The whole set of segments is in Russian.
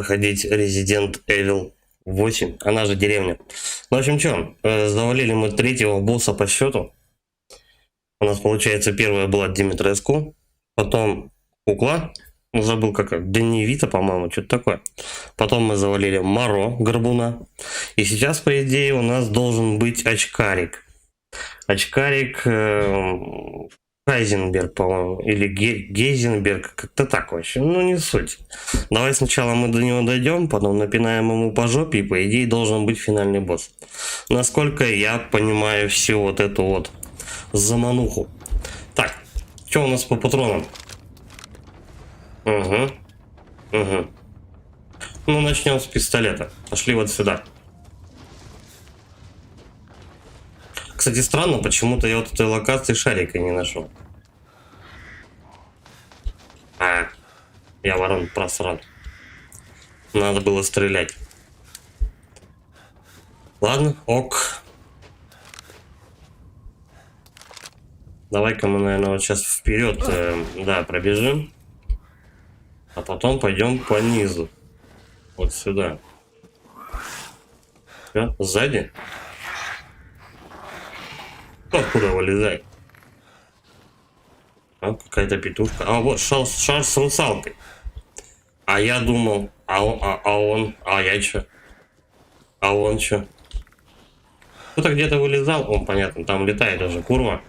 проходить Resident Evil 8, она же деревня. Ну, в общем, что, завалили мы третьего босса по счету. У нас, получается, первая была Димитреску, потом Кукла, забыл как, Деневита, по-моему, что-то такое. Потом мы завалили Маро, Горбуна. И сейчас, по идее, у нас должен быть Очкарик. Очкарик Хайзенберг, по-моему, или Гейзенберг, как-то так вообще, ну не суть. Давай сначала мы до него дойдем, потом напинаем ему по жопе, и по идее должен быть финальный босс. Насколько я понимаю всю вот эту вот замануху. Так, что у нас по патронам? Угу. Ну, начнем с пистолета. Пошли вот сюда. Кстати, странно, почему-то я вот этой локации шарика не нашел. Я ворон просрал. Надо было стрелять. Ладно, ок. Давай-ка мы, наверное, вот сейчас вперед, да, пробежим. А потом пойдем по низу. Вот сюда. Все, сзади. Откуда вылезай? А, какая-то петушка. А вот шар с русалкой. А я думал, а я чё? А он чё? Кто-то где-то вылезал, он понятно, там летает уже курва.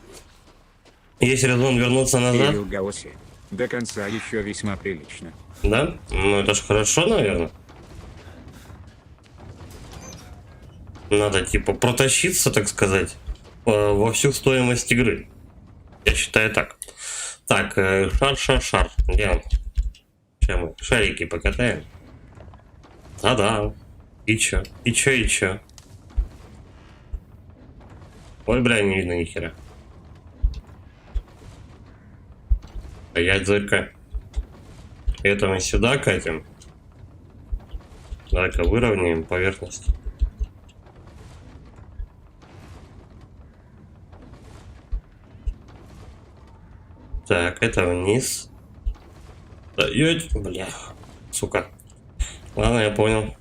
Есть резон вернуться назад? До конца еще весьма прилично. Да? Ну это ж хорошо, наверное. Надо типа протащиться, так сказать, во всю стоимость игры. Я считаю так. Так, шар. Где он? Сейчас мы шарики покатаем. Да. И чё? Ой, бля, не видно ни хера. Стоять, зырка. Это мы сюда катим. Давай-ка выровняем поверхность. Так, это вниз. Да, бля, сука. Ладно, я понял.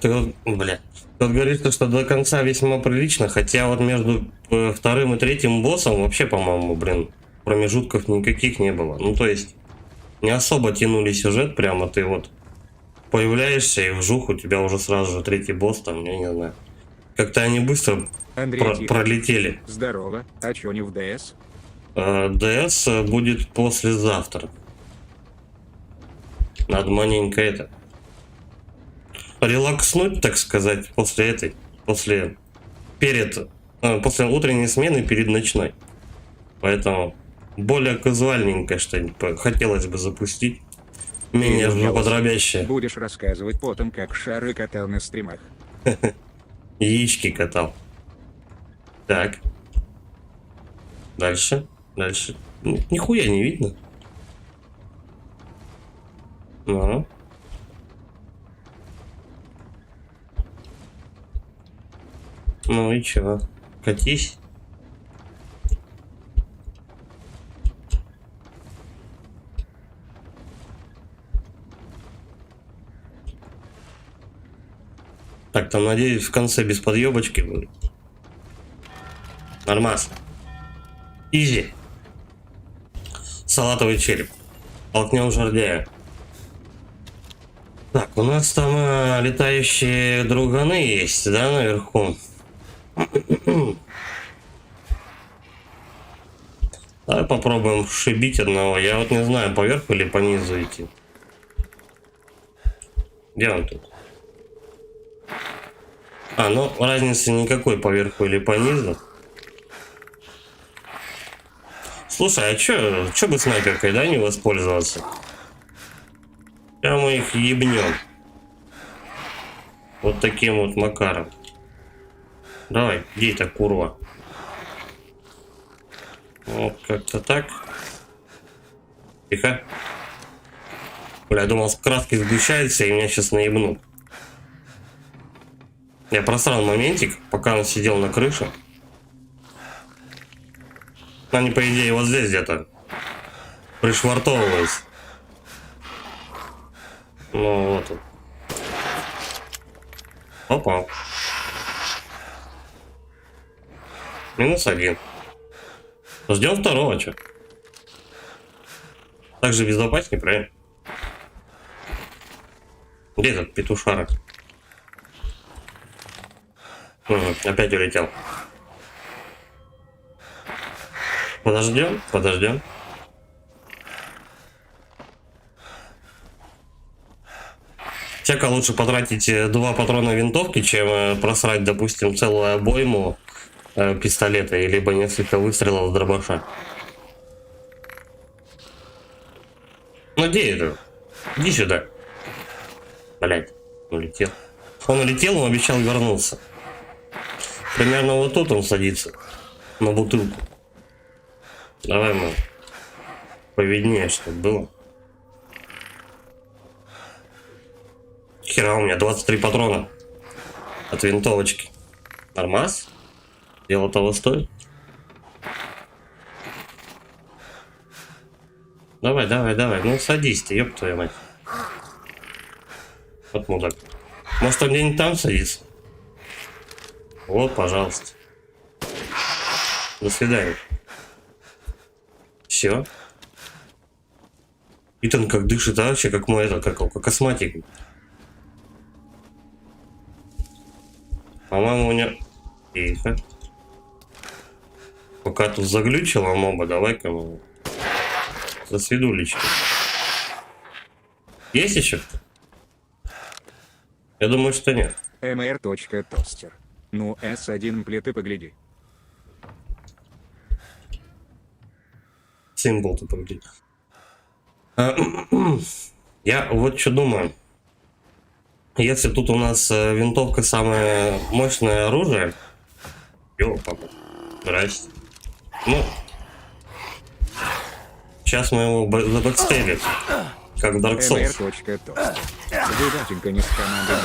Ты вот, бля. Тут говорится, что до конца весьма прилично, хотя вот между вторым и третьим боссом вообще, по-моему, блин, промежутков никаких не было. Ну, то есть, не особо тянули сюжет, прямо ты вот появляешься и вжух, у тебя уже сразу же третий босс там, я не знаю. Как-то они быстро пролетели. Здорово, а чё не в ДС? ДС будет послезавтра. Надо маленько это... релакснуть, так сказать, после утренней смены перед ночной. Поэтому более казуальненькое что-нибудь хотелось бы запустить. Менее жоподробящее. Будешь рассказывать потом, как шары катал на стримах. Яички катал. Так. Дальше. Нихуя не видно. Ну. Ну и чего? Катись. Так, там, надеюсь, в конце без подъебочки будет. Нормас. Изи. Салатовый череп. Толкнем жердяя. Так, у нас там летающие друганы есть, да, наверху? Давай попробуем шибить одного. Я вот не знаю, поверху или по низу идти. Где он тут? Ну разницы никакой поверху или по низу. Слушай, а чё бы снайперкой, да, не воспользоваться? Прямо их ебнем. Вот таким вот макаром. Давай, где это курва? Вот как-то так. Тихо. Бля, я думал, краски сгущаются и меня сейчас наебнут. Я просрал моментик, пока он сидел на крыше. Они, по идее, вот здесь где-то пришвартовывались. Ну вот он. Попал. -1. Ждем второго, что? Так же безопаснее, правильно? Где этот петушара? Опять улетел. Подождем, подождем. Всяко лучше потратить 2 патрона винтовки, чем просрать, допустим, целую обойму пистолета, либо несколько выстрелов с дробаша. Ну где это? Иди сюда. Блять, улетел. Он улетел, он обещал вернуться. Примерно вот тут он садится. На бутылку. Давай, мы повиднее, что было. Хера, у меня 23 патрона от винтовочки. Нормас? Дело того стоит. Давай, давай, давай. Ну садись ты, ёб твою мать. Вот мудак. Может, он где-нибудь там садится? Вот, пожалуйста. До свидания. Все. Итан как дышит, а вообще как мой это, как астматик. По-моему, у него... Тихо. Пока тут заглючила моба, давай-ка мы засвидулечки. Есть еще? Я думаю, что нет. mr.тостер. Ну, S1 плиты погляди. Символ ты погляди. Я вот что думаю. Если тут у нас винтовка самое мощное оружие. Ёпа, здрасте. Ну, сейчас мы его забэкстейлим, как в Dark Souls. mr.тостер. Вы батенька не с командой.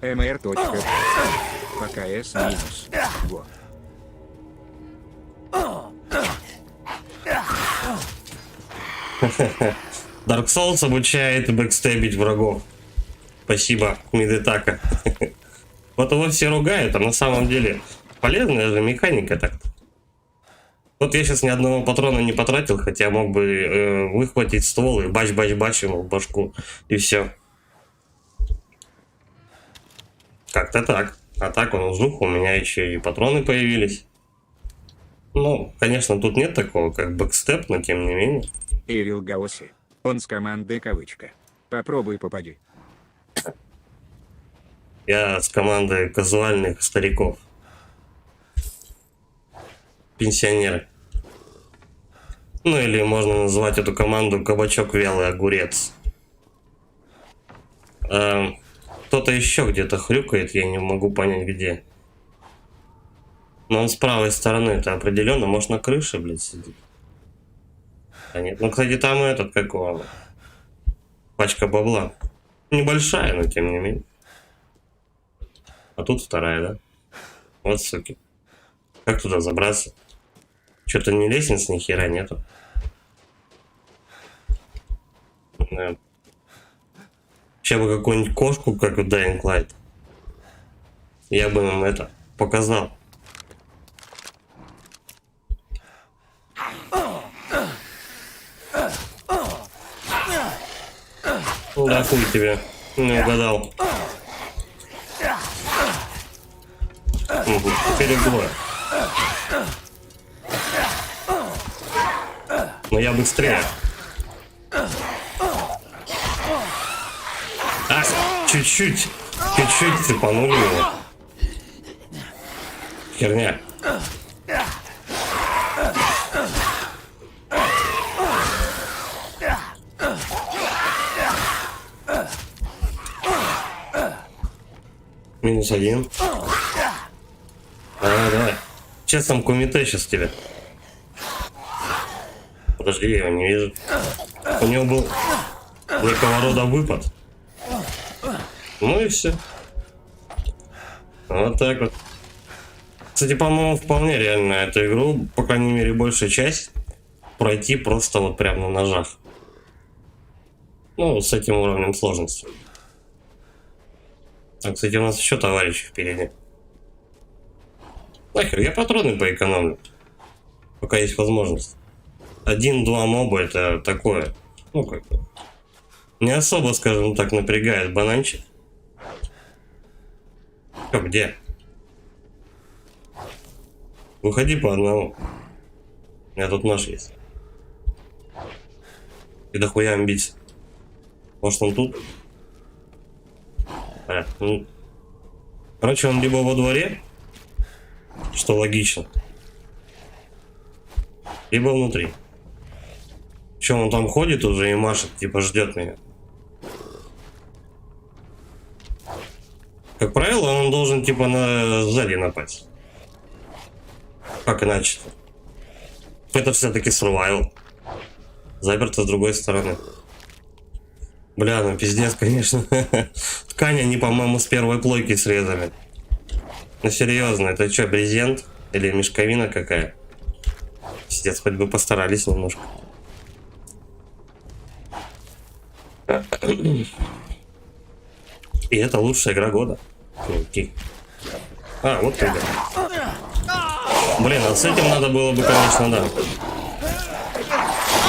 mr.тостер. Пока S минус. Во. Dark Souls обучает бэкстебить врагов. Спасибо, Мидетака. Вот его все ругают, а на самом деле полезная же механика так-то. Вот я сейчас ни одного патрона не потратил, хотя мог бы выхватить ствол и бач-бач-бач ему в башку, и все. Как-то так. А так он жух, у меня еще и патроны появились. Ну, конечно, тут нет такого, как бэкстеп, но тем не менее. Ирил Гаоси. Он с командой кавычка. Попробуй попади. Я с командой казуальных стариков. Пенсионеры. Ну или можно назвать эту команду кабачок вялый огурец. Кто-то еще где-то хрюкает, я не могу понять где. Но он с правой стороны, это определенно, может на крыше, блядь, сидит. А нет, ну кстати там этот, как он, пачка бабла. Небольшая, но тем не менее. А тут вторая, да? Вот суки. Как туда забраться? Что-то ни лестниц, ни хера нету. Да. Сейчас бы какую-нибудь кошку, как в Dying Light. Я бы нам это показал. Да хуй тебе. Не угадал. Теперь углой. Но я быстрее. А, чуть-чуть цепанули его. Херня. -1. Давай. Сейчас там кумите сейчас тебе. Подожди, я его не вижу. У него был некого рода выпад. Ну и все. Вот так вот. Кстати, по-моему, вполне реально эту игру, по крайней мере, большая часть, пройти просто вот прям на ножах. Ну, с этим уровнем сложности. А, кстати, у нас еще товарищи впереди. Нахер, я патроны поэкономлю. Пока есть возможность. 1-2 моба это такое. Ну, как бы. Не особо, скажем так, напрягает бананчик. Чё, где? Выходи по одному. У меня тут нож есть. И дохуя амбиций. Может, он тут? Короче, он либо во дворе, что логично, либо внутри. Че, он там ходит уже и машет, типа ждет меня. Как правило, он должен типа сзади напасть. Как иначе-то? Это все-таки survival. Заперто с другой стороны. Бля, ну пиздец, конечно. Ткань они, по-моему, с первой плойки срезали. Ну серьезно, это что, брезент? Или мешковина какая? Пиздец, хоть бы постарались немножко. И это лучшая игра года. Окей. А, вот ты. Блин, а с этим надо было бы, конечно, да.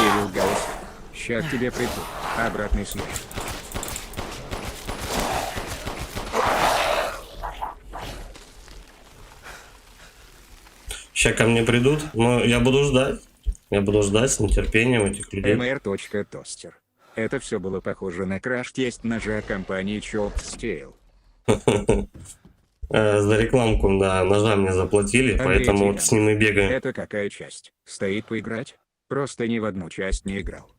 Evil Ghost. Ща к тебе приду. Обратный связь. Сейчас ко мне придут, но я буду ждать. Я буду ждать с нетерпением этих людей. mr.toaster. Это все было похоже на краш-тест ножа компании Chopped Steel. За рекламку, да, ножа мне заплатили, Андрей поэтому вот Тихонов. с ним и бегаем. Это какая часть? Стоит поиграть? Просто ни в одну часть не играл.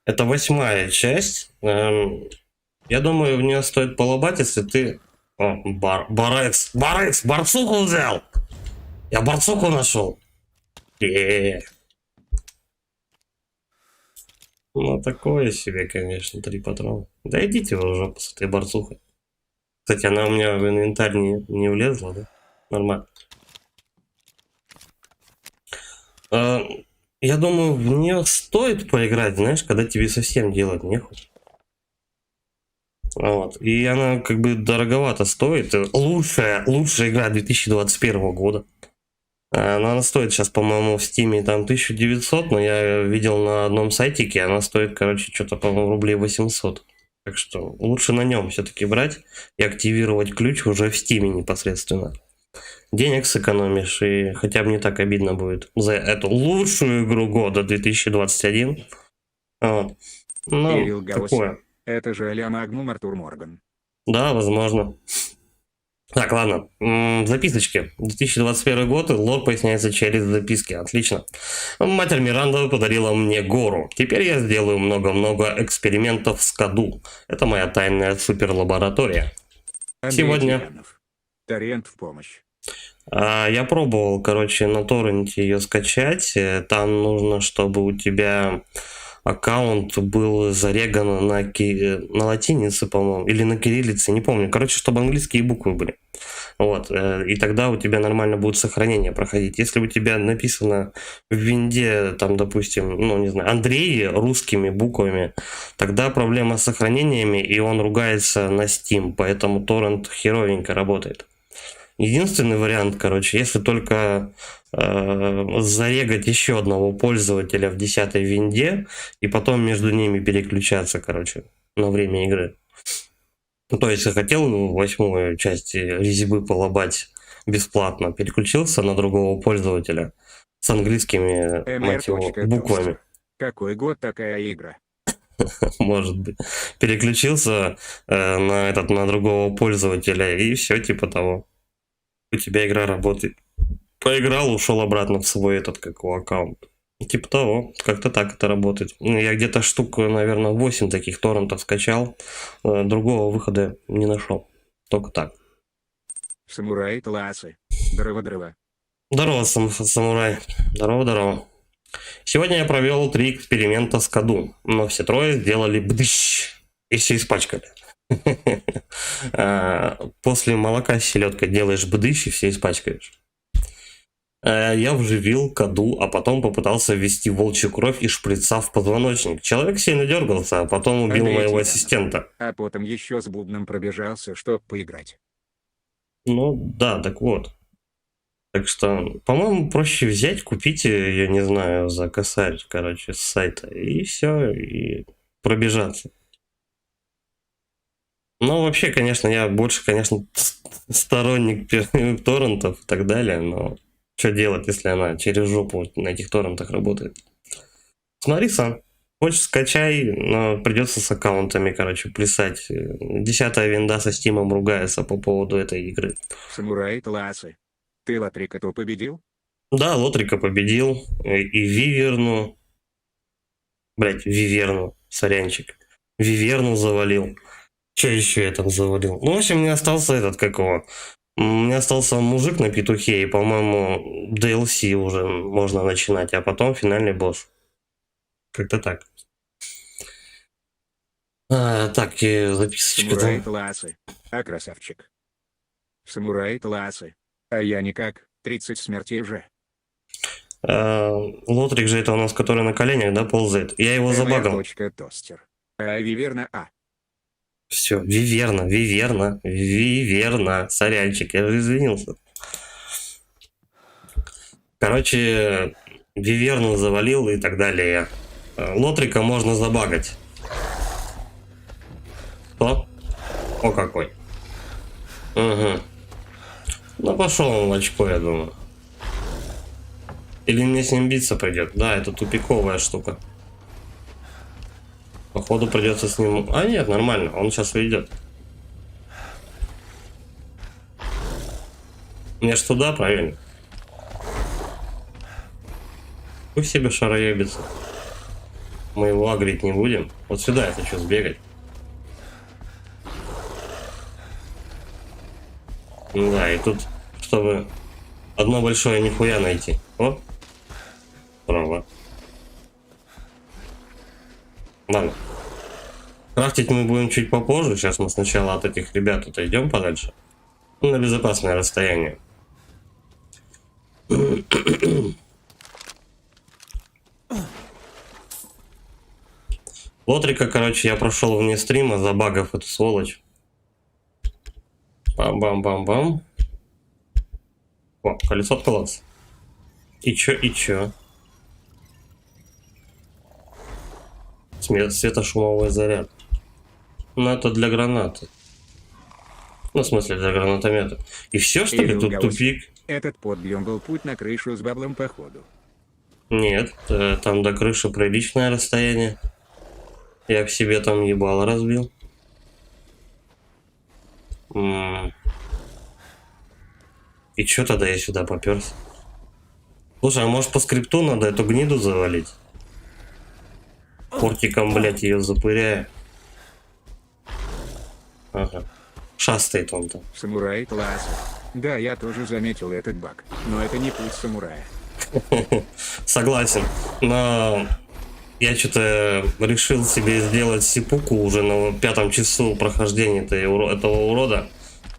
Это 8-я часть. Я думаю, в нее стоит полобать, если ты... О, Барекс, барсуку взял! Я барсуку нашел. Ну, такое себе, конечно, 3 патрона. Да идите вы уже с этой барсухой. Кстати, она у меня в инвентарь не влезла, да? Нормально. Я думаю, в нее стоит поиграть, знаешь, когда тебе совсем делать нехуй. Вот. И она как бы дороговато стоит. Лучшая игра 2021 года. Но она стоит сейчас, по-моему, в Стиме там 1900, но я видел на одном сайтике, она стоит, короче, что-то, по-моему, рублей 800. Так что лучше на нем все-таки брать и активировать ключ уже в Стиме непосредственно. Денег сэкономишь, и хотя бы не так обидно будет за эту лучшую игру года 2021. Вот. Ну, Evil Ghost. такое. Это же а-ля Magnum Артур Морган. Да, возможно. Так, ладно. Записочки. 2021 год, и лор поясняется через записки. Отлично. Матерь Миранда подарила мне гору. Теперь я сделаю много-много экспериментов с Каду. Это моя тайная суперлаборатория. Андрей Сегодня. Тихонов. Торрент в помощь. Я пробовал, короче, на торренте ее скачать. Там нужно, чтобы у тебя аккаунт был зареган на латинице, по-моему, или на кириллице, не помню. Короче, чтобы английские буквы были. Вот. И тогда у тебя нормально будет сохранение проходить. Если у тебя написано в винде, там, допустим, ну, не знаю, Андрей русскими буквами, тогда проблема с сохранениями, и он ругается на Steam, поэтому торрент херовенько работает. Единственный вариант, короче, если только зарегать еще одного пользователя в 10-й винде и потом между ними переключаться, короче, на время игры. Ну, то есть я хотел 8-ю часть резьбы полобать бесплатно, переключился на другого пользователя с английскими, мать его, буквами. Какой год такая игра? Может быть. Переключился на другого пользователя и все типа того. У тебя игра работает. Поиграл, ушел обратно в свой аккаунт. Типа того, как-то так это работает. Я где-то штук, наверное, 8 таких торрентов скачал. Другого выхода не нашел. Только так. Самурай классы. Здорово. Здорово, самурай. Здорово. Сегодня я провел 3 эксперимента с Каду, но все трое сделали бдыщ и все испачкали. После молока с селедкой делаешь бдыщ и все испачкаешь. Я вживил Каду, а потом попытался ввести волчью кровь из шприца в позвоночник. Человек сильно дергался, а потом убил Андрей моего Тиранов. ассистента. А потом еще с бубном пробежался, чтоб поиграть. Ну да, так вот. Так что, по-моему, проще взять, купить, я не знаю, за косарь, короче, с сайта, и все, и пробежаться. Ну, вообще, конечно, я больше, конечно, сторонник торрентов и так далее, но что делать, если она через жопу на этих торрентах работает? Смотри сам. Хочешь, скачай, но придется с аккаунтами, короче, плясать. 10-я винда со Стимом ругается по поводу этой игры. Самурай классы. Ты Латрика-то победил? Да, Лотрика победил, и Виверну. Блять, Виверну, сорянчик. Виверну завалил. Че еще я там завалил? Ну, в общем, мне остался этот, как его... Мне остался мужик на петухе, и, по-моему, DLC уже можно начинать, а потом финальный босс. Как-то так. Так, и записочка Самурай там. классы. А красавчик. Самурай классы. А я никак. 30 смертей же. Лотрик же это у нас, который на коленях, да, ползает. Я его забагал. Тостер. А Виверна А. Все, Виверна. Сорянчик, я же извинился. Короче, Виверну завалил и так далее. Лотрика можно забагать. Что? О, какой. Угу. Ну, пошел он в очко, я думаю. Или мне с ним биться придет. Да, это тупиковая штука. Походу придется с ним... А нет, нормально, он сейчас уйдет. Мне ж туда, правильно? Пусть себе шароебится. Мы его агрить не будем. Вот сюда я хочу сбегать. Да, и тут, чтобы одно большое нихуя найти. О, право. Ладно. Крафтить мы будем чуть попозже. Сейчас мы сначала от этих ребят отойдем подальше. На безопасное расстояние. Лотрика, короче, я прошел вне стрима, забагав эту сволочь. Бам-бам-бам-бам. О, колесо откололось. И чё? Светошумовой заряд. Ну, это для гранаты. Ну, в смысле, для гранатомета. И все, что ли? Тут тупик? Этот подъем был путь на крышу с баблом походу. Нет, там до крыши приличное расстояние. Я к себе там ебало разбил. И чё тогда я сюда поперся? Слушай, а может по скрипту надо эту гниду завалить? Портиком, блять, ее запыряя. Ага. Шастает он там. Самурай класса. Да, я тоже заметил этот баг. Но это не путь самурая. Согласен. Но я что-то решил себе сделать сипуку уже на 5-м часу прохождения этого урода.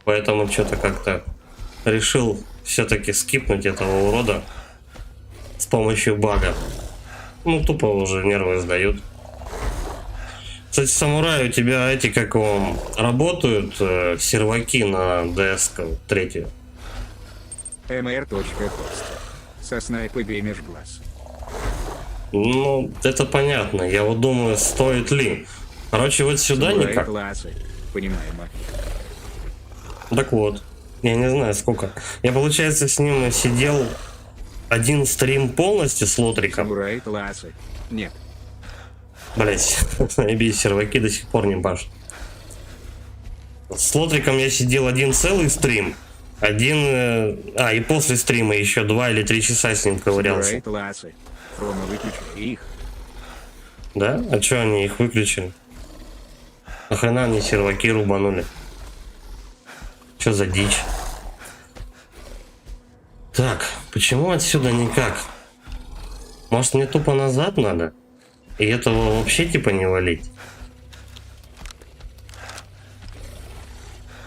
Поэтому что-то как-то решил все-таки скипнуть этого урода с помощью бага. Ну, тупо уже нервы сдают. Кстати, самурай, у тебя эти, как вам, работают серваки на DS 3? mr.tostер. Со снайпой меж глаз. Ну, это понятно. Я вот думаю, стоит ли. Короче, вот сюда Самурай никак. классы. Понимаемо. Так вот. Я не знаю, сколько. Я, получается, с ним сидел один стрим полностью с Лотриком. Самурай классы. Нет. Блять, наебись, серваки до сих пор не башат. С Лотриком я сидел один целый стрим. И после стрима еще 2 или 3 часа с ним ковырялся. Самурай классы. Рома, выключи их. Да? А чё они их выключили? Нахрена они серваки рубанули? Чё за дичь? Так, почему отсюда никак? Может, мне тупо назад надо? И этого вообще типа не валить?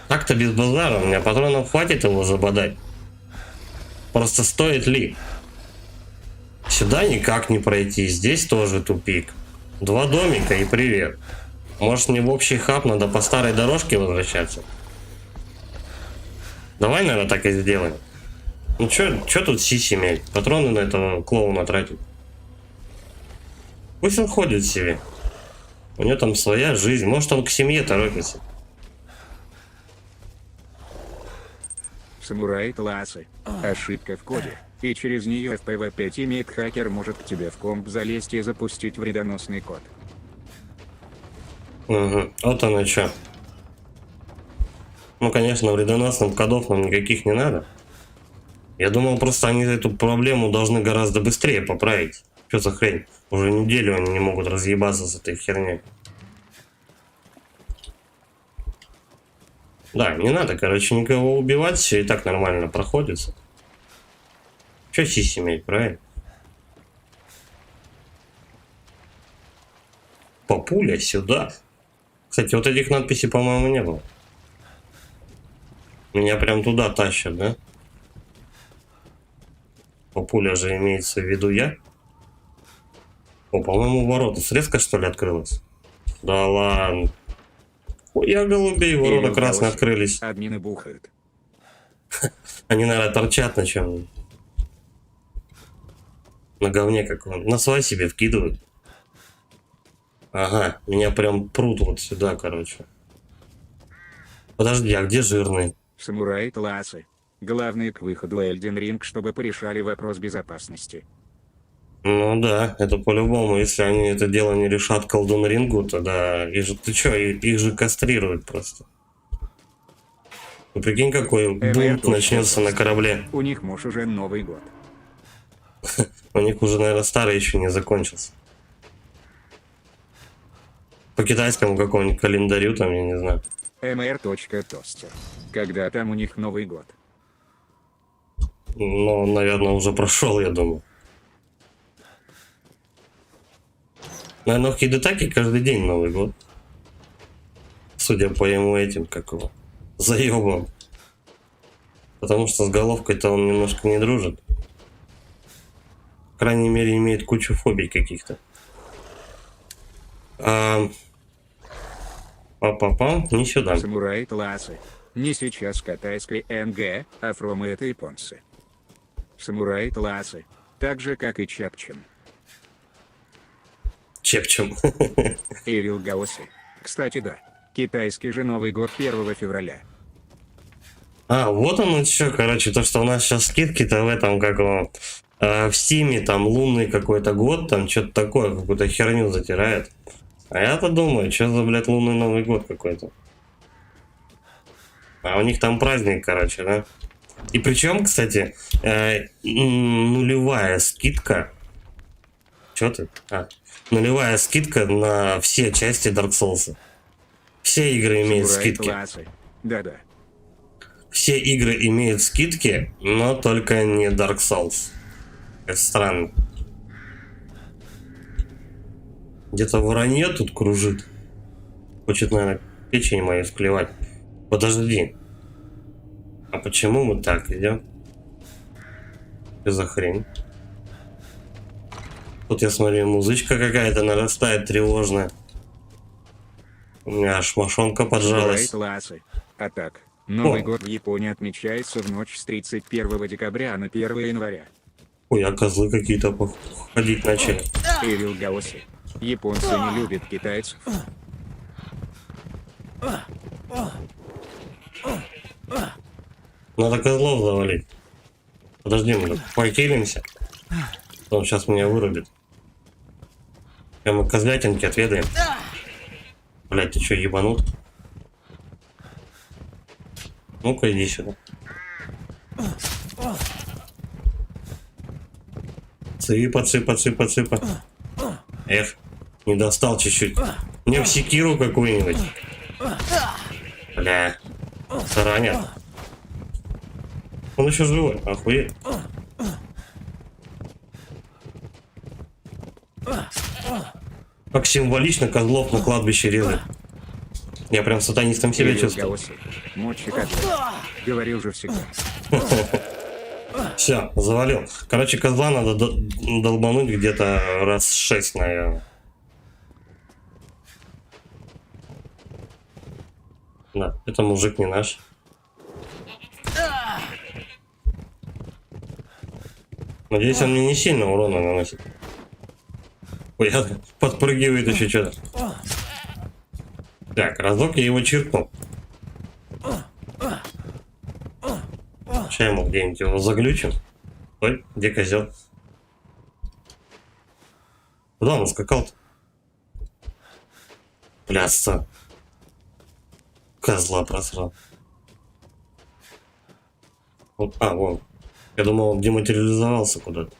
Так-то без базара, у меня патронов хватит его забодать. Просто стоит ли? Сюда никак не пройти, здесь тоже тупик. 2 домика и привет. Может, мне в общий хаб надо по старой дорожке возвращаться? Давай, наверное, так и сделаем. Ну чё тут сиси иметь? Патроны на этого клоуна тратить. Пусть он ходит себе. У него там своя жизнь. Может, он к семье торопится. Самурай классы. Ошибка в коде. И через нее в PvP имеет хакер может к тебе в комп залезть и запустить вредоносный код. Угу. Вот оно что. Ну, конечно, вредоносных кодов нам никаких не надо. Я думал, просто они эту проблему должны гораздо быстрее поправить. Что за хрень? Уже неделю они не могут разъебаться с этой херней. Да, не надо, короче, никого убивать, все и так нормально проходится. Че сиси иметь, правильно? Папуля сюда. Кстати, вот этих надписей, по-моему, не было. Меня прям туда тащат, да? Папуля же имеется в виду я. О, по-моему, ворота. Срезка, что ли, открылась? Да ладно. Ой, я голубей, ворота красные открылись. Админы бухают. Они, наверное, торчат на чем. На говне каком. На свай себе вкидывают. Ага, меня прям прут вот сюда, короче. Подожди, а где жирный? Самурай классы. Главное к выходу Эльден Ринг, чтобы порешали вопрос безопасности. Ну да, это по-любому. Если они это дело не решат к Elden Рингу, то да, их же, ты чё, их же кастрируют просто. Ну прикинь, какой бунт начнется на корабле. У них, может, уже Новый год. У них уже, наверное, старый еще не закончился. По китайскому какому-нибудь календарю, там, я не знаю. mr.toaster. Когда там у них Новый год? Ну, наверное, уже прошел, я думаю. Наверное, в Хидетаке каждый день Новый год. Судя по ему этим, как его, заебам. Потому что с головкой-то он немножко не дружит. По крайней мере, имеет кучу фобий каких-то. Папа, не сюда. Самурай классы. Не сейчас китайской НГ, а фромы это японцы. Самурай классы. Так же, как и Чепчем. Чепчем. Ирил Гаоси. Кстати, да. Китайский же Новый год 1 февраля. А, вот оно что, короче, то, что у нас сейчас скидки-то в этом, как его, в Стиме, там, лунный какой-то год, там, что-то такое, какую-то херню затирает. А я-то думаю, что за, блядь, лунный Новый год какой-то. А у них там праздник, короче, да? И причем, кстати, нулевая скидка. Что ты? Нулевая скидка на все части Dark Souls. Все игры имеют скидки. Да-да. Все игры имеют скидки, но только не Dark Souls. Это странно. Где-то воронье тут кружит. Хочет, наверное, печень мою склевать. Подожди. А почему мы так идем? Что за хрень? Тут я смотрю, музычка какая-то нарастает тревожная. У меня аж мошонка поджалась. А так, Новый год в Японии отмечается в ночь с 31 декабря на 1 января. Ой, а козлы какие-то ходить начали. Ирил Гаоси. Японцы не любят китайцев. Надо козлов завалить. Подожди, мы похилимся. Он сейчас меня вырубит. Мы козлятинки отведаем. Блять, ты что, ебанут? Ну-ка, иди сюда. Цыпа. Эх, не достал чуть-чуть. Мне в секиру какую-нибудь. Бля, таранят. Он еще живой, охуеть. Как символично козлов на кладбище резать. Я прям сатанистом себя Кирилл чувствую. Гаусsi. Мочи козла. Говорил же всегда. Все, завалил. Короче, козла надо долбануть где-то раз 6, наверное. Да, это мужик не наш. Надеюсь, он мне не сильно урона наносит. Ой, подпрыгивает еще что-то. Так, разок я его чиркнул. Сейчас ему где-нибудь его заглючим. Ой, где козел? Куда он скакал-то? Блясца. Козла просрал. Вот, вон. Я думал, он дематериализовался куда-то.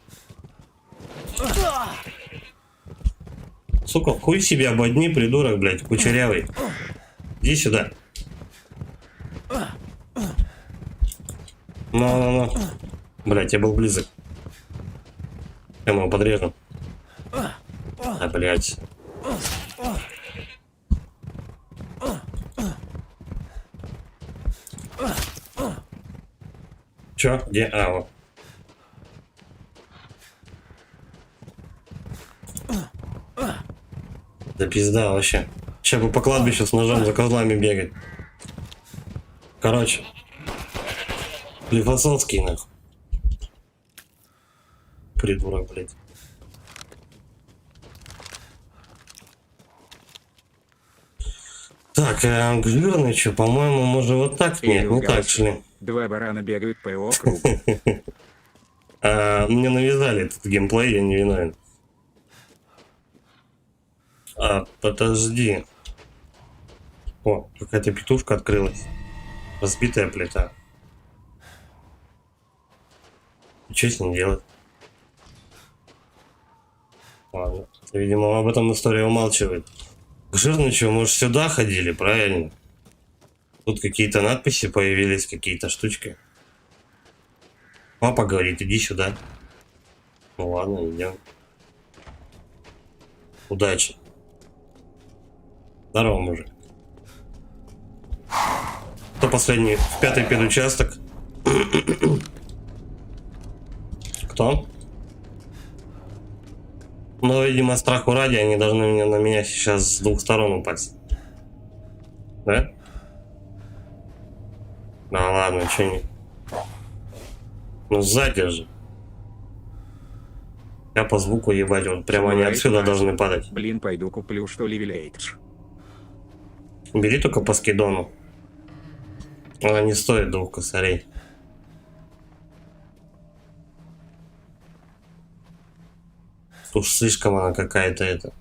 Сука, хуй себе ободни, придурок, блядь, кучерявый. Иди сюда. Ну. Блядь, я был близок. Я его подрежу. А, блядь. Чё? Где? Вот. Да пизда вообще. Сейчас бы по кладбищу с ножом за козлами бегать. Короче. Лифосовский, нахуй. Придурок, блядь. Так, жирный что, по-моему, можно вот так? Нет, не так шли. Два барана бегают по округу. Мне навязали этот геймплей, я не виновен. Подожди. О, какая-то петушка открылась. Разбитая плита. Что с ней делать? Ладно. Видимо, об этом история умалчивает. Жирный что, мы же сюда ходили, правильно? Тут какие-то надписи появились, какие-то штучки. Папа говорит, иди сюда. Ну ладно, идем. Удачи. Здорово, мужик. Кто последний? В 5-й педучасток. Кто? Ну, видимо, страху ради, они должны на меня сейчас с двух сторон упасть. Да? Да ладно, что не... Ну, сзади же. Я по звуку ебать, вот прямо они отсюда должны падать. Блин, пойду куплю, что ли, Вилейдж. Бери только по скидону. Она не стоит 2 косарей. Уж слишком она какая-то это.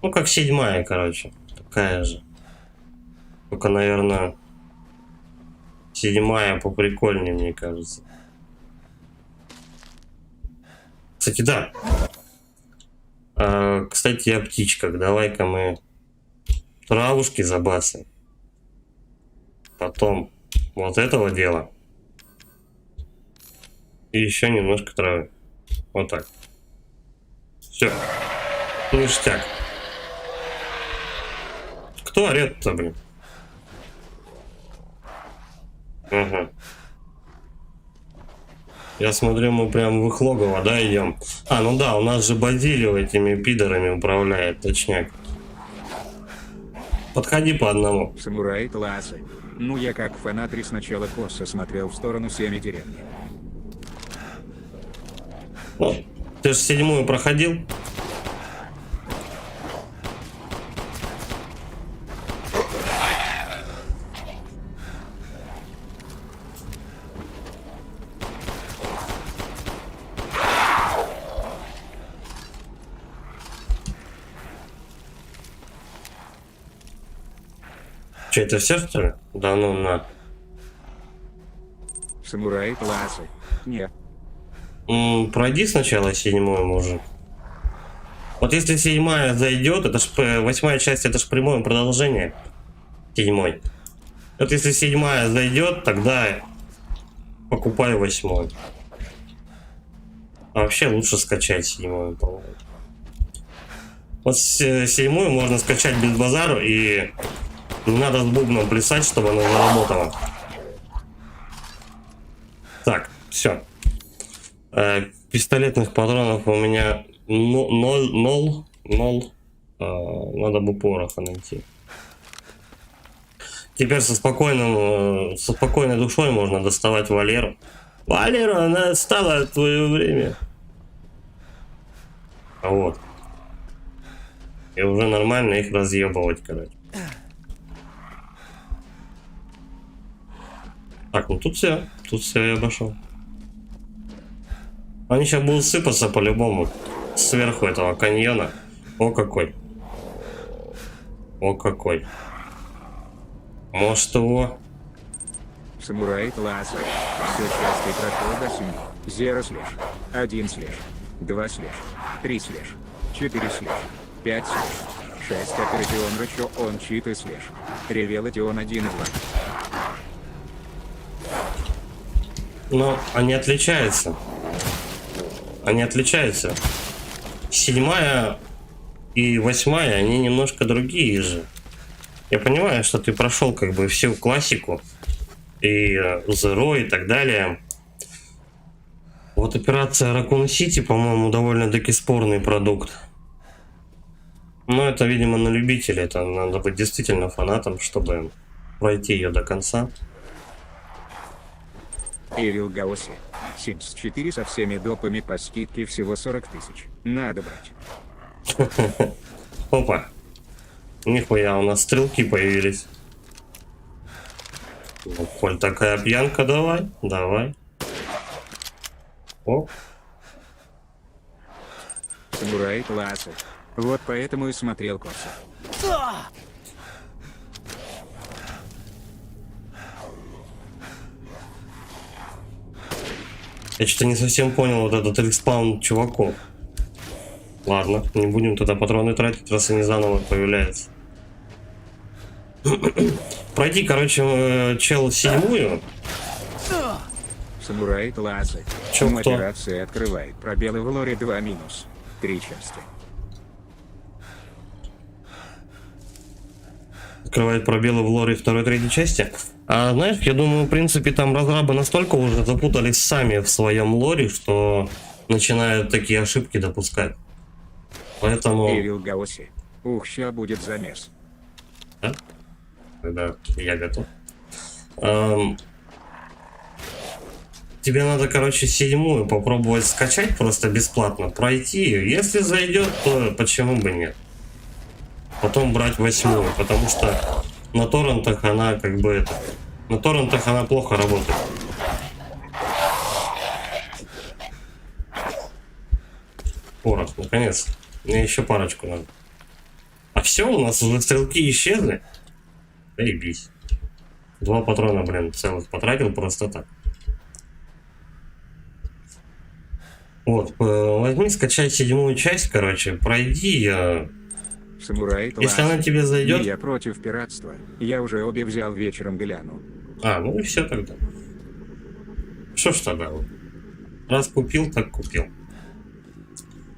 Ну, как 7-я, короче. Такая же. Только, наверное, 7-я поприкольнее, мне кажется. Кстати, да. Кстати, о птичках. Давай-ка мы травушки забасим. Потом вот этого дела. И еще немножко травы. Вот так. Все. Ништяк. Кто орет-то, блин? Ага. Я смотрю, мы прям в их логово, да, идем? Ну да, у нас же Базилио этими пидорами управляет, точняк. Подходи по одному. Самурай классы. Ну я как фанатри сначала косо смотрел в сторону семи деревни. Ну, ты же 7-ю проходил? Че, это все, что ли? Да ну на. Самурай классы. Нет. Пройди сначала 7-ю, мужик. Вот если 7-я зайдет, это ж 8-я часть, это ж прямое продолжение 7-й. Вот если 7-я зайдет, тогда покупай 8-ю. А вообще лучше скачать 7-ю, по-моему. Вот 7-ю можно скачать без базару, и не надо с бубном плясать, чтобы она заработала. Так, все. Пистолетных патронов у меня 0. Надо бы пороха найти. Теперь со спокойной душой можно доставать Валеру. Валера, она стала твое время. Вот. И уже нормально их разъебывать, короче. Так, ну тут все я обошел. Они сейчас будут сыпаться по-любому сверху этого каньона. О какой. О какой. Может его... Самурай класса. Все части прохода 7. 0 слэш. 1 слэш. 2 слэш. 3 слэш. 4 слэш. 5 слэш. 6 оператион рычо он читы слэш. Ревелатион 1 2. Но они отличаются. Они отличаются. 7-я и 8-я, они немножко другие же. Я понимаю, что ты прошел как бы всю классику. И Zero и так далее. Вот операция Raccoon City, по-моему, довольно-таки спорный продукт. Но это, видимо, на любителя. Это надо быть действительно фанатом, чтобы пройти ее до конца. Evil Гаоси. Sims 4 со всеми допами по скидке всего 40 тысяч. Надо брать. Опа. Нихуя, у нас стрелки появились. Ну, коль такая пьянка, давай. О. Самурай класса. Вот поэтому и смотрел косо. Я что-то не совсем понял вот этот респаун чуваков. Ладно, не будем тогда патроны тратить, раз они заново появляются. Пройди, короче, чел 7-ю. Самурай класса. Чё, кто? Операция открывает пробелы в лоре 2 минус. 3 части. Открывает пробелы в лоре 2-3 части. А знаешь, я думаю, в принципе, там разрабы настолько уже запутались сами в своем лоре, что начинают такие ошибки допускать. Поэтому... Evil Гаоси. Ух, ща будет замес. Да? Тогда я готов. Тебе надо, короче, 7-ю попробовать скачать просто бесплатно, пройти ее. Если зайдет, то почему бы нет? Потом брать 8-ю, потому что на торрентах она как бы это... На торрентах она плохо работает. Порох, наконец. Мне еще парочку надо. А все, у нас уже стрелки исчезли. Заебись. 2 патрона, блин, целых потратил просто так. Вот, возьми, скачай 7-ю часть, короче, пройди. Самурай класса. Если она тебе зайдет... Я против пиратства. Я уже обе взял вечером гляну. А, ну и все тогда. Что ж тогда? Раз купил, так купил.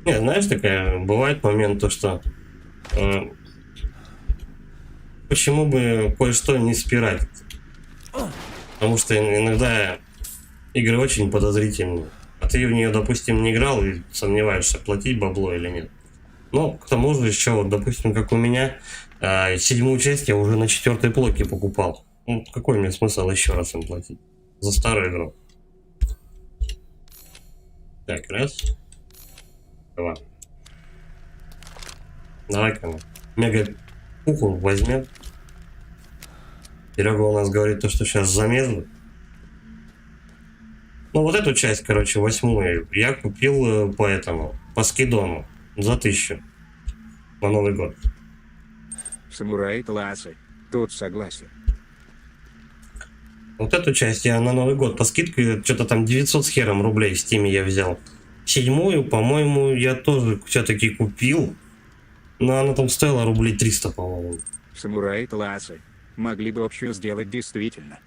Не, знаешь, такая бывает момент, то что почему бы кое-что не спиратить? Потому что иногда игры очень подозрительные. А ты в нее, допустим, не играл и сомневаешься, платить бабло или нет. Ну, к тому же еще, вот, допустим, как у меня, 7-ю часть я уже на 4-й плойке покупал. Ну, какой мне смысл еще раз им платить? За старую игру. Так, раз. Два. Давай-ка мы. Мега пуху возьмем. Серега у нас говорит то, что сейчас замедлит. Ну, вот эту часть, короче, 8-ю я купил по этому, по скидону, за 1000 на Новый год. Самурай класса. Тут согласен. Вот эту часть я на Новый год по скидке, что-то там 900 с хером рублей в Стиме я взял. 7-ю, по-моему, я тоже все-таки купил, но она там стоила рублей 300, по-моему. Самурай класса. Могли бы общую сделать действительно.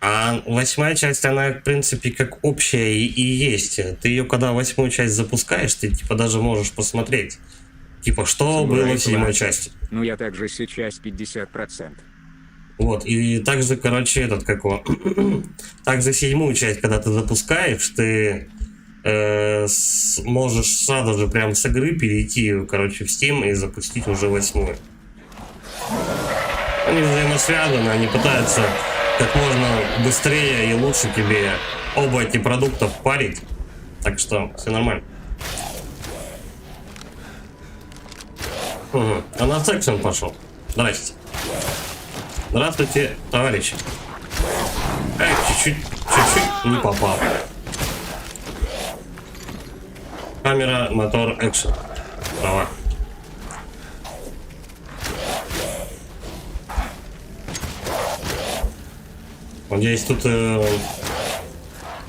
А 8-я часть, она, в принципе, как общая и есть. Ты ее, когда 8-ю часть запускаешь, ты, типа, даже можешь посмотреть. Типа, что было в 7-й класс. части. Ну я также сейчас 50%. Вот, и также, короче, как его... также 7-ю часть, когда ты запускаешь, ты можешь сразу же прям с игры перейти, короче, в Steam и запустить уже 8-ю. Они взаимосвязаны, они пытаются как можно быстрее и лучше тебе оба эти продукта впарить. Так что все нормально. Угу. А на секшн пошел. Здрасте. Здравствуйте, товарищи. Эй, чуть-чуть не попал. Камера, мотор, экшен. Права. Надеюсь, тут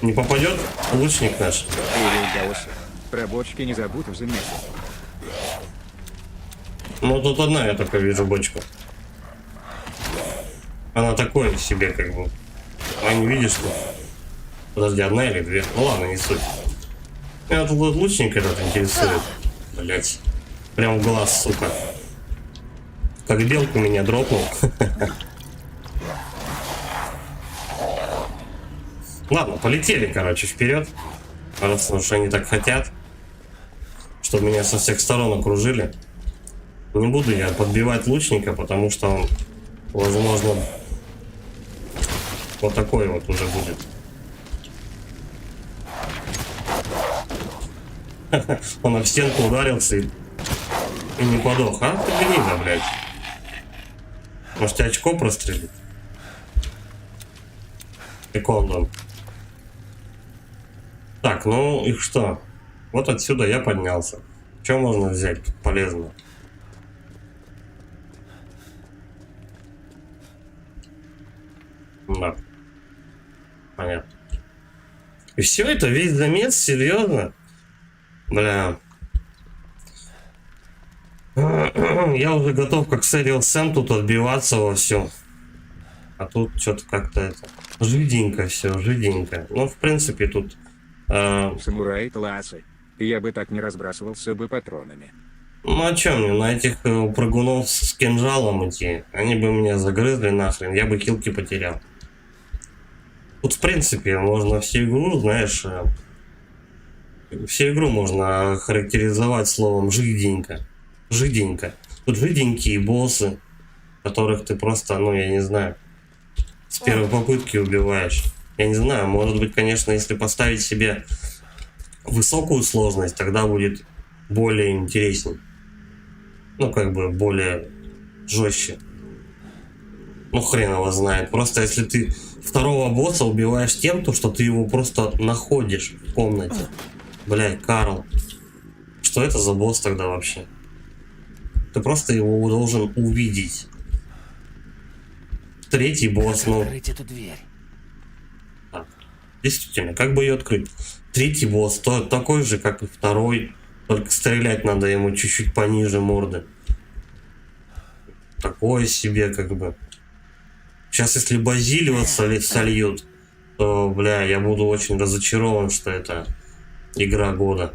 не попадет лучник наш. Или удался. Про бочки не забуду заметить. Ну, тут одна я только вижу бочку. Она такой себе, как бы. А не видишь, что? Подожди, одна или две? Ну ладно, не суть. Меня тут вот лучник этот интересует. Блять. Прям в глаз, сука. Как белку меня дропнул. Ладно, полетели, короче, вперед. Раз уж они так хотят, чтобы меня со всех сторон окружили. Не буду я подбивать лучника, потому что он, возможно, вот такой вот уже будет. Он об стенку ударился и не подох. А ты гнида, блядь. Может, тебе очко прострелит? Секунду. Так, ну и что? Вот отсюда я поднялся. Что можно взять полезно? Да. Понятно. И все это, весь замес, серьезно? Бля. Я уже готов как Serial Sam тут отбиваться во всем. А тут что-то как-то это... Жиденько все, жиденько. Ну, в принципе, тут... Самурай классы. Я бы так не разбрасывался бы патронами. Ну, а чё мне, на этих прыгунов с кинжалом идти? Они бы меня загрызли нахрен, я бы килки потерял. Тут, в принципе, можно всю игру, знаешь... Всю игру можно характеризовать словом жиденько. Жиденько. Тут жиденькие боссы, которых ты просто, ну, я не знаю, с первой попытки убиваешь. Я не знаю, может быть, конечно, если поставить себе высокую сложность, тогда будет более интересней. Ну, как бы, более жестче. Ну, хрен его знает. Просто если ты второго босса убиваешь тем, то что ты его просто находишь в комнате. Блядь, Карл. Что это за босс тогда вообще? Ты просто его должен увидеть. Третий босс, ну... Открыть эту дверь. Так, действительно, как бы ее открыть? Третий босс, такой же, как и второй. Только стрелять надо ему чуть-чуть пониже морды. Такое себе, как бы. Сейчас, если Базилио сольют, то, бля, я буду очень разочарован, что это игра года.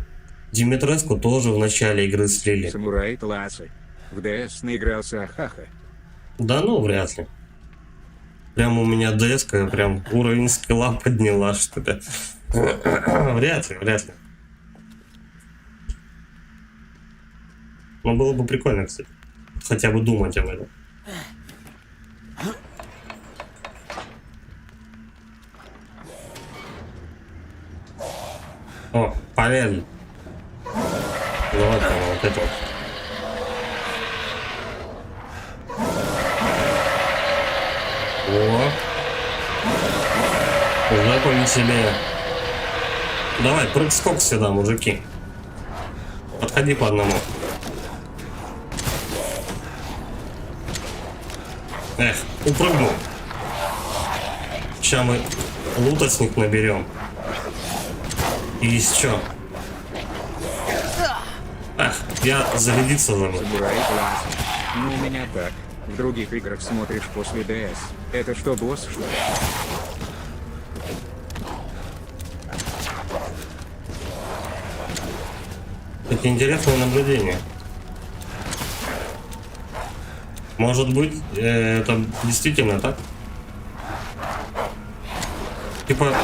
Димитреску тоже в начале игры слили. Самурай классы. В ДС наигрался Ахаха. Да ну, вряд ли. Прям у меня ДС-ка прям уровень скилла подняла, что ли. Вряд ли, вряд ли. Но было бы прикольно, кстати. Хотя бы думать об этом. О, полезно. Давай-ка вот это вот. О. Уже повеселее. Давай, прыг-скок сюда, мужики. Подходи по одному. Эх, упрыгнул. Сейчас мы луточник наберем. И еще. Ах, я зарядиться забыл. Самурай классы. Ну у меня так. В других играх смотришь после ДС. Это что, босс, что ли? Так, интересное наблюдение. Может быть, это действительно так? Типа,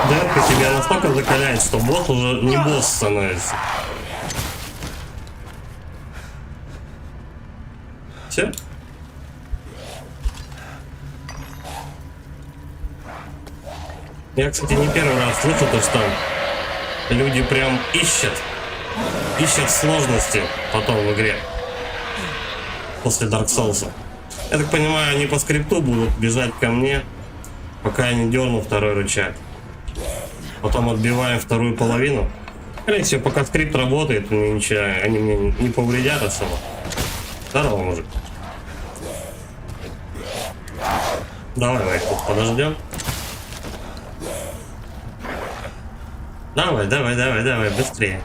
Дерка тебя настолько закаляет, что босс уже не босс становится. Все? Я, кстати, не первый раз слышу то, что люди прям ищут сложности потом в игре. После Dark Souls. Я так понимаю, они по скрипту будут бежать ко мне, пока я не дерну второй рычаг. Потом отбиваем вторую половину. Скорее всего, пока скрипт работает, ничего, они мне не повредят особо. Здорово, мужик. Давай, тут подождем. Давай, быстрее.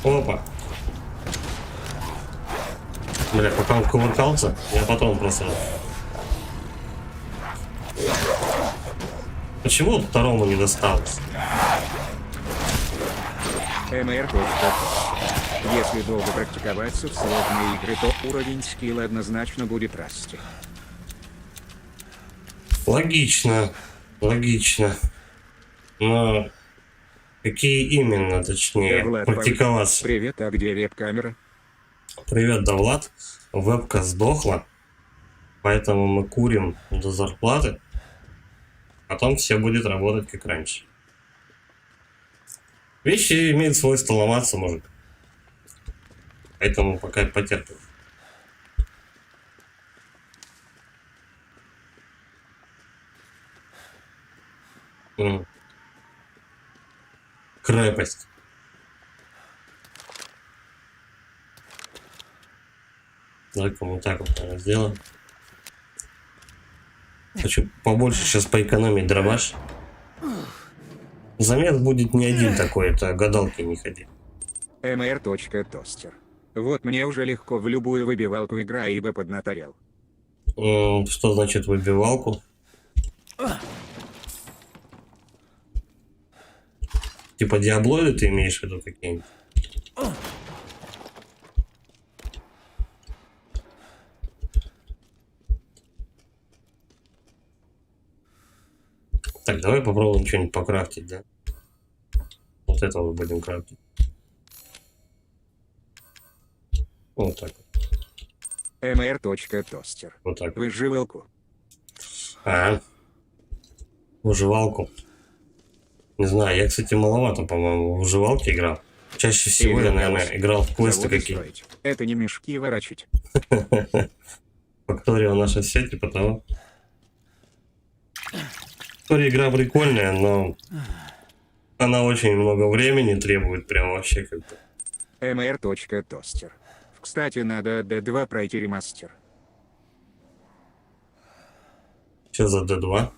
Опа. Бля, пока он кувыркался, я потом просто... Почему второму не досталось? МР. Если долго практиковаться в сложные игры, то уровень скилла однозначно будет расти. Логично. Но какие именно, точнее, Влад, практиковаться? Привет, а где веб-камера? Привет, да, Влад. Вебка сдохла, поэтому мы курим до зарплаты. Потом все будет работать как раньше. Вещи имеют свойство ломаться, мужик. Поэтому пока потерпим. Крепость. Давай-ка мы так вот сделаем. Хочу побольше сейчас поэкономить дробаш. Замес будет не один такой, это гадалки не ходи. mr.toaster. Вот мне уже легко в любую выбивалку игра, ибо поднаторел. Что значит выбивалку? Типа диаблоиды ты имеешь в виду какие-нибудь? Так, давай попробуем что-нибудь покрафтить, да? Вот этого мы будем крафтить. Вот так вот. mr.toaster. Вот так. Выживалку. Выживалку. Не знаю, я, кстати, маловато, по-моему, в выживалке играл. Чаще всего я, наверное, играл в квесты какие-то. Это не мешки ворочать. Фактория наша все, типа того. Фактория игра прикольная, но она очень много времени требует, прям вообще как-то. mr.toaster. Кстати, надо D2 пройти ремастер. Что за D2?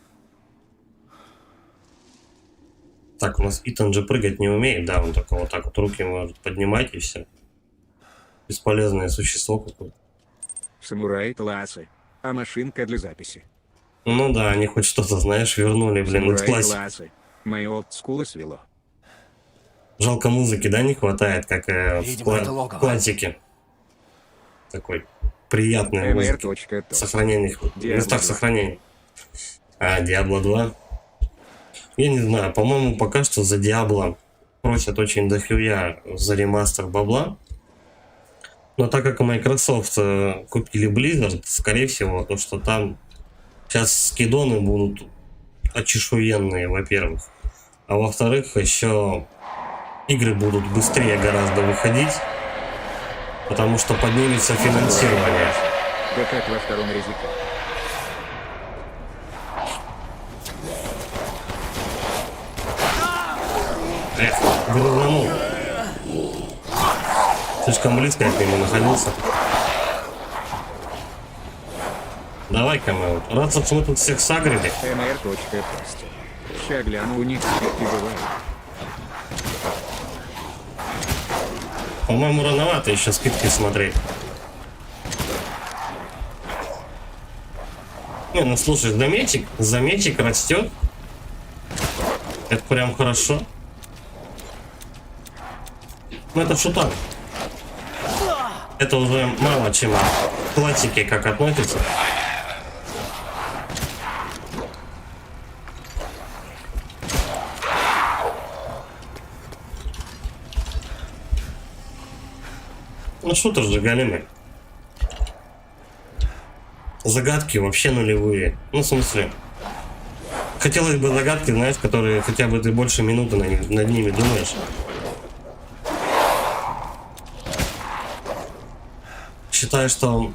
Так, у нас Итан же прыгать не умеет, да, он только вот так вот руки может поднимать и все. Бесполезное существо какое-то. Самурай классы. А машинка для записи. Ну да, они хоть что-то, знаешь, вернули, блин, из классики. Классы. Мои олдскулы свело. Жалко музыки, да, не хватает, как в классике. Такой приятный музыки. Сохранение, местах сохранения. Diablo 2. Я не знаю, по-моему, пока что за Diablo просят очень дохуя за ремастер бабла. Но так как Microsoft купили Blizzard, скорее всего, то что там сейчас скидоны будут очешуенные, во-первых. А во-вторых, еще игры будут быстрее гораздо выходить, потому что поднимется финансирование. Да как во втором резике. Грузнанул. Слишком близко я к нему находился. Давай-ка мы вот. Раз уж мы тут всех сагрили. mr.toaster. Ща гляну, у них скидки бывают. По-моему, рановато еще скидки смотреть. Не, ну слушай, заметик растет. Это прям хорошо. Ну это шутан. Это уже мало чем к классике как относится. Ну шутер же голимый. Загадки вообще нулевые. Ну в смысле. Хотелось бы загадки, знаешь, которые хотя бы ты больше минуты над ними думаешь. Считаю, что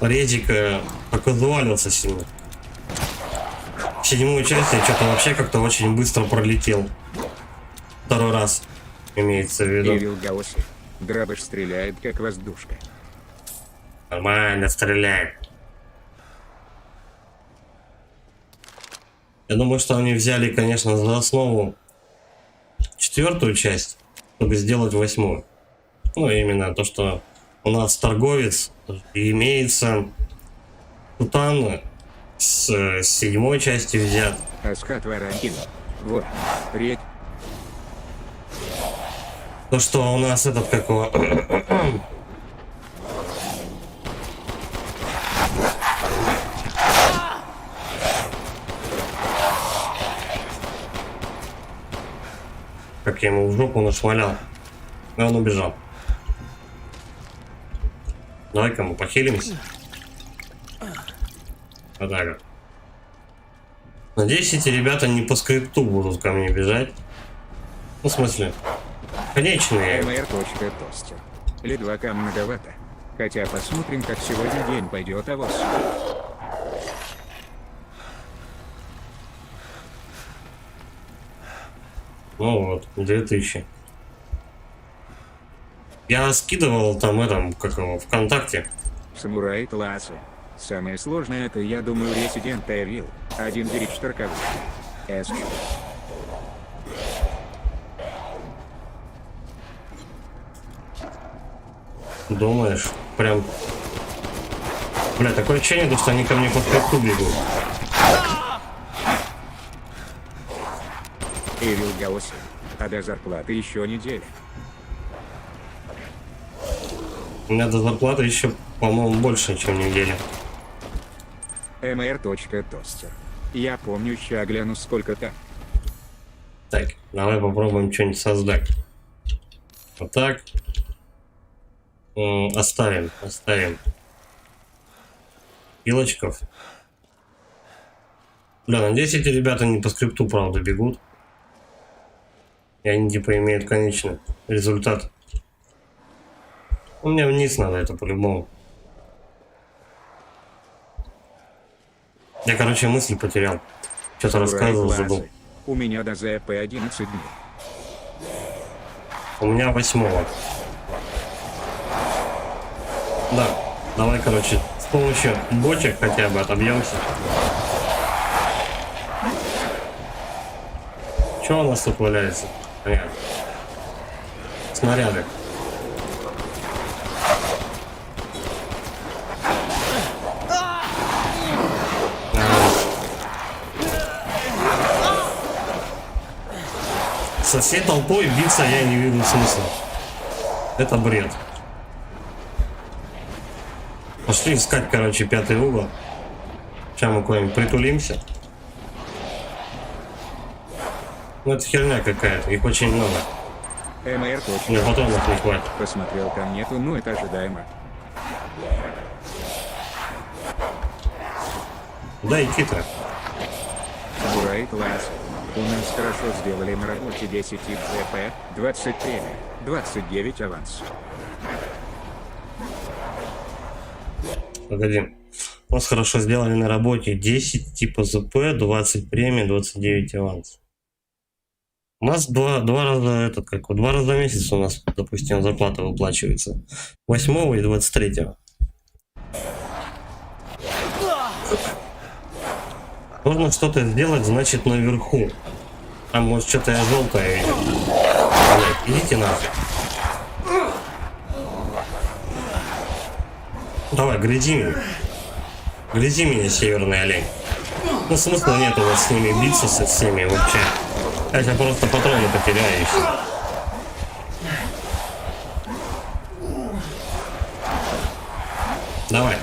Редик показуалился сильно. Седьмую часть я что-то вообще как-то очень быстро пролетел. Второй раз имеется в виду. Evil Гаоси. Грабыш стреляет, как воздушка. Нормально стреляет. Я думаю, что они взяли, конечно, за основу 4-ю часть, чтобы сделать 8-ю. Ну, именно то, что у нас торговец и имеется Шутан с 7-й части взят. Асхат Варантин. Вот. Редь. То, что у нас этот, как его... Как я ему в жопу нашвалял. И он убежал. Давай-ка мы похилимся. Вот так вот. Надеюсь, эти ребята не по скрипту будут ко мне бежать. Ну, в смысле, конечные. МР.Тостер. Лидвака многовато. Хотя посмотрим, как сегодня день пойдет, а вот. Ну вот, 2000. Я скидывал там этом, как его, ВКонтакте. Самурай класса. Самое сложное это, я думаю, Resident Evil. 1 директор С. Думаешь, прям... Бля, такое ощущение, что они ко мне по скрипту бегут. Evil Гаоси. А до зарплаты еще неделя. У меня до зарплаты еще, по-моему, больше, чем неделя. МР.Тостер. Я помню, ща гляну сколько там. Так, давай попробуем что-нибудь создать. Вот так. Оставим. Пилочков. Бля, надеюсь, эти ребята не по скрипту, правда, бегут. И они типа имеют конечный результат. У меня вниз надо это по-любому. Я, короче, мысль потерял. Что-то рассказывал, забыл. У меня до ЗП 11 дней. У меня 8-го. Да, давай, короче, с помощью бочек хотя бы отобьемся. Что у нас тут валяется? Понятно. Снаряды. Со всей толпой биться я не вижу смысла. Это бред. Пошли искать, короче, 5-й угол. Сейчас мы куда-нибудь притулимся. Ну это херня какая-то, их очень много. МР. Мне патронов не хватит. Посмотрел, там нету, ну это ожидаемо. Да идти-то. Самурай класс. У нас хорошо сделали на работе 10 ЗП, 20 премия, 29 аванс. Погоди. У нас хорошо сделали на работе 10 типа ЗП, 20 премий, 29 аванс. У нас два раза этот, как вот, 2 раза в месяц у нас, допустим, зарплата выплачивается. 8 и 23. Нужно что-то сделать, значит, наверху. Там может что-то я желтое видел. Блядь, идите нахуй. Давай, гряди меня. Гряди меня, северный олень. Ну, смысла нет у вас с ними биться, со всеми вообще. Я сейчас просто патроны потеряю и все. Давай.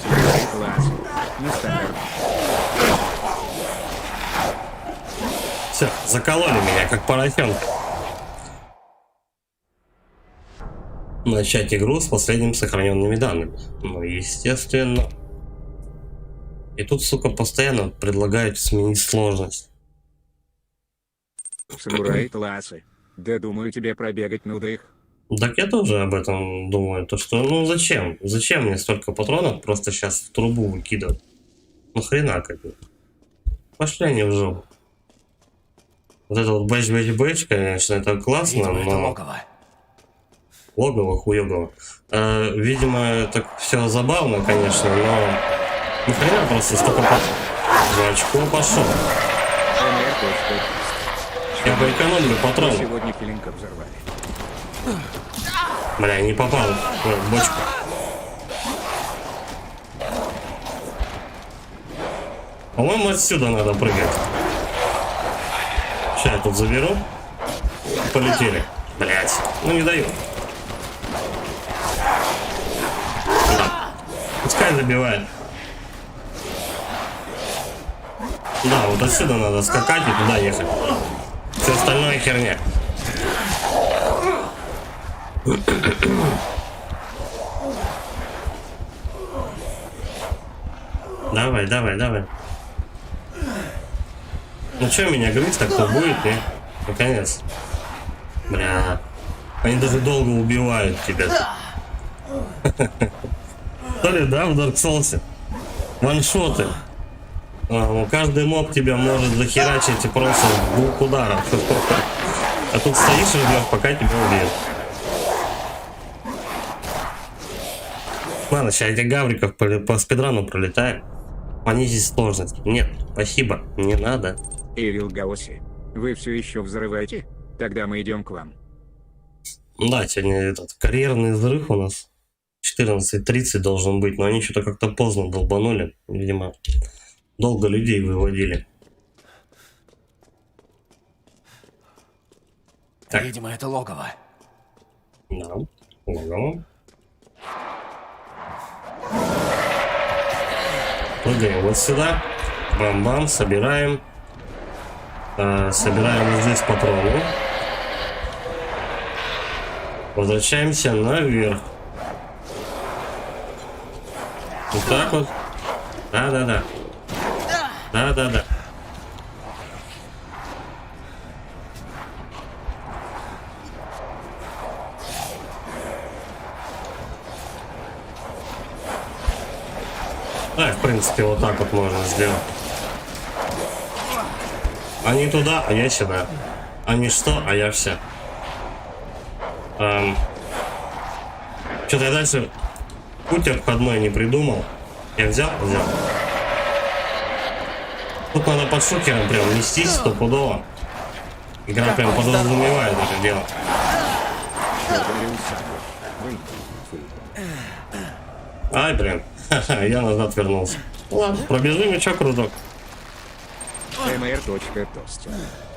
Самурай класс. Нестандарт. Все, закололи меня, как поросенка. Начать игру с последними сохраненными данными. Ну, естественно. И тут, сука, постоянно предлагают сменить сложность. Самурай классы. Да думаю тебе пробегать нуда их. Так я тоже об этом думаю. То что, ну зачем? Зачем мне столько патронов просто сейчас в трубу выкидывать? Ну хрена как бы. Пошли они в жопу. Вот это вот бэч-бэч-бэч, конечно, это классно, Видимо, это но... логово. Логово, хуёгово. Видимо, так все забавно, конечно, но... Нахрена просто столько в очко пошел. Я поэкономлю патроны. Сегодня филинка взорвали. Бля, не попал в бочку. По-моему, отсюда надо прыгать. Сейчас я тут заберу. Полетели. Блять, ну не даю. Да. Пускай забивает. Да, вот отсюда надо скакать и туда ехать. Все остальное херня. Давай, давай, давай. Ну что меня грызть, так то будет, не? Наконец. Бля. Они даже долго убивают тебя. То ли, да, в Dark Souls. Ваншоты. Каждый моб тебя может захерачить и просто в двух ударов. А тут стоишь и ждешь, пока тебя убьют. Ладно, сейчас этих гавриков по спидрану пролетаем. Понизить сложность. Нет, спасибо, не надо. Эвил Гаоси, вы все еще взрываете? Тогда мы идем к вам. Да, сегодня этот карьерный взрыв у нас 14:30 должен быть, но они что-то как-то поздно долбанули, видимо. Долго людей выводили. Так. Видимо, это логово. Да, логово. Прыгаем вот сюда. Бам-бам, собираем. Собираем вот здесь патроны. Возвращаемся наверх. Вот так вот. Да-да-да. Да-да-да. Да, в принципе, вот так вот можно сделать. Они туда, а я сюда. Они что, а я все. Что-то я дальше путь обходной не придумал. Я взял. Тут надо под шокером прям нестись стопудово. Игра прям подразумевает это дело. Ай, блин. Я назад вернулся. Ладно, пробежим еще кружок. mr.tost.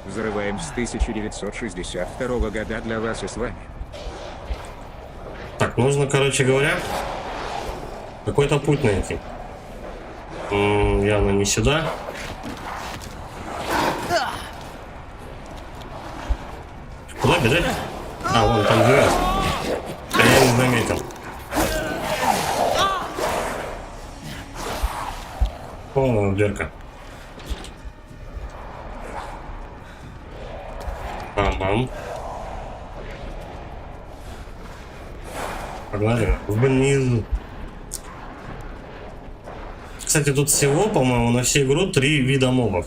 Взрываем с 1962 года для вас и с вами. Так, нужно, короче говоря, какой-то путь найти. Явно не сюда. Куда бежать? А, вон там живет. Я не заметил. О, дверка. Бам-бам. Погнали вниз. Кстати, тут всего, по-моему, на всю игру 3 вида мобов.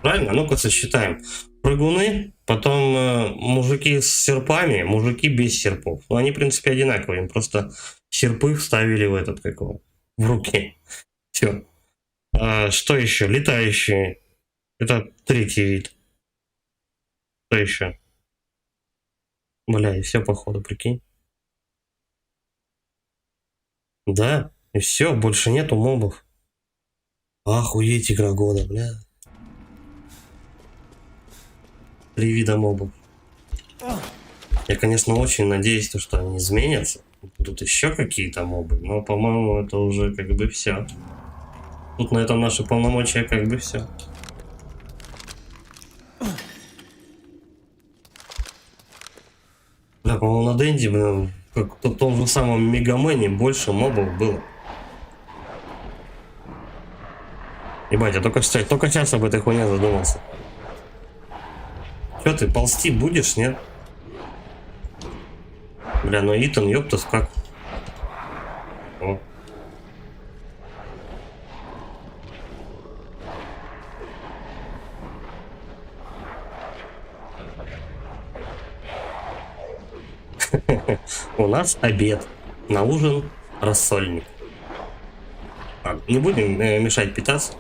Правильно? Ну-ка сосчитаем. Прыгуны, потом мужики с серпами, мужики без серпов. Ну, они, в принципе, одинаковые. Им просто серпы вставили в этот, как его, в руки. Все. Что еще? Летающие. Это 3-й вид. Что еще? Бля, и все, походу, прикинь. Да, и все, больше нету мобов. Охуеть, игра года, бля. 3 вида мобов. Я, конечно, очень надеюсь, что они изменятся. Будут еще какие-то мобы, но, по-моему, это уже как бы все. Тут на этом наши полномочия как бы все. Да, по-моему, на Денди, блин, как в том же самом Мегамене больше мобов было. Ебать, я только сейчас об этой хуйне задумался. Че ты, ползти будешь, нет? Бля, ну Итан, ёптас, как? О. У нас обед. На ужин рассольник. Ладно, не будем мешать питаться.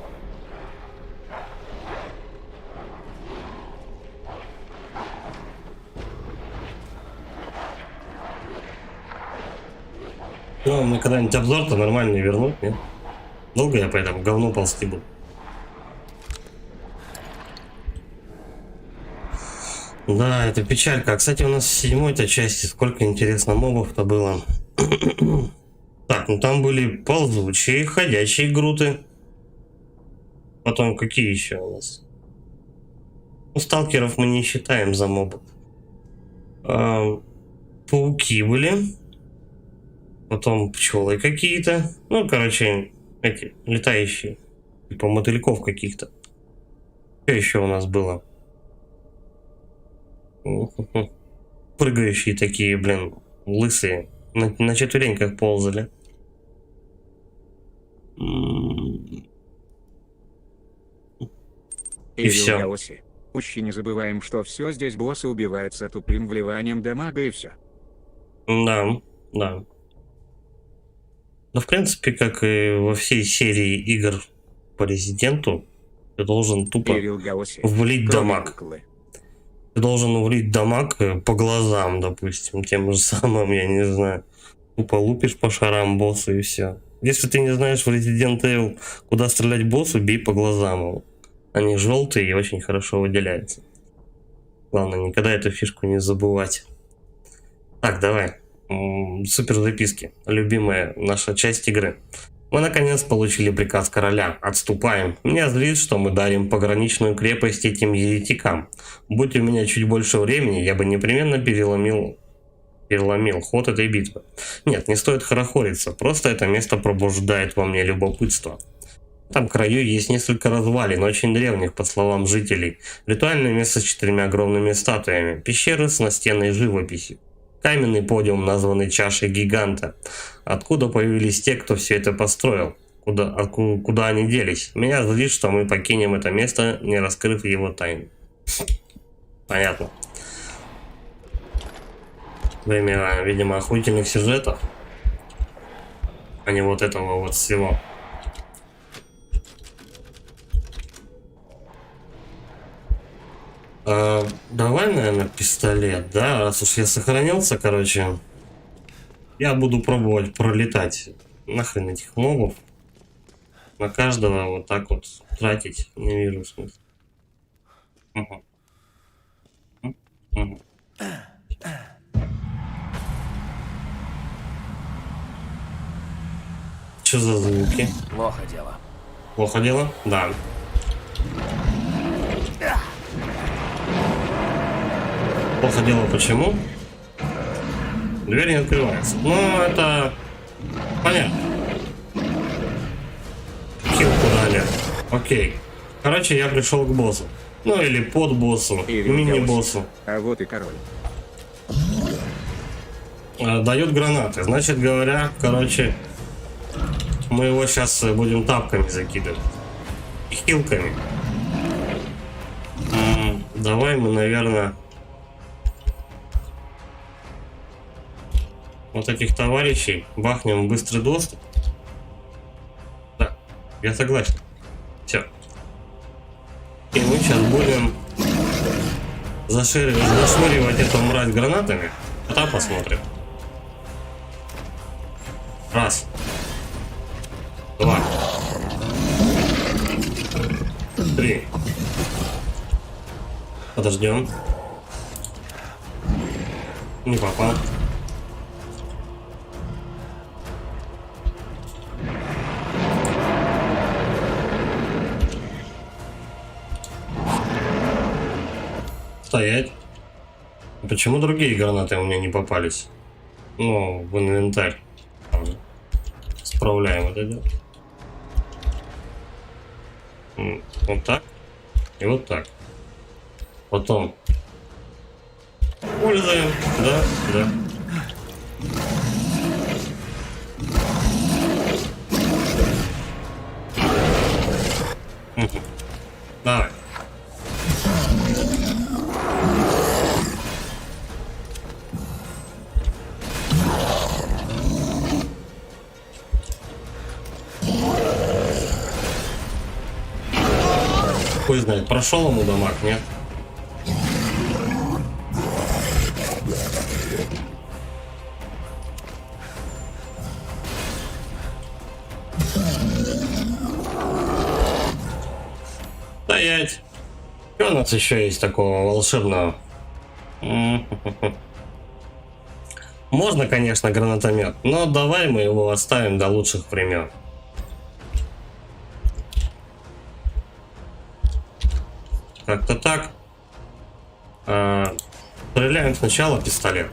Ну, мне когда-нибудь обзор-то нормальный вернуть, нет? Долго я по этому говну ползти буду? Да, это печалька. Кстати, у нас в 7-й части сколько интересно мобов-то было. Так, ну там были ползучие, ходячие груты. Потом какие еще у нас? Ну, сталкеров мы не считаем за мобов. Пауки были. Потом пчелы какие-то. Ну, короче, эти летающие. Типа мотыльков каких-то. Что еще у нас было? Прыгающие такие, блин, лысые. На четвереньках ползали. И все. Учти, не забываем, что все здесь боссы убиваются тупым вливанием дамага и все. Да, да. Но в принципе, как и во всей серии игр по Резиденту, ты должен тупо влить дамаг. Ты должен влить дамаг по глазам, допустим, тем же самым, я не знаю. Тупо лупишь по шарам боссу и все. Если ты не знаешь в Resident Evil, куда стрелять боссу, бей по глазам. Они желтые и очень хорошо выделяются. Главное, никогда эту фишку не забывать. Так, давай. Супер записки. Любимая наша часть игры. Мы наконец получили приказ короля. Отступаем. Меня злит, что мы дарим пограничную крепость этим еретикам. Будь у меня чуть больше времени, я бы непременно переломил ход этой битвы. Нет, не стоит хорохориться. Просто это место пробуждает во мне любопытство. Там в краю есть несколько развалин, очень древних, по словам жителей. Ритуальное место с 4 огромными статуями. Пещеры с настенной живописью. Каменный подиум, названный чашей гиганта. Откуда появились те, кто все это построил? Куда они делись? Меня злит, что мы покинем это место, не раскрыв его тайну. Понятно. Время, видимо, охуительных сюжетов. А не вот этого вот всего. Давай, наверное, пистолет, да? Раз уж я сохранился, короче, я буду пробовать пролетать нахрен этих мобов. На каждого вот так вот тратить не вижу смысла. Что за звуки? Плохо дело. Плохо дело? Да. Плохо дело почему? Дверь не открывается. Ну, это понятно. Хилку дали. Окей. Короче, я пришел к боссу. Ну, или под боссу, мини-боссу. А вот и король. Дают гранаты. Значит говоря, короче, мы его сейчас будем тапками закидывать. И хилками. Давай мы, наверное, вот этих товарищей бахнем быстрый доступ. Да, я согласен. Все. И мы сейчас будем зашвыривать эту мразь гранатами. А там посмотрим. Раз. Два. Три. Не попал. Стоять. Почему другие гранаты у меня не попались? Ну, в инвентарь. Справляем это дело. Вот так. И вот так. Потом. Пользуем. Да, да. Давай. Хуй знает, прошел ему дамаг, нет? Стоять. Что у нас еще есть такого волшебного? Можно, конечно, гранатомет, но давай мы его оставим до лучших времен. Как-то так. Стреляем сначала пистолет.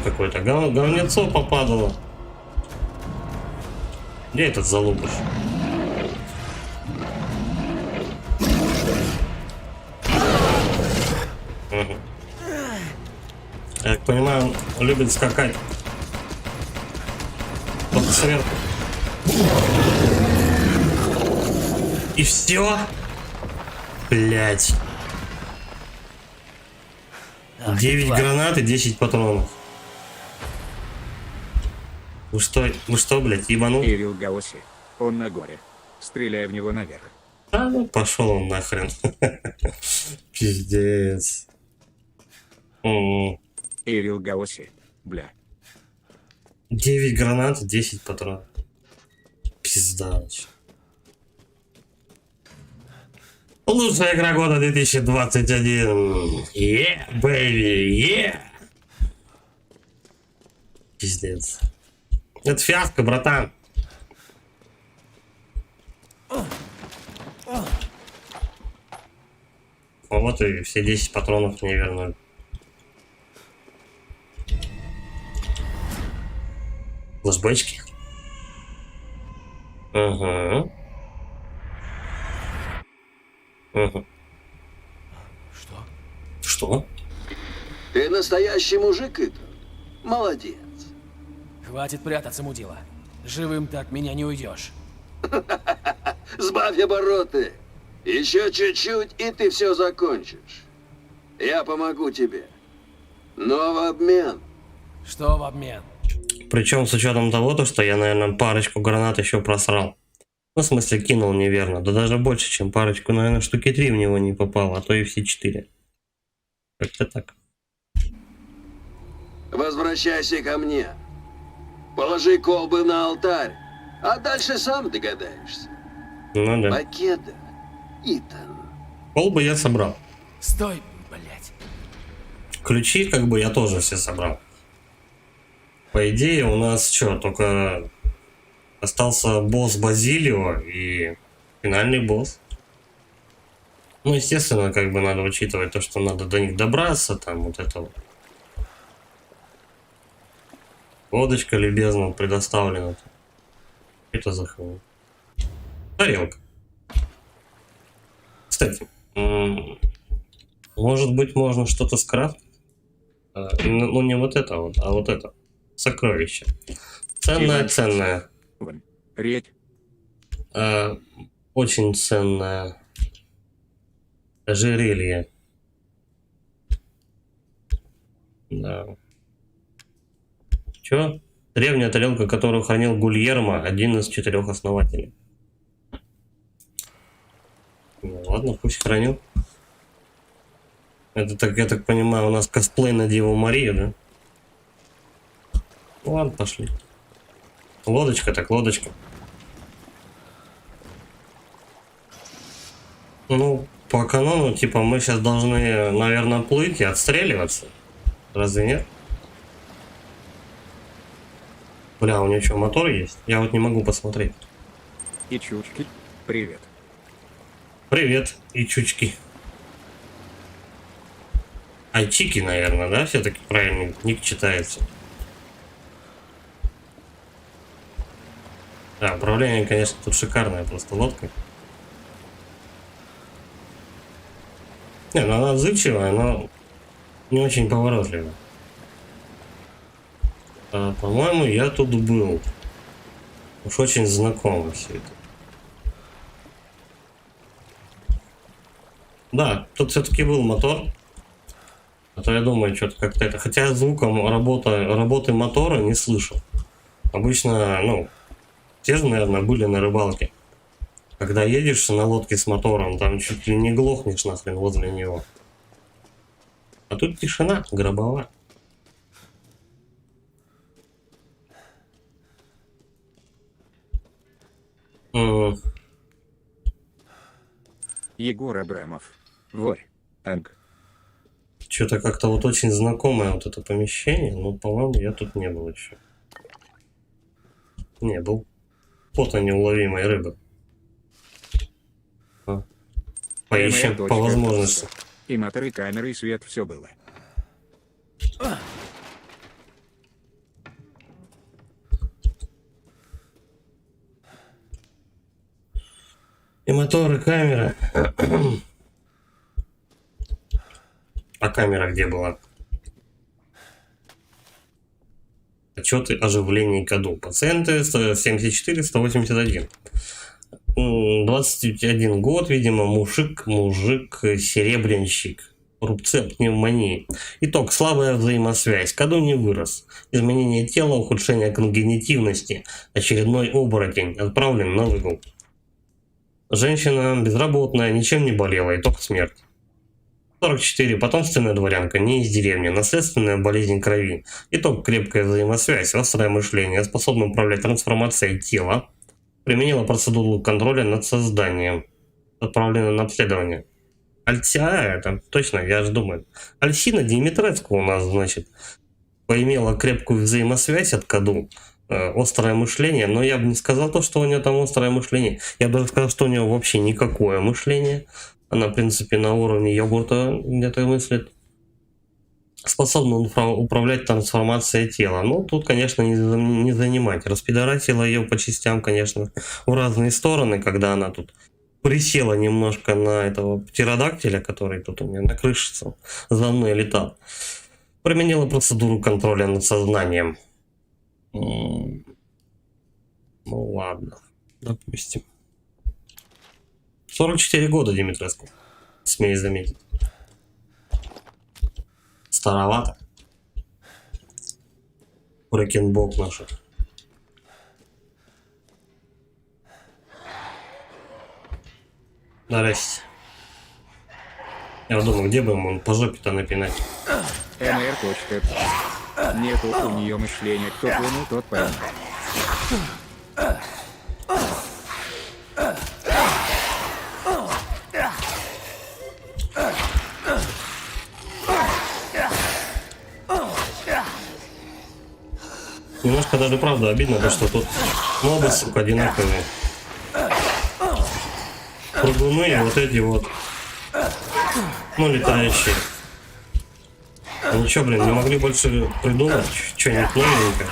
Какое-то говнецо попадало. Где этот залупыш? Угу. Я так понимаю, он любит скакать. Только сверху. И все? Блять. 9 гранат и 10 патронов. Вы что, блядь, ебанул? Ирил Гаоси. Он на горе. Стреляй в него наверх. А, ну пошел он нахрен. Пиздец. Ирил Гаоси. Бля. 9 гранат и 10 патронов. Пизда. Лучшая игра года 2021. Бэйби, Пиздец. Это фиаско, братан. Вот и все 10 патронов мне вернули. Флешбэчки. Ага. Ага. Что? Ты настоящий мужик, Итан. Молодец. Хватит прятаться, мудила. Живым так меня не уйдешь. Сбавь обороты. Еще чуть-чуть, и ты все закончишь. Я помогу тебе. Но в обмен. Что в обмен? Причем с учетом того, что я, наверное, парочку гранат еще просрал. Ну, в смысле, кинул неверно. Да даже больше, чем парочку. Наверное, штуки 3 в него не попало, а то и все 4. Как-то так. Возвращайся ко мне. Положи колбы на алтарь, а дальше сам догадаешься. Ну да. Покеда, Итан. Колбы я собрал. Стой, блять. Ключи, как бы, я тоже все собрал. По идее, у нас что, только остался босс Базилио и финальный босс. Ну, естественно, как бы надо учитывать то, что надо до них добраться, там вот это вот. Водочка любезно предоставлена. Это за хуйня. Тарелка. Кстати, может быть, можно что-то скрафтить? Ну, не вот это вот, а вот это. Сокровище. Ценное. Редь. Очень ценное. Ожерелье. Да. Чё? Древняя тарелка, которую хранил Гульермо, один из 4 основателей. Ну, ладно, пусть хранил. Это так, я так понимаю, у нас косплей на Деву Марию, да? Ну, ладно, пошли. Лодочка, так лодочка. Ну, по канону, типа, мы сейчас должны, наверное, плыть и отстреливаться. Разве нет? Бля, у него что, мотор есть? Я вот не могу посмотреть. И чучки. Привет. Привет, и чучки. Айчики, наверное, да? Все-таки правильный ник читается. Да, управление, конечно, тут шикарное, просто лодка. Не, ну она отзывчивая, но не очень поворотливая. А, по-моему, я тут был. Уж очень знакомо все это. Да, тут все-таки был мотор. А то я думаю, что-то как-то это. Хотя звуком работы мотора не слышал. Обычно, ну, те же, наверное, были на рыбалке. Когда едешь на лодке с мотором, там чуть ли не глохнешь нахрен возле него. А тут тишина гробовая. Егор Абрамов. Ворь. Анг. Что-то как-то вот очень знакомое вот это помещение, но, по-моему, я тут не был еще. Не был. Фото неуловимой рыбы. Поищем по возможности. И мотор, и камеры, и свет, все было. И мотор, и камера. А камера где была? Отчеты оживления КАДу. Пациенты 74-181. 21 год, видимо, мужик, серебрянщик. Рубцы от пневмонии. Итог. Слабая взаимосвязь. КАДу не вырос. Изменение тела, ухудшение конгенитивности. Очередной оборотень. Отправлен на выгул. Женщина безработная, ничем не болела. Итог смерть. 44. Потомственная дворянка, не из деревни. Наследственная болезнь крови. Итог. Крепкая взаимосвязь. Острое мышление. Способна управлять трансформацией тела. Применила процедуру контроля над созданием. Отправлена на обследование. Это точно, я же думаю. Альсина Димитреску у нас, значит, поимела крепкую взаимосвязь от КАДу. Острое мышление, но я бы не сказал то, что у нее там острое мышление. Я бы даже сказал, что у нее вообще никакое мышление. Она, в принципе, на уровне йогурта где-то мыслит. Способна управлять трансформацией тела. Ну, тут, конечно, не занимать. Распидорасила ее по частям, конечно, в разные стороны, когда она тут присела немножко на этого птеродактиля, который тут у меня на крыше за мной летал. Применила процедуру контроля над сознанием. Ну ладно, допустим. 44 года Димитреску, смею заметить. Старовато. Фрекенбок наша. Здрасте. Я думаю, где бы ему по жопе-то напинать? МР. Нету у нее мышления. Кто понял, тот поймет. Немножко даже правда обидно, то что тут мобы, сука, одинаковые. Прыгуны и вот эти вот. Ну, летающие. Ну чё, блин, не могли больше придумать что-нибудь новенькое?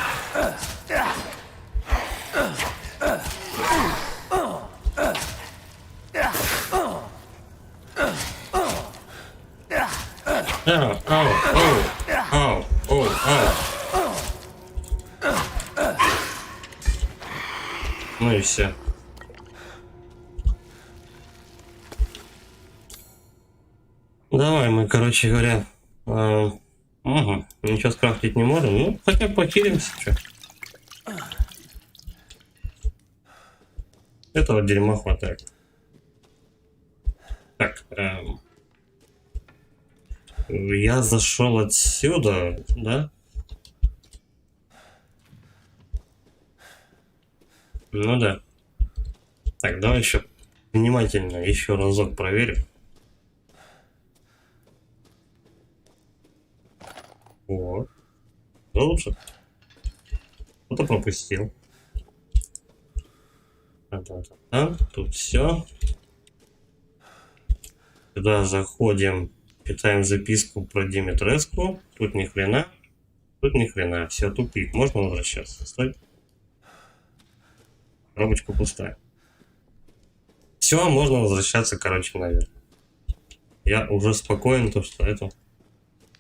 Ну и все. Давай мы, короче говоря, ничего скрафтить не можем. Ну, хотя похилимся, что. Этого дерьма хватает. Так, я зашел отсюда, да? Ну да. Так, давай еще внимательно еще разок проверим. лучше. Кто-то пропустил. Тут все. Сюда заходим, читаем записку про Димитреску. Тут ни хрена. Тут ни хрена. Все, тупик. Можно возвращаться? Стой. Коробочка пустая. Все, можно возвращаться, короче, наверх. Я уже спокоен, то что эту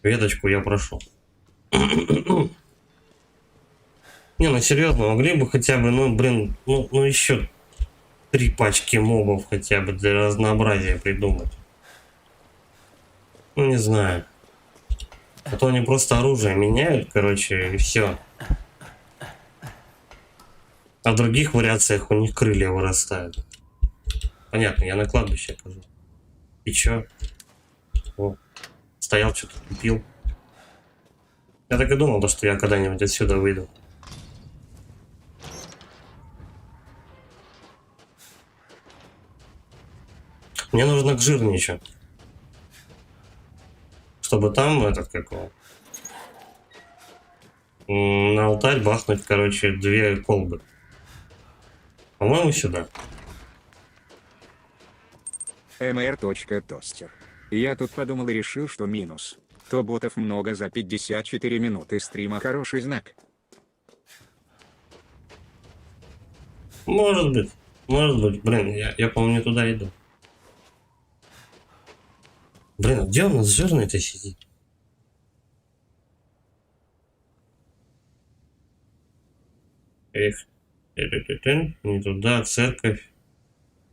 веточку я прошел. Не, ну серьезно, могли бы хотя бы, ну блин, ну еще 3 пачки мобов хотя бы для разнообразия придумать. Ну не знаю. А то они просто оружие меняют, короче, и все. А в других вариациях у них крылья вырастают. Понятно, я на кладбище окажу. И чё? О, стоял, что-то купил. Я так и думал, что я когда-нибудь отсюда выйду. Мне нужно к жирничу. Чтобы там, этот, какого? На алтарь бахнуть, короче, 2 колбы. По-моему, сюда. mr.тостер. Я тут подумал и решил, что минус. То ботов много за 54 минуты стрима хороший знак. Может быть. Может быть. Блин, я по-моему, не туда иду. Блин, а где у нас жирный-то сидит? Эх. Не туда, церковь,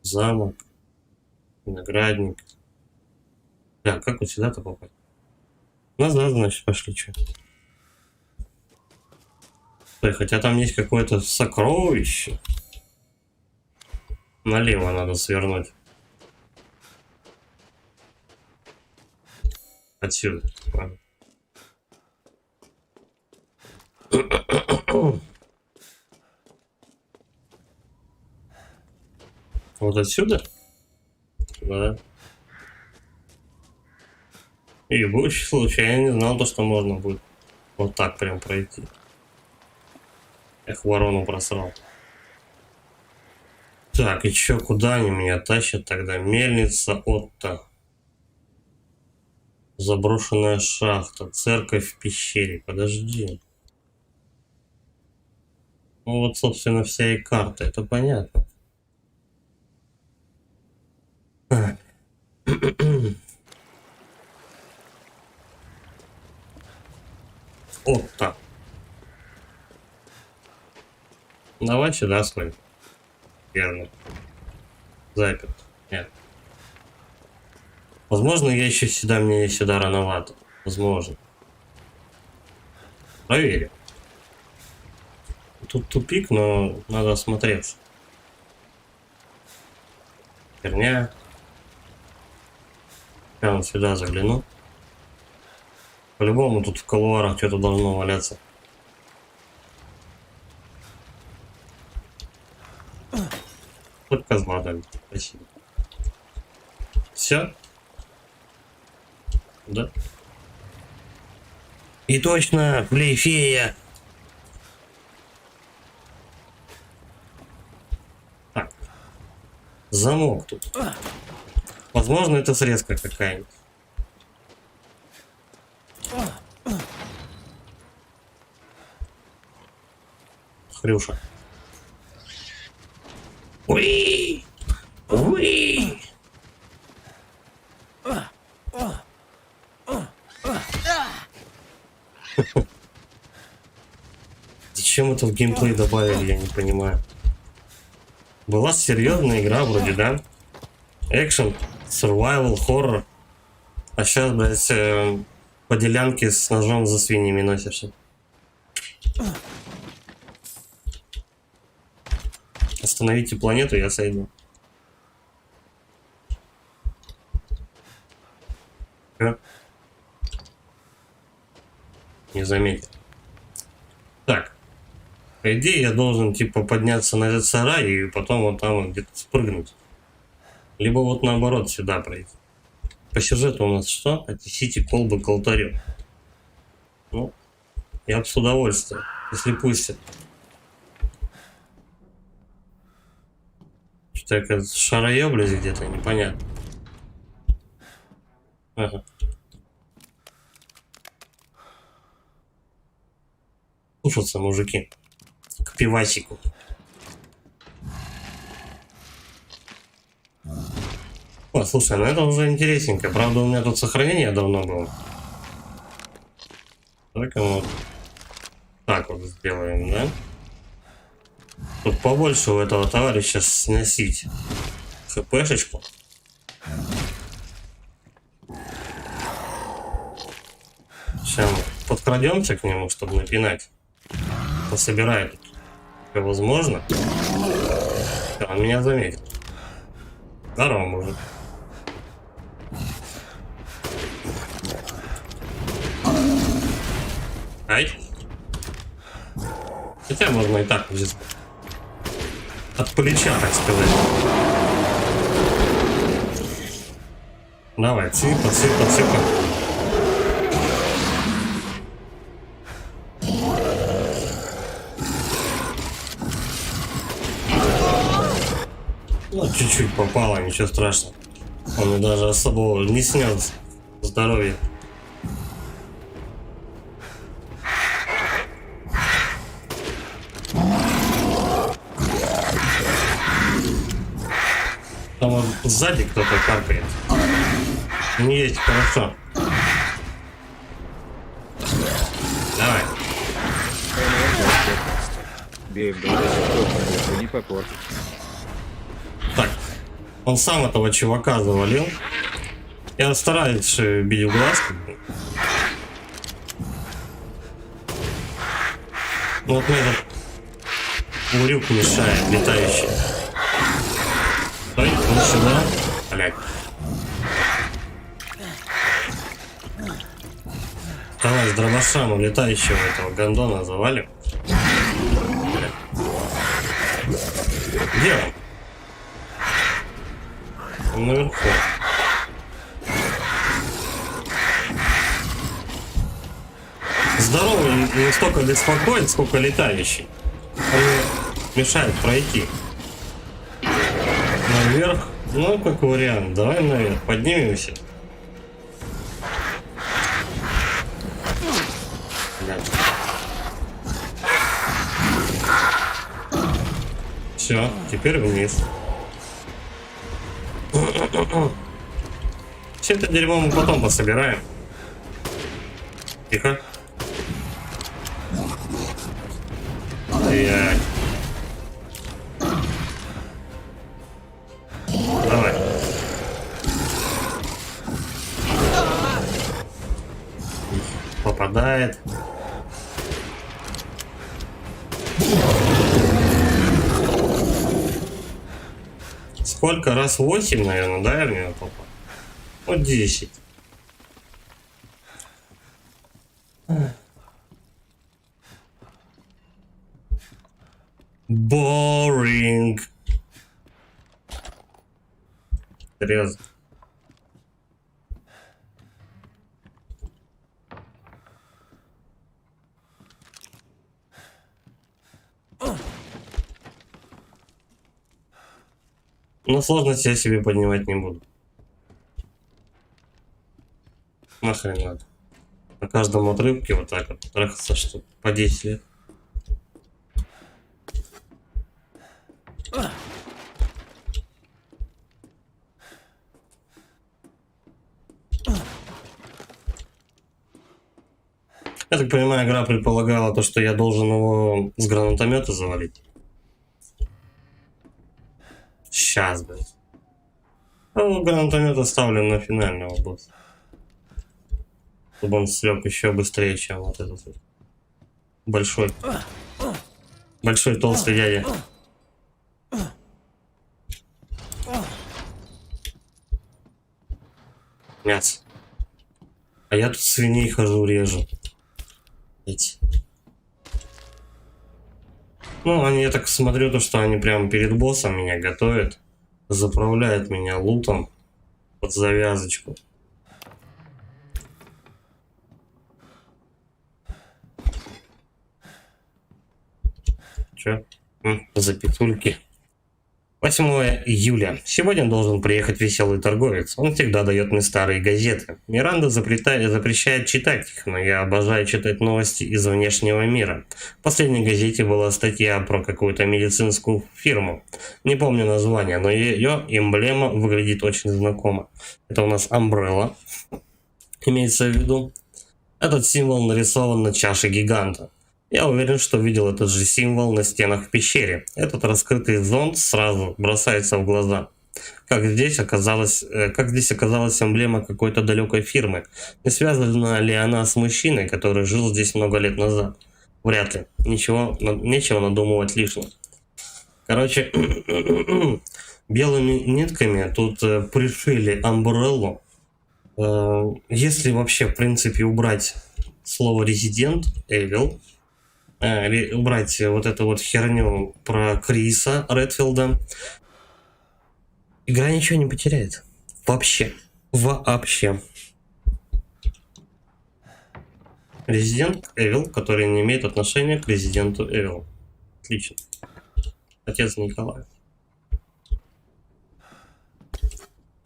замок, виноградник. Да, как вот сюда-то попасть? Назад, значит, пошли, что? Стой, хотя там есть какое-то сокровище. Налево надо свернуть. Отсюда. Ладно. Вот отсюда? Да. И больше случайно не знал, то, что можно будет вот так прям пройти. Эх, ворону просрал. Так, и чё, куда они меня тащат тогда? Мельница Отто. Заброшенная шахта. Церковь в пещере. Подожди. Ну вот, собственно, вся и карта. Это понятно. Отто. Давай сюда сходим. Верно. Заперт. Нет. Возможно, я еще сюда, мне сюда рановато. Возможно. Проверим. Тут тупик, но надо осмотреться. Херня. Я вот сюда загляну. По-любому тут в колуарах что-то должно валяться. Хоть козла дали. Спасибо. Все? Да. И точно, Плейфея. Так. Замок тут. Возможно, это срезка какая-нибудь. Хрюша. Уи! Уи! Зачем это в геймплей добавили, я не понимаю. Была серьезная игра вроде, да? Экшен, survival, хоррор. А сейчас, блядь, по делянке с ножом за свиньями носишься. Остановите планету, я сойду. Не заметил. Так. По идее, я должен, типа, подняться на этот сарай и потом вот там вот где-то спрыгнуть. Либо вот наоборот сюда пройти. По сюжету у нас что? Отнесите колбы к алтарю. Ну, Я бы с удовольствием, если пустят. Что-то я как шароеблюсь где-то, непонятно. Ага. Слушаться, мужики. К пивасику. О, слушай, ну это уже интересненько. Правда, у меня тут сохранение давно было. Давай-ка мы вот так вот сделаем, да? Тут побольше у этого товарища сносить хпшечку. Сейчас мы подкрадемся к нему, чтобы напинать. Пособирает. Возможно. Он меня заметит. Здорово, мужик. Ай. Хотя можно и так здесь. От плеча, так сказать. Давай, цыпа, цыпа, цыпа. Ну, чуть-чуть попало, ничего страшного. Он даже особо не снес здоровье. Там вот сзади кто-то каркает. Не есть хорошо. Давай. Бей в голову, если не попортишь. Так. Он сам этого чувака завалил. Я стараюсь бить в глаз. Ну вот мне этот урюк мешает, летающий. Стой, он сюда. Блядь. Давай с дробашами летающего этого гондона завалим. Где он? Он наверху. Здоровый не столько беспокоит, сколько летающий. Он мне мешает пройти. Наверх. Ну, как вариант. Давай наверх. Поднимемся. Все, теперь вниз. Все это дерьмо мы потом пособираем. Тихо. Блядь. Давай. Попадает. Сколько раз? 8, наверное, да, я в него попал? Вот 10. Boring. Серьезно. Но сложности я себе поднимать не буду. Нахрен надо. На каждом отрывке вот так вот трахаться, что по 10 лет. Я так понимаю, игра предполагала то, что я должен его с гранатомета завалить. Сейчас, блядь. Ну, гранатомет оставлен на финального босса. Чтобы он слег еще быстрее, чем вот этот вот. Большой. Большой толстый дядя. Мясо. А я тут свиней хожу, режу. Эти. Ну, они, я так смотрю, то, что они прямо перед боссом меня готовят. Заправляют меня лутом под завязочку. Чё? Запятульки. 8 июля. Сегодня должен приехать веселый торговец. Он всегда дает мне старые газеты. Миранда запрещает читать их, но я обожаю читать новости из внешнего мира. В последней газете была статья про какую-то медицинскую фирму. Не помню название, но ее эмблема выглядит очень знакомо. Это у нас Umbrella. Имеется в виду. Этот символ нарисован на чаше гиганта. Я уверен, что видел этот же символ на стенах в пещере. Этот раскрытый зонт сразу бросается в глаза. Как здесь оказалась эмблема какой-то далекой фирмы? Не связана ли она с мужчиной, который жил здесь много лет назад? Вряд ли. Нечего надумывать лишнего. Короче, белыми нитками тут пришили Umbrella. Если вообще, в принципе, убрать слово Resident Evil, убрать вот эту вот херню про Криса Редфилда, игра ничего не потеряет. Вообще. Вообще. Resident Evil, который не имеет отношения к Resident Evil. Отлично. Отец Николай.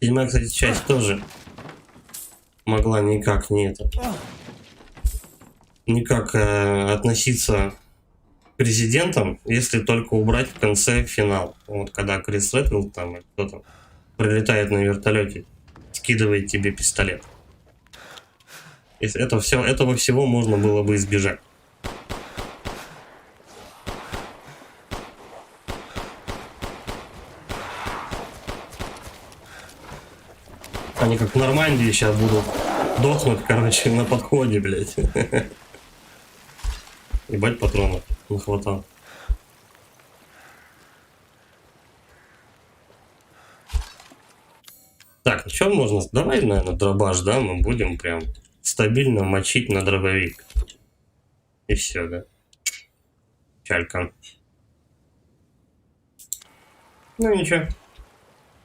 7-я, кстати, часть тоже могла никак относиться к резидентам, если только убрать в конце финал. Вот когда Крис Редфилд там кто-то прилетает на вертолете, скидывает тебе пистолет. Этого всего можно было бы избежать. Они как в Нормандии сейчас будут дохнуть, короче, на подходе, блядь. Ебать патронов нахватал. Так, ну что можно? Давай, наверное, дробаш, да? Мы будем прям стабильно мочить на дробовик. И все, да? Чалька. Ну ничего.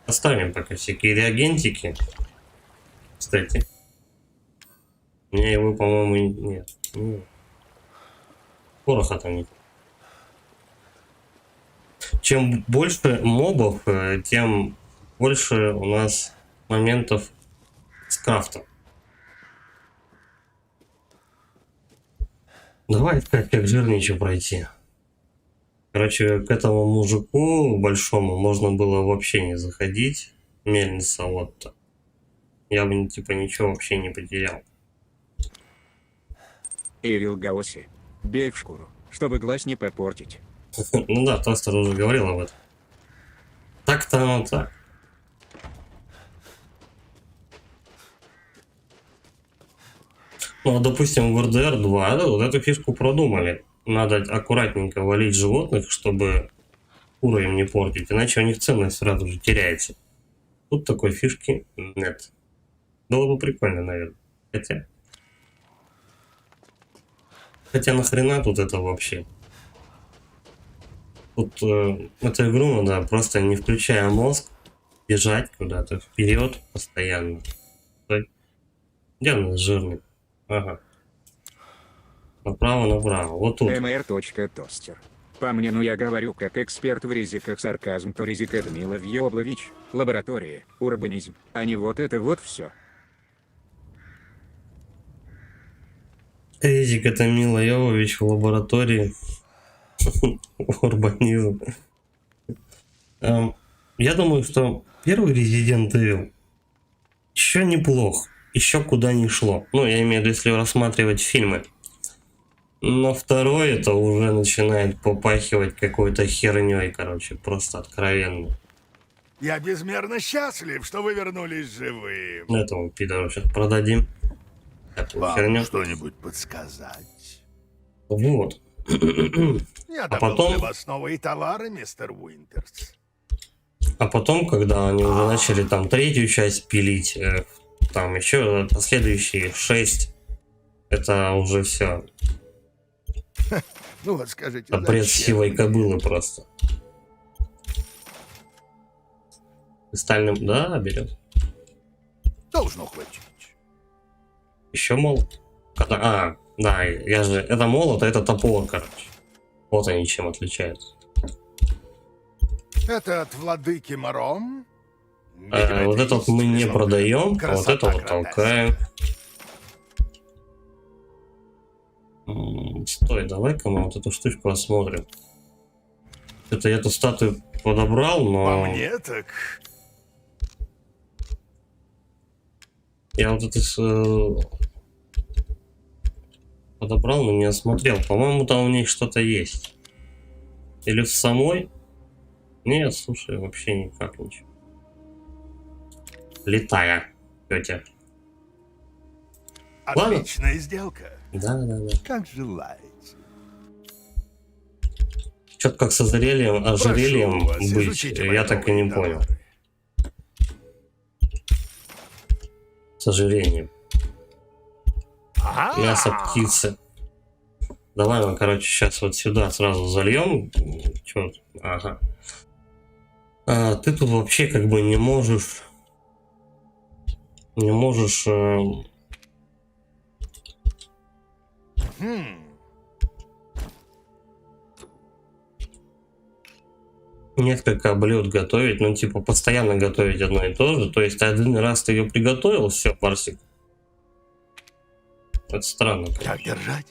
Оставим пока всякие реагентики. Кстати. У меня его, по-моему, нет. Пороха там нет. Чем больше мобов, тем больше у нас моментов с крафтом. Давай искать, как жирничего пройти. Короче, к этому мужику большому можно было вообще не заходить. Мельница вот-то. Я бы типа ничего вообще не потерял. Эвил Гаоси. Бей в шкуру, чтобы глаз не попортить. Ну да, Тостер уже говорил об этом. Так-то оно так. Ну, допустим, в RDR 2 вот эту фишку продумали. Надо аккуратненько валить животных, чтобы шкуру им не портить, иначе у них ценность сразу же теряется. Тут такой фишки нет. Было бы прикольно, наверное. Хотя нахрена тут это вообще? Тут эту игру надо просто не включая мозг, бежать куда-то вперед постоянно. Где у нас жирный? Ага. Направо. Вот тут. mr.тостер. По мне, ну я говорю как эксперт в ризиках, сарказм, то ризик Эдмилов Ёблович, лаборатория, урбанизм, а не вот это вот все. Резик это Мила Йовович в лаборатории. Урбанизм. Я думаю, что первый Resident Evil еще неплох. Еще куда ни шло. Ну, я имею в виду, если рассматривать фильмы. Но второй это уже начинает попахивать какой-то херней, короче, просто откровенно. Я безмерно счастлив, что вы вернулись живым. Этому пидору сейчас продадим. Такую Вам херню. что-нибудь подсказать? Вот. Я А добыл потом- для вас новые товары, мистер Уинтерс. А потом, когда они уже начали там третью часть пилить, там еще последующие 6, это уже все. Ну вот скажите, Бред зачем сивой мне? кобылы просто. Стальным, да, берет. Должно хватить. Еще молот. Да, я же. Это молот, а это топор, короче. Вот они чем отличаются. Это от владыки Маром? Вот это вот мы не продаем, а вот это вот толкаем. Стой, давай-ка мы вот эту штучку осмотрим. Это я эту статую подобрал, По но... мне так... Я вот это подобрал, но не осмотрел. По-моему, там у них что-то есть. Или в самой? Нет, слушай, вообще никак ничего. Летая, тетя. Ладно. Отличная сделка. Да. Как желаете. Что-то как с ожерельем Прошу вас, быть, изучите мои я так и не новые понял. товары. С ожерением. Ага. Мясо птицы. Давай мы, короче, сейчас вот сюда сразу зальем. Чё? Ага. Ты тут вообще как бы не можешь... несколько блюд готовить, ну типа постоянно готовить одно и то же. То есть один раз ты ее приготовил, все, парсик. Это странно. Как держать?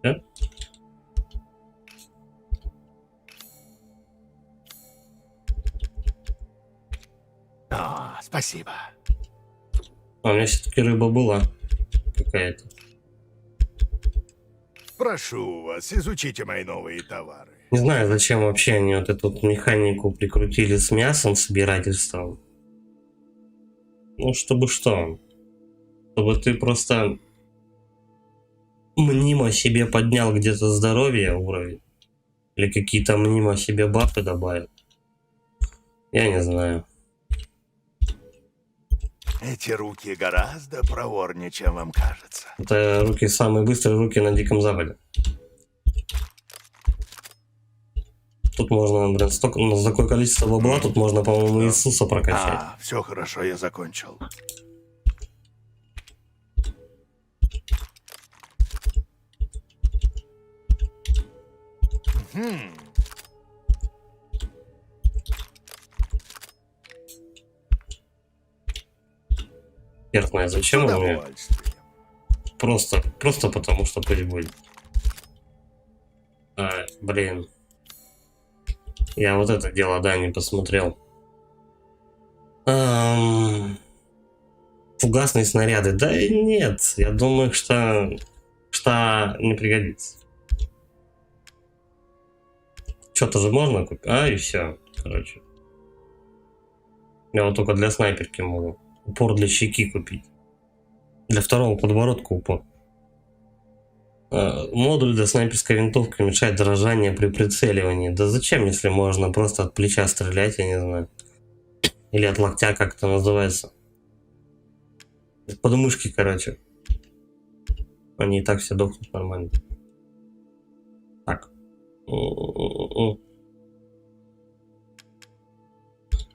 Да? Спасибо. А у меня все-таки рыба была какая-то. Прошу вас, изучите мои новые товары. Не знаю, зачем вообще они вот эту вот механику прикрутили с мясом, собирательством. Ну, чтобы что? Чтобы ты просто мнимо себе поднял где-то здоровье уровень. Или какие-то мнимо себе бафы добавил. Я не знаю. Эти руки гораздо проворнее, чем вам кажется. Это руки, самые быстрые руки на Диком Западе. Тут можно, блин, столько, ну, за такое количество бабла, тут можно, по-моему, Иисуса прокачать. Все хорошо, я закончил. Хер зачем он мне? Удовольствие. Просто потому, что пусть будет. Блин. Я вот это дело, да, не посмотрел. Фугасные снаряды. Да нет, я думаю, что не пригодится. Что-то же можно купить. И все, короче. Я вот только для снайперки могу. Упор для щеки купить. Для второго подбородка упор. Модуль для снайперской винтовки уменьшает дрожание при прицеливании. Да зачем, если можно просто от плеча стрелять, я не знаю. Или от локтя, как это называется. Из подмышки, короче. Они и так все дохнут нормально. Так.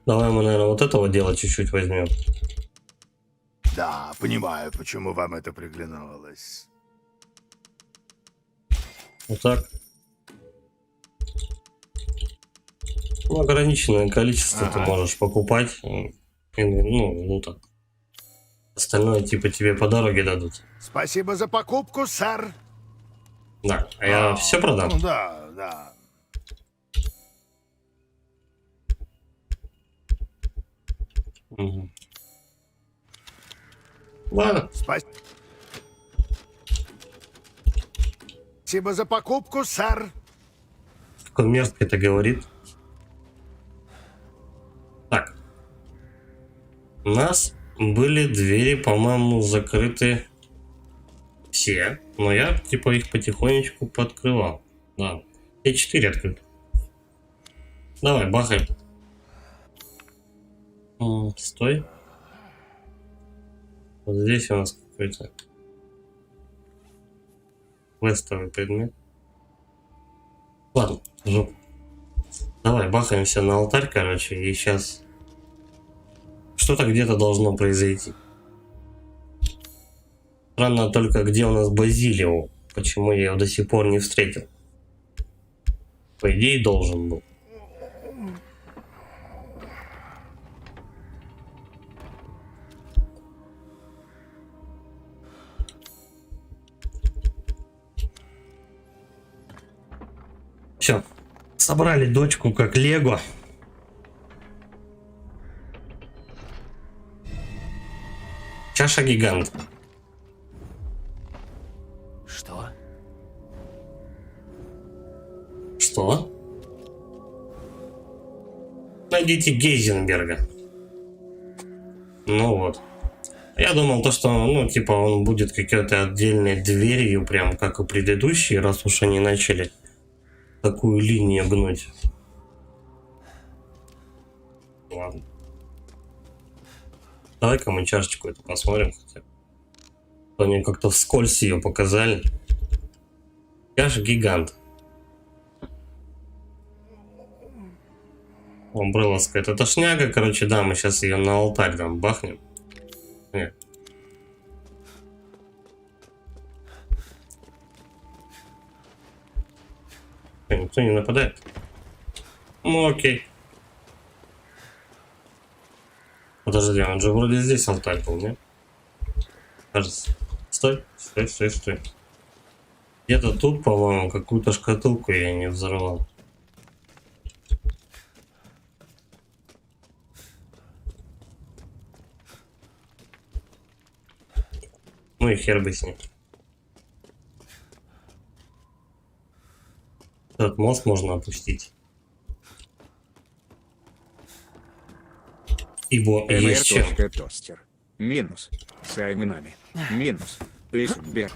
Давай мы, наверное, вот этого дела чуть-чуть возьмем. Да, понимаю, почему вам это приглянулось. Вот так. Ну, ограниченное количество ты можешь покупать. Ну так. Остальное типа тебе по дороге дадут. Спасибо за покупку, сэр. Да, а я все продам. Ну да. Угу. Ладно. Спасибо за покупку, сэр. Как он мерзко это говорит. Так. У нас были двери, по-моему, закрыты все. Но я, типа, их потихонечку пооткрывал. Да. Все 4 открыты. Давай, бахай. Стой. Вот здесь у нас какой-то квестовый предмет. Ладно, жопу. Давай, бахаемся на алтарь, короче, и сейчас что-то где-то должно произойти. Странно только, где у нас Базилио. почему я его до сих пор не встретил. По идее, должен был. Все. Собрали дочку как Лего. Чаша гигант. Что? Что? Найдите Гейзенберга. Ну вот. Я думал то, что, ну, типа, он будет какой-то отдельной дверью, прям как и предыдущие, раз уж они начали такую линию гнуть. Ладно. Давай-ка мы чашечку эту посмотрим хотя бы. Они как-то вскользь ее показали. Чаша гигант. Умбреловская. Это тошняга, короче, да, мы сейчас ее на алтарь там бахнем. Нет. Никто не нападает? Ну окей. Подожди, он же вроде здесь алтарь был, нет? Кажется. Стой, стой, стой, стой. Где-то тут, по-моему, какую-то шкатулку я не взорвал. Ну и хер бы с ним. Этот мост можно опустить. Ибо есть чем. Тостер. Минус. Саймонами. Минус. Лисенберг.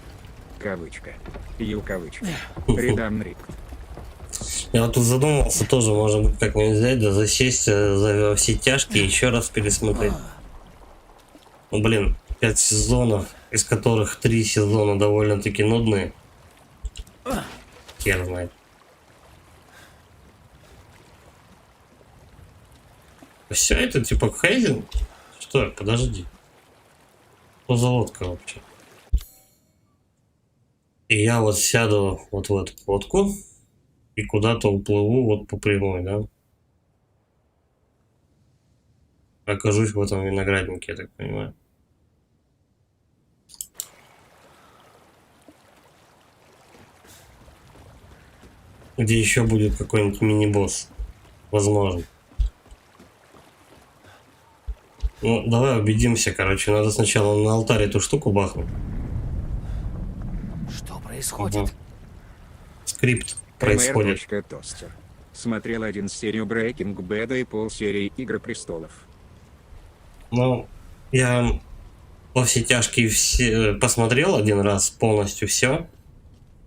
Кавычка. Ю кавычка. Ридан Рик. Я вот тут задумался тоже, может быть, как-нибудь взять, да засесть за все тяжкие и еще раз пересмотреть. Ну, блин, 5 сезонов, из которых 3 сезона довольно-таки нудные. Хер знает. Все это типа Хейзен? Что? Подожди. Что за лодка вообще? И я вот сяду вот в эту лодку и куда-то уплыву вот по прямой, да? Окажусь в этом винограднике, я так понимаю. Где еще будет какой-нибудь мини-босс. Возможно. Ну, давай убедимся, короче. Надо сначала на алтарь эту штуку бахнуть. Что происходит? Ага. Скрипт происходит. Тостер. Смотрел один серию Breaking Bad и полсерии Игры Престолов. Ну, я во все тяжкие все посмотрел один раз полностью все.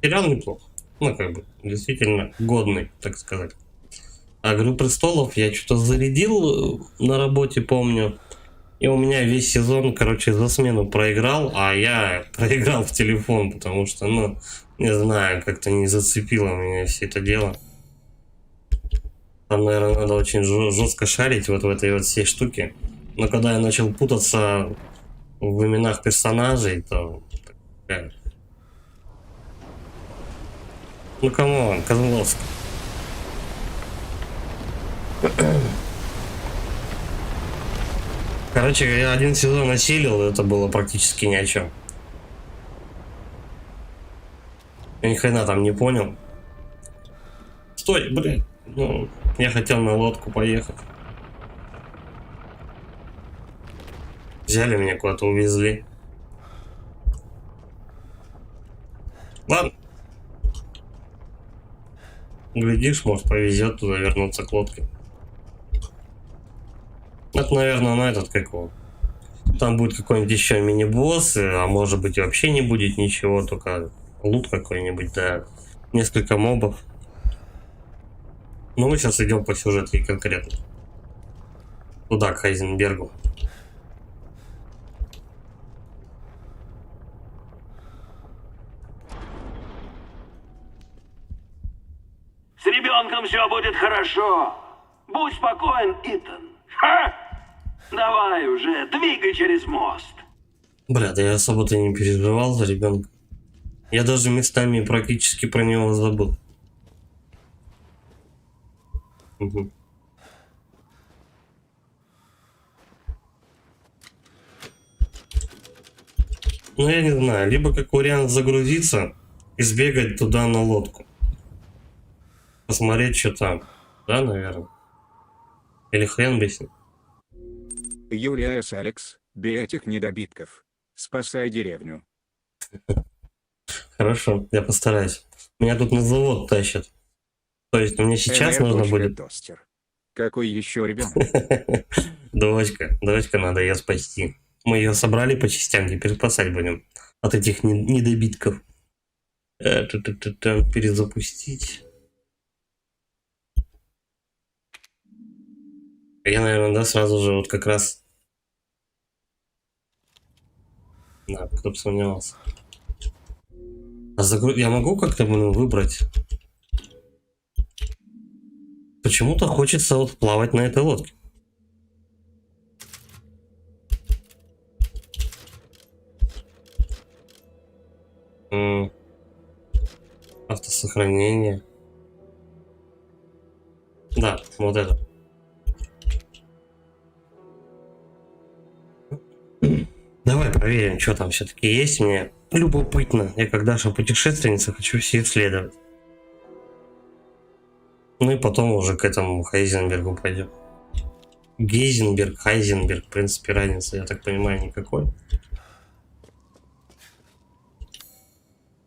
Сериал неплох. Ну, как бы, действительно годный, так сказать. А «Игру престолов» я что-то зарядил на работе, помню. И у меня весь сезон, короче, за смену проиграл, а я проиграл в телефон, потому что, ну, не знаю, как-то не зацепило меня все это дело. Там, наверное, надо очень жестко шарить вот в этой вот всей штуке. Но когда я начал путаться в именах персонажей, то... Ну, камон, Козловский. Короче, я один сезон осилил, это было практически ни о чем. Я ни хрена там не понял. Стой, блин. Ну, я хотел на лодку поехать. Взяли меня куда-то, увезли. Ладно. Глядишь, может, повезет туда вернуться к лодке. Это, наверное, на этот как его. Там будет какой-нибудь еще мини-босс, а может быть вообще не будет ничего, только лут какой-нибудь, да. Несколько мобов. Ну, мы сейчас идем по сюжетке конкретно. Туда, к Хайзенбергу. С ребенком все будет хорошо. Будь спокоен, Итан. Ха! Давай уже, двигай через мост. Бля, да я особо-то не переживал за ребенка. Я даже местами практически про него забыл. Угу. Ну, я не знаю, либо как вариант загрузиться и сбегать туда на лодку. Посмотреть, что там. Да, наверное. Или хрен бы с ним. Юлия с Алекс, бей этих недобитков. Спасай деревню. Хорошо, я постараюсь. Меня тут на завод тащат. То есть мне сейчас нужно будет... Тостер. Какой еще ребенок? Дочка надо ее спасти. Мы ее собрали по частям, теперь спасать будем. От этих недобитков. Перезапустить. Я, наверное, да, сразу же вот как раз... Да, кто бы сомневался. А я могу как-то выбрать? Почему-то хочется вот плавать на этой лодке. Автосохранение. Да, вот это. Давай проверим, что там все-таки есть. Мне любопытно. Я как Даша путешественница, хочу все исследовать. Ну и потом уже к этому Хайзенбергу пойдем. Гейзенберг, Хайзенберг, в принципе, разницы, я так понимаю, никакой.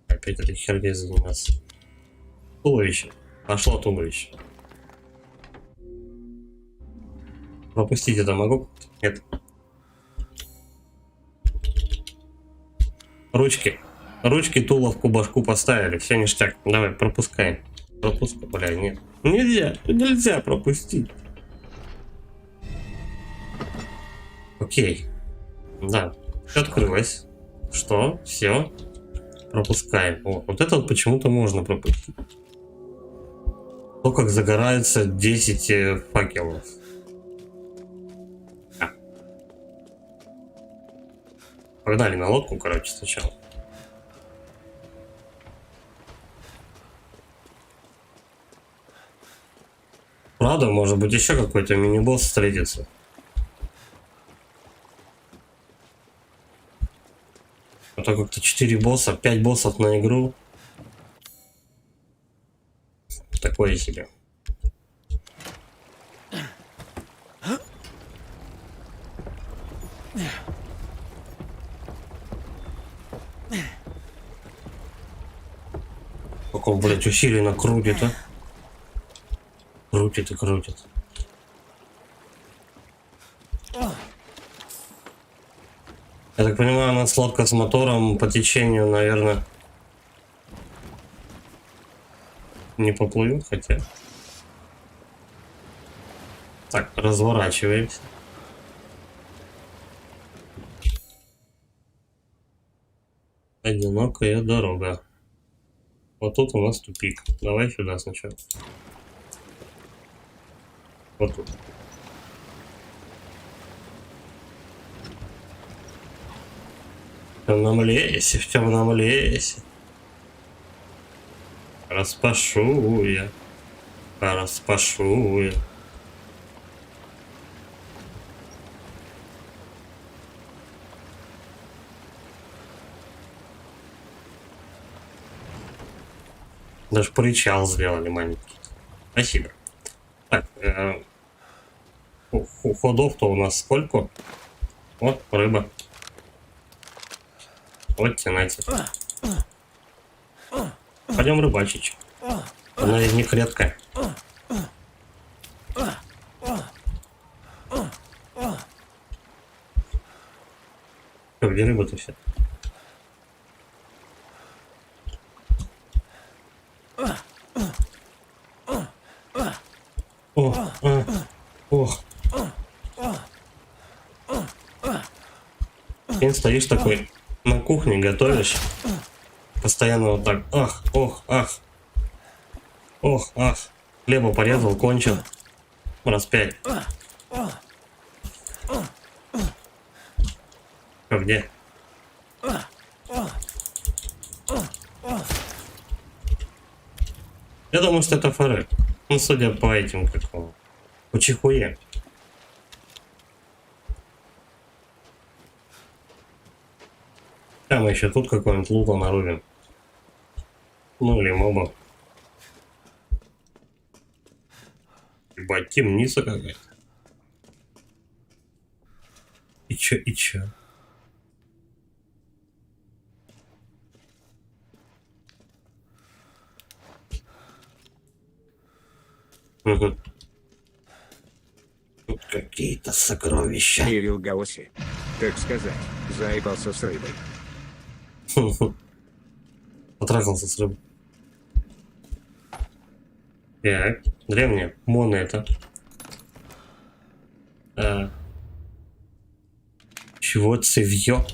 Опять этой херней заниматься. Туловище. Пошло туловище. Пропустить это могу? Нет. Ручки, туловку, башку поставили. Все ништяк. Давай, пропускаем. Пропускай. Бля, нет. Нельзя пропустить. Окей. Да. Все открылось. Что? Все. Пропускаем. О, вот это вот почему-то можно пропустить. То, как загораются 10 факелов. Погнали на лодку, короче, сначала. Правда, может быть, еще какой-то мини-босс встретится. А то как-то 4 босса, 5 боссов на игру. Такое себе. Как он, блядь, усиленно крутит, а? Крутит и крутит. Я так понимаю, у нас лодка с мотором по течению, наверное, не поплывет, хотя. Так, разворачиваемся. Одинокая дорога. Вот тут у нас тупик. Давай сюда сначала. Вот тут. В темном лесе, в темном лесе. Распашу я. Распашу я. Даже причал сделали маленький. Спасибо. Так, ходов-то у нас сколько? Вот рыба. Вот тянайте. Пойдем рыбачить. Она из них редкая. Где рыба-то вся? Ох. Ты стоишь такой на кухне, готовишь. Постоянно вот так. Ах, ох, ах. Ох, ах. Хлеба порезал, кончил. Раз 5. Где? Я думаю, что это форель. Ну, судя по этим, какому. По чихуе. Там еще тут какой-нибудь лута нарубим. Ну или моба. Ебать, темница какая-то. И чё, и чё? Угу. Тут какие-то сокровища. Кирилл Гаоси. Так сказать, заебался с рыбой. Потрахался с рыбой. Так, древняя монета. Чего цевьё?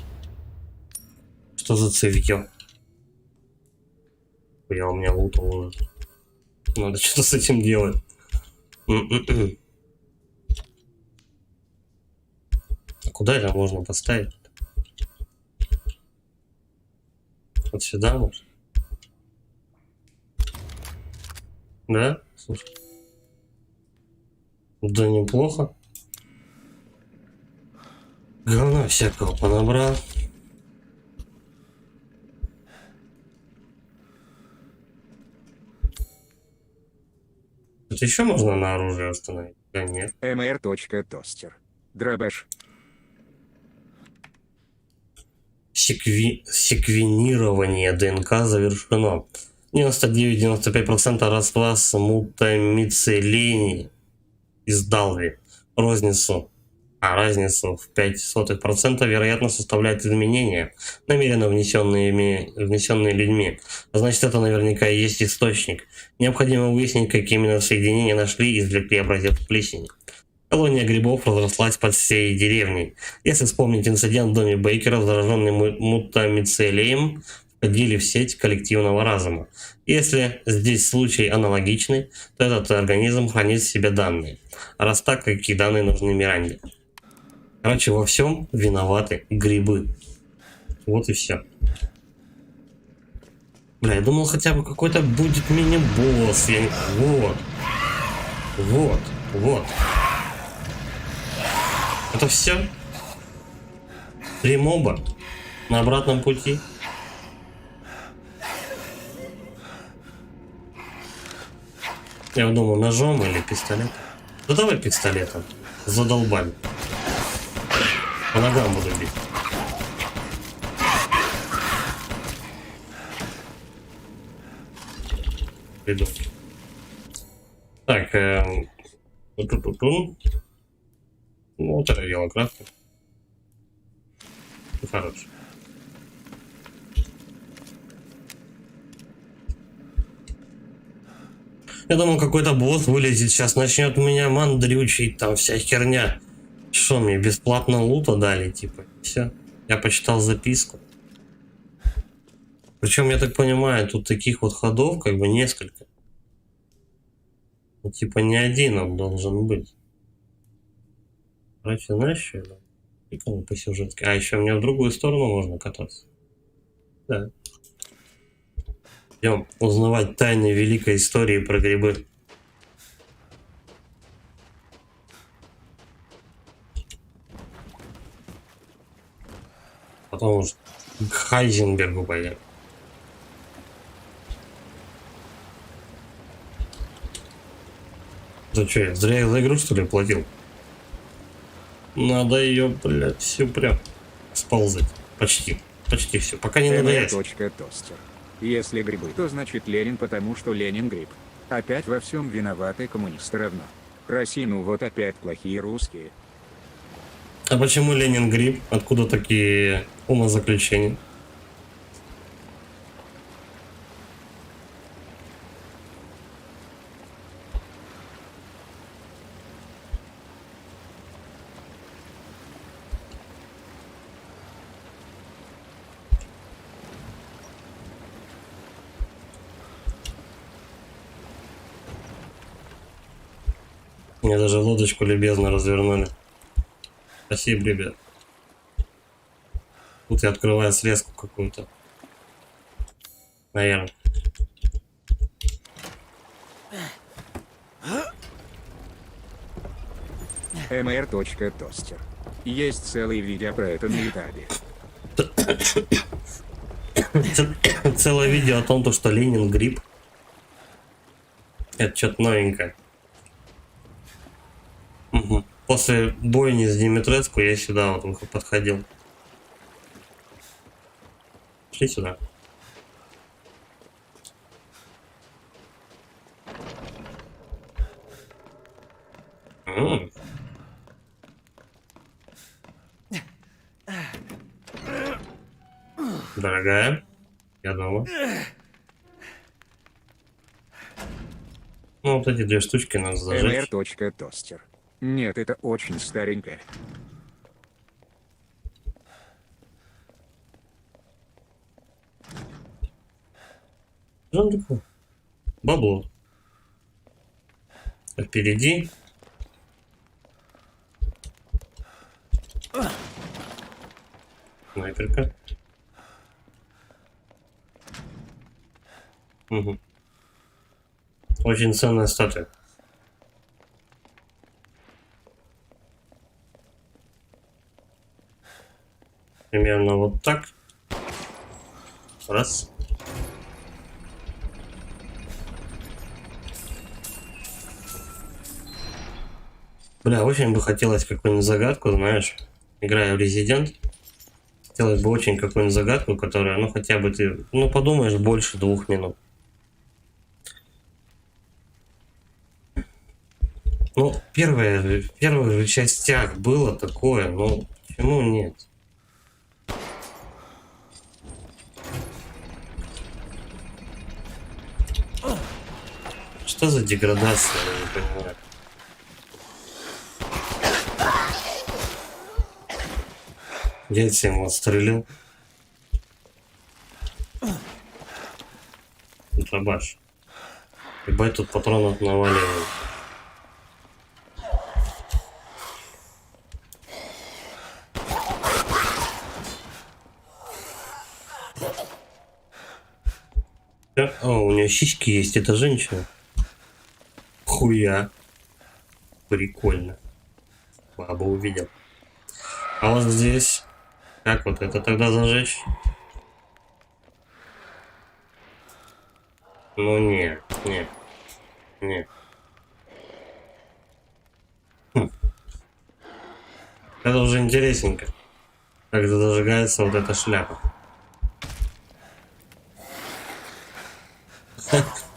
Что за цевьё? Я у меня лут уже. Надо что-то с этим делать. А куда это можно поставить? Вот сюда может? Да? Слушай. Да неплохо. Говна всякого понабрал. Тут еще можно на оружие установить? Да нет. mr.тостер. Дробаш. Секвенирование ДНК завершено. 99-95% родства с мутамицеллией из Далви. Разницу в 0,05% вероятно составляет изменения, намеренно внесенные людьми. Значит, это наверняка и есть источник. Необходимо выяснить, какие именно соединения нашли и извлекли образец плесени. Колония грибов разрослась под всей деревней. Если вспомнить инцидент в доме Бейкера, зараженный мутамицеллием входили в сеть коллективного разума. Если здесь случай аналогичный, то этот организм хранит в себе данные. А раз так, какие данные нужны Миранде? Короче, во всем виноваты грибы. Вот и все. Бля, я думал, хотя бы какой-то будет мини-босс. Вот. Это все? 3 моба на обратном пути. Я думаю, ножом или пистолетом. Да давай пистолетом. Задолбали. По ногам буду бить. Приду. Так, ну, вот это дело кратко. Хорош. Я думал, какой-то босс вылезет сейчас, начнет меня мандрючить, там вся херня. Что, мне бесплатно лута дали, типа, все. Я почитал записку. Причем, я так понимаю, тут таких вот ходов как бы несколько. Ну, типа, не один он должен быть. Короче, знаешь, что это? Прикольно по сюжетке. А еще мне в другую сторону можно кататься. Да. Идем узнавать тайны великой истории про грибы. Потом уж к Хайзенбергу пойдем. Да что, я зря за игру, что ли, платил? Надо ее, блядь, всю прям сползать. Почти все. Пока не надоест. mr.тостер. Если грибы, то значит Ленин, потому что Ленин гриб. Опять во всем виноваты коммунисты равно. Россия, ну вот опять плохие русские. А почему Ленин гриб? Откуда такие умозаключения? Мне даже лодочку любезно развернули. Спасибо, ребят. Тут я открываю срезку какую-то. Наверное. mr.toaster. Есть целые видео про это на ютубе. Целое видео о том, что Ленин гриб. Это что-то новенькое. Угу. После бойни с Димитреску я сюда вот подходил. Шли сюда. Дорогая, я дома. Ну, вот эти две штучки надо зажечь. mr.toaster. Нет, это очень старенькое. Что он такой? Бабло. А впереди. Снайперка. Угу. Очень ценная статуя. Примерно вот так. Раз. Бля, очень бы хотелось какую-нибудь загадку, знаешь, играя в Resident. Хотелось бы очень какую-нибудь загадку, которая, ну, хотя бы ты, ну, подумаешь, больше 2 минут. Ну, в первых же частях было такое, но почему нет? Что за деградация, я не понимаю. Дядь ему отстрелил. Контрабаш. Ебать, тут патронов наваливают. О, у нее сиськи есть, это женщина. Хуя. Прикольно. Баба увидел. А вот здесь... Как вот это тогда зажечь? Ну нет. Это уже интересненько. Как зажигается вот эта шляпа.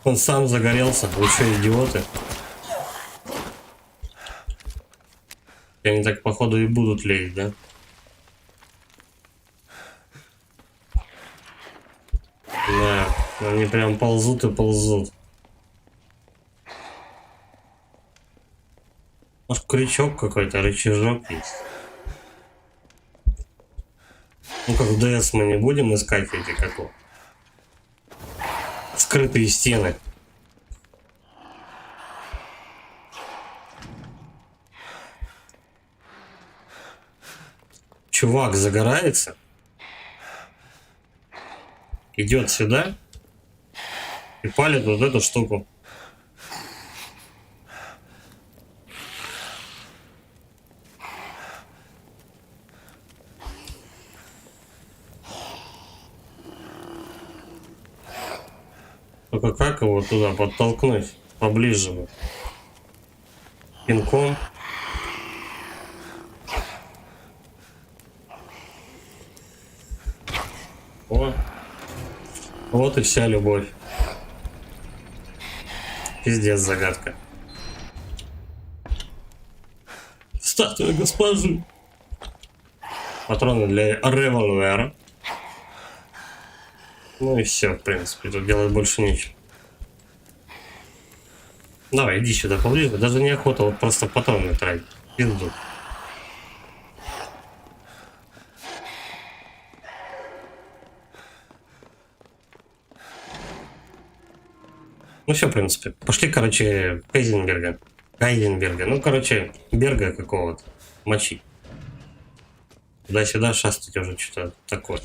Он сам загорелся. Вы что, идиоты? И они так походу и будут лезть, да? Да, они прям ползут и ползут. Может, крючок какой-то, рычажок есть. Ну как в DS мы не будем искать эти какого. Скрытые стены. Чувак загорается. Идет сюда. И палит вот эту штуку. Только как его туда подтолкнуть? Поближе бы. Пинком. О. Вот и вся любовь. Пиздец, загадка. Статуя госпожи. Патроны для револьвера. Ну и все, в принципе, тут делать больше нечего. Давай, иди сюда поближе. Даже неохота вот просто патроны тратить. Пизду. Ну все, в принципе. Пошли, короче, Хайзенберга. Ну, короче, Берга какого-то. Мочи. Туда-сюда шастать уже что-то такое.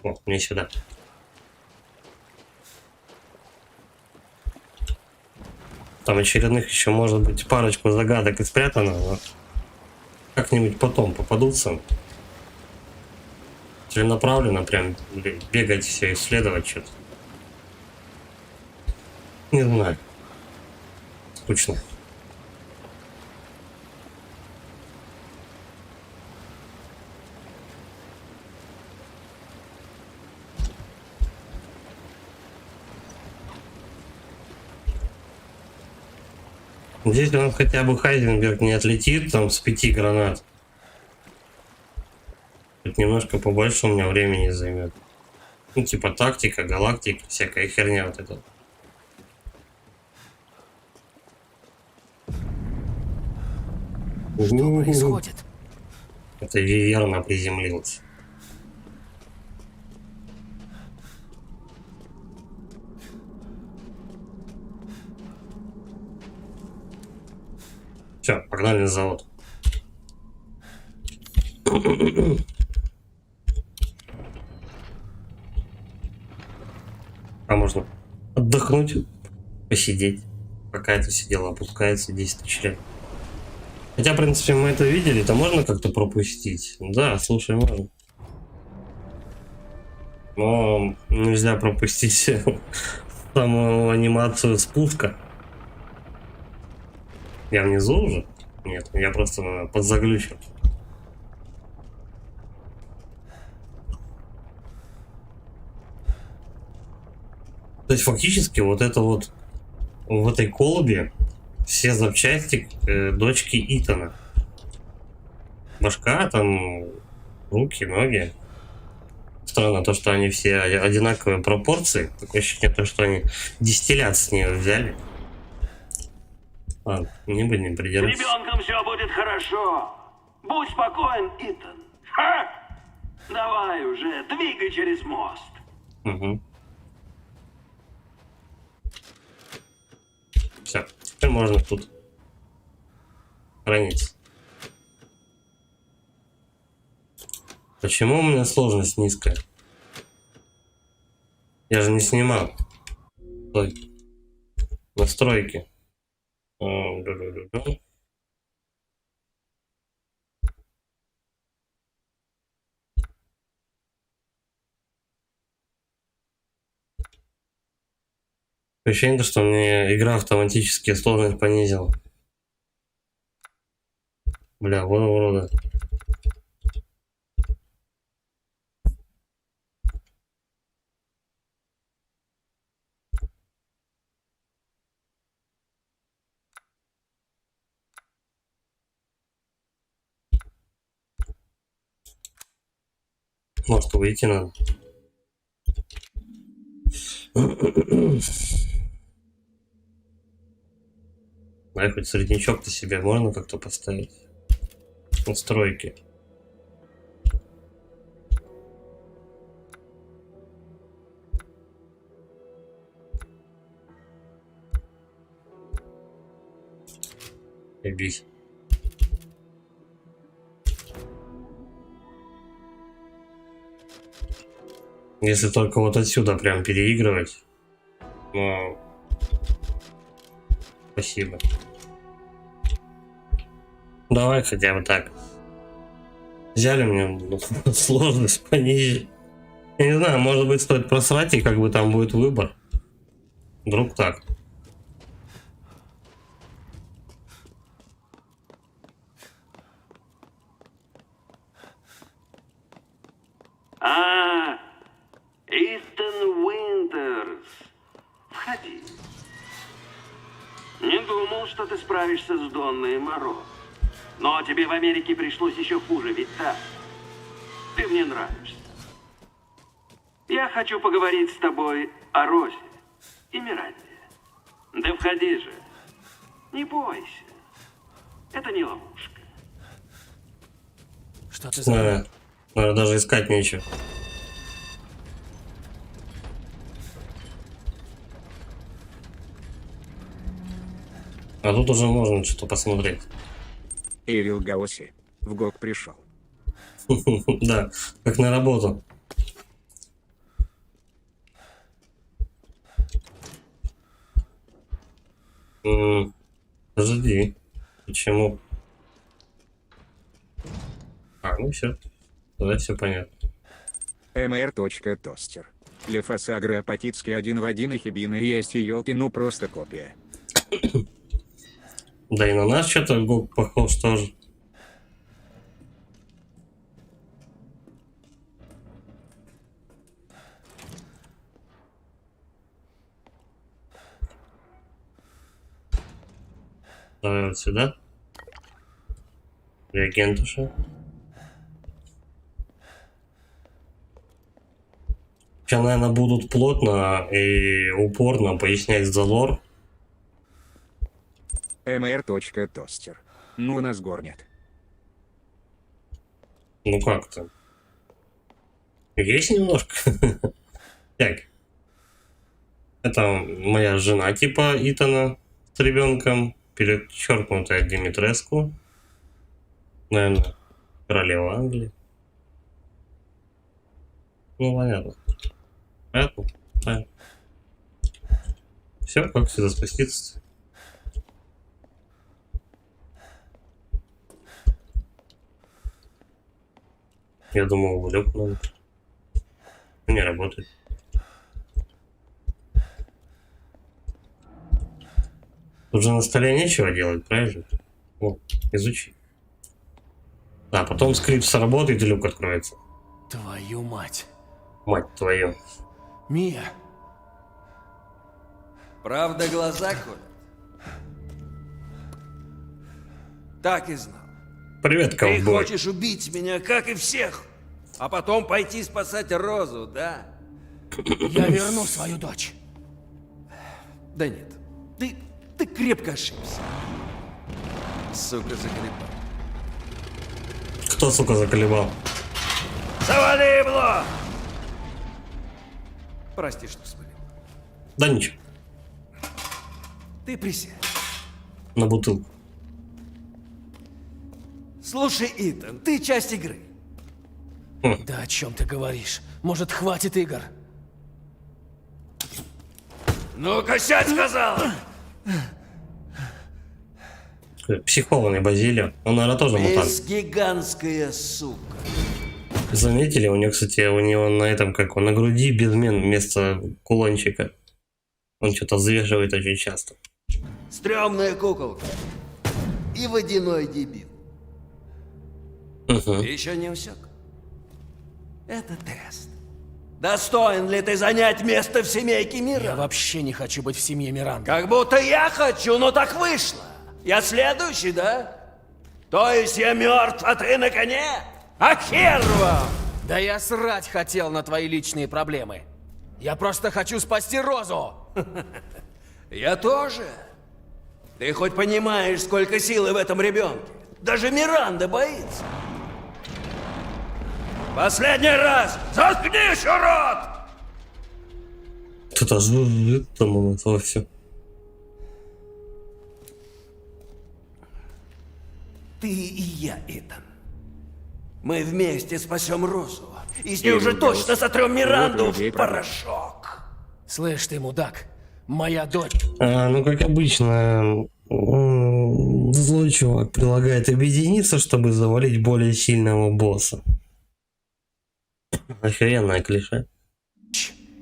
О, мне сюда. Там очередных еще может быть парочку загадок и спрятано, но как-нибудь потом попадутся. Целенаправленно прям бегать все, исследовать что-то. Не знаю. Скучно. Здесь у нас хотя бы Хайзенберг не отлетит там с 5 гранат. Тут немножко побольше у меня времени займет. Ну, типа тактика, галактика, всякая херня вот эта. Что происходит? Это Виверна приземлилась. Все, погнали на завод. А можно отдохнуть, посидеть, пока это все дело опускается 10 тысяч лет. Хотя, в принципе, мы это видели, то можно как-то пропустить. Да, слушай, можно. Но нельзя пропустить самую анимацию спуска. Я внизу уже? Нет, я просто подзаглючил. То есть фактически вот это вот в этой колбе все запчасти дочки Итана. Башка, там руки, ноги. Странно то, что они все одинаковые пропорции. Такое ощущение, то, что они дистиллят с нее взяли. Ладно, не будем С придираться. ребенком все будет хорошо. Будь спокоен, Итан. Ха! Давай уже, двигай через мост. Угу. Все, теперь можно тут храниться. Почему у меня сложность низкая? Я же не снимал. Стой. Настройки. Ощущение, что мне игра автоматически сложность понизила. Бля, вон урода. Может, выйти надо. Дай хоть среднячок-то себе можно как-то поставить. Настройки. Бись. Если только вот отсюда прям переигрывать. Но... Спасибо. Давай хотя бы так. Взяли мне сложность пониже. Я не знаю, может быть стоит просрать и как бы там будет выбор. Вдруг так. Итан Уинтерс. Входи. Не думал, что ты справишься с Донной Моро. Но тебе в Америке пришлось еще хуже, ведь так? Ты мне нравишься. Я хочу поговорить с тобой о Розе и Миранде. Да входи же. Не бойся. Это не ловушка. Что ты за... Надо даже искать нечего. А тут уже можно что-то посмотреть. Эвил Гаоси. В ГОК пришел. Да, как на работу. Подожди. Почему? Ну все. Тогда все понятно. mr.тостер. Лефасагра апатитский 1 в 1 и Хибина есть елки, ну просто копия. Да и на нас что-то Гог похож тоже. Давай вот сюда. Реагентуша. Сейчас, наверное, будут плотно и упорно пояснять за лор. mr.тостер. Ну нас горнят. Ну как-то. Есть немножко. Так. Это моя жена типа Итана с ребенком. Перечеркнутая Димитреску. Наверное, королева Англии. Ну, понятно. Понятно? Понятно. Все, как всегда спуститься. Я думал, улёг надо. Не работает. Тут же на столе нечего делать, правильно? Вот, изучи. А потом скрипт сработает и люк откроется. Твою мать. Мать твою. Мия, Правда, глаза колят? Так и знал. Привет, Ты ковбой. хочешь убить меня, как и всех, а потом пойти спасать Розу, да? я верну свою дочь. Да нет, ты крепко ошибся. Сука, заколебал. Кто, сука, заколебал? Завали ебло! Прости, что вспылил. Да ничего, Ты присядь. на бутылку. Слушай, Итан, ты часть игры. Да о чем ты говоришь? Может, хватит игр? Ну-ка, сядь, сказал! Психованный Базилио. Он, наверное, тоже мутант. Гигантская сука. Заметили? У него, кстати, на этом, как он, на груди безмен вместо кулончика. Он что-то взвешивает очень часто. Стрёмная куколка. И водяной дебил. Угу. Еще не усек? Это тест. Достоин ли ты занять место в семейке Я мира? вообще не хочу быть в семье Миранды. Как будто я хочу, но так вышло. Я следующий, да? То есть я мертв, а ты на коне? А хер вам! Да я срать хотел на твои личные проблемы. Я просто хочу спасти Розу. Я тоже. Ты хоть понимаешь, сколько силы в этом ребенке? Даже Миранда боится. Последний раз! Заткни еще рот! Кто-то жужжит там у нас вовсю. Ты и я, Итан. Мы вместе спасем Розу. И с ней уже точно сотрем Миранду Вот людей в порошок. Слышь ты, мудак, моя дочь... Ну, как обычно, злой чувак предлагает объединиться, чтобы завалить более сильного босса. Охеренное клише.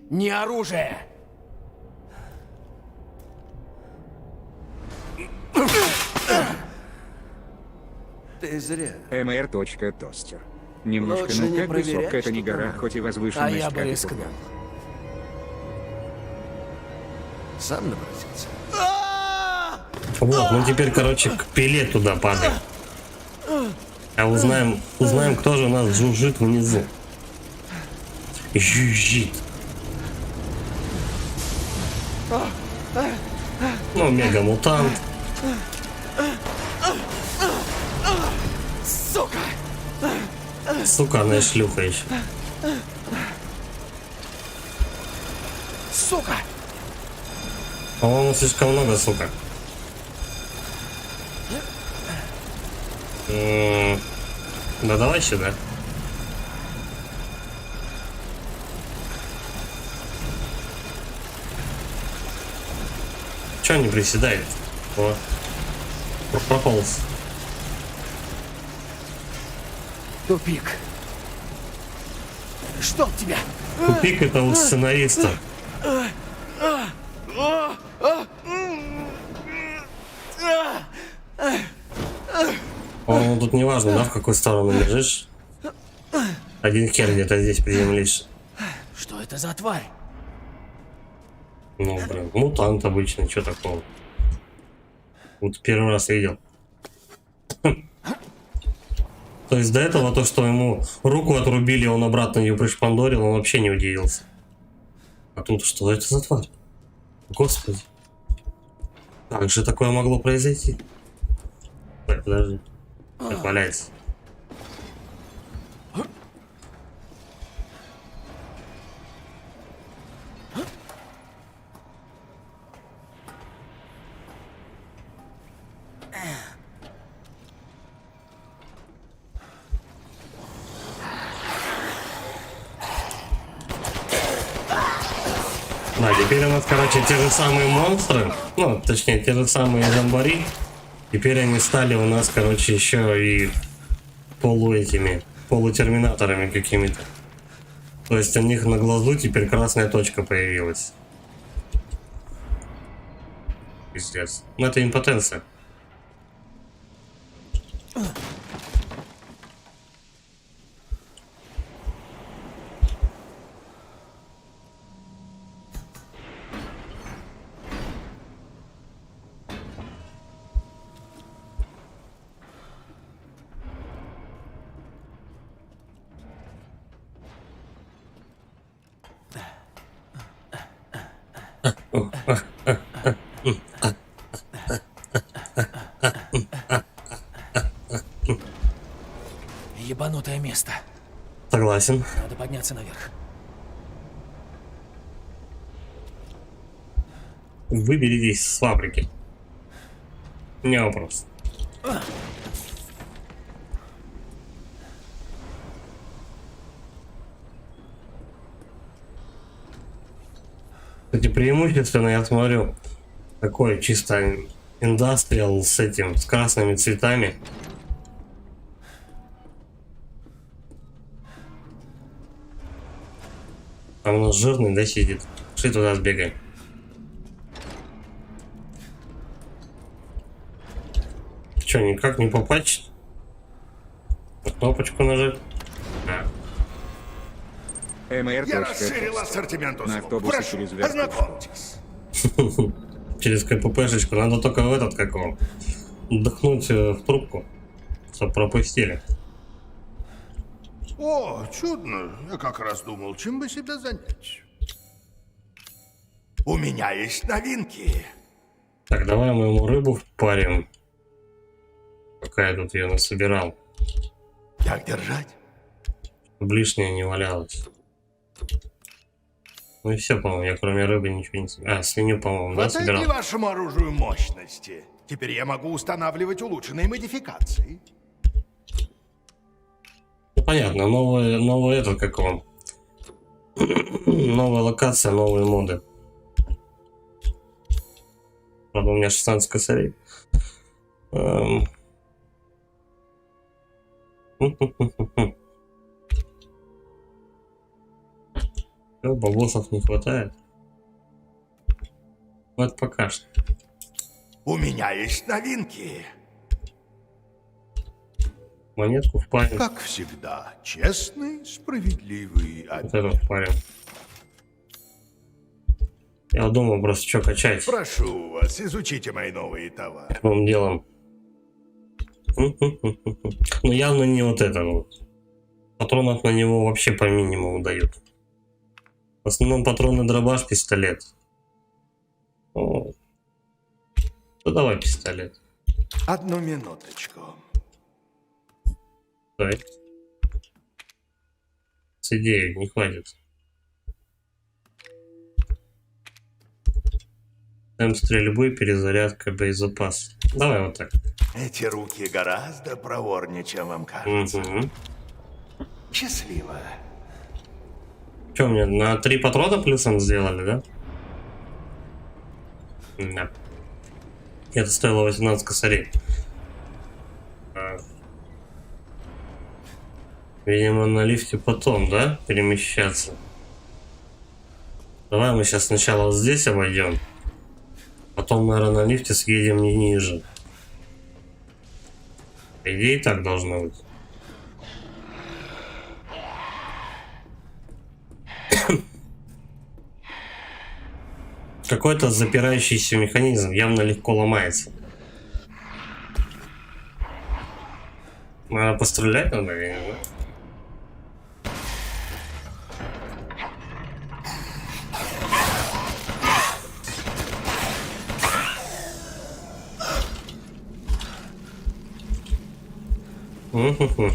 Не оружие! Ты зря. mr.тостер. Немножко, Лучше ну не как проверять, высокая это не что гора, там. хоть и А возвышенность, я бы как и рискнул. курган. Сам напросился. Вот, ну теперь, короче, к пиле туда падаем. А узнаем, кто же у нас жужжит внизу. Жужжит. Ну, мега-мутант. Сука! Сука, она и шлюха еще. Сука! По-моему, слишком много, сука. Да давай сюда. Че не приседает? О, прополз. Тупик. Чтоб тебя! Тупик это у сценариста. Тут не важно, да, в какую сторону лежишь. Один хер где-то здесь приземлишься. Что это за тварь? Ну, блин, мутант обычный, что такого? Вот первый раз видел. То есть до этого то, что ему руку отрубили, он обратно ее пришпандорил, он вообще не удивился. А тут что это за тварь? Господи. Как же такое могло произойти? Так, подожди. Так, валяется. Да, теперь у нас, короче, те же самые монстры, ну, точнее, те же самые зомбари. Теперь они стали у нас, короче, еще и полутерминаторами какими-то. То есть у них на глазу теперь красная точка появилась. Пиздец. Ну, это импотенция. Ебанутое место. Согласен. Надо подняться наверх. Выберитесь с фабрики. Не вопрос. Кстати, преимущественно, я смотрю, такой чисто индастриал с этим, с красными цветами. Там у нас жирный, да, сидит. Шли туда сбегай. Че, никак не попасть? На кнопочку нажать? Да. МР. Я расширил ассортимент На услуг. автобусе Прошу, через Верхушку. ознакомьтесь. Через КППшечку. Надо только в этот, как его, вдохнуть в трубку, чтобы пропустили. О, чудно. Я как раз думал, чем бы себя занять. У меня есть новинки. Так, давай мы ему рыбу впарим. Пока я тут ее насобирал. Как держать? Чтобы лишнее не валялось. Ну и все, по-моему, я кроме рыбы ничего не собирал. А, свинью, по-моему, да, Хватает ли собирал? вашему оружию мощности? Теперь я могу устанавливать улучшенные модификации. Ну, понятно, новый этот, как он. Новая локация, новые моды. Правда, у меня 16 косарей. Бабосов не хватает. Ну, это пока что. У меня есть новинки. Монетку впарим. Как всегда, честный, справедливый Вот обмен. это впарим. Я думал просто, что качать Прошу вас, изучите мои новые товары. первым делом. Ну, явно не вот это вот. Патронов на него вообще по минимуму дают. В основном патроны дробаш, пистолет. О. Ну, давай пистолет. Одну минуточку. Давай. С идеей не хватит. Темп стрельбы, перезарядка, боезапас. Давай вот так. Эти руки гораздо проворнее, чем вам кажется. Угу. Счастливо. Что, мне на 3 патрона плюсом сделали, да? Да. И это стоило 18 косарей. Видимо, на лифте потом, да, перемещаться. Давай мы сейчас сначала вот здесь обойдем. Потом, наверное, на лифте съедем не ниже. По идее, так должно быть. Какой-то запирающийся механизм явно легко ломается. Надо пострелять, надо, я не знаю. Уху.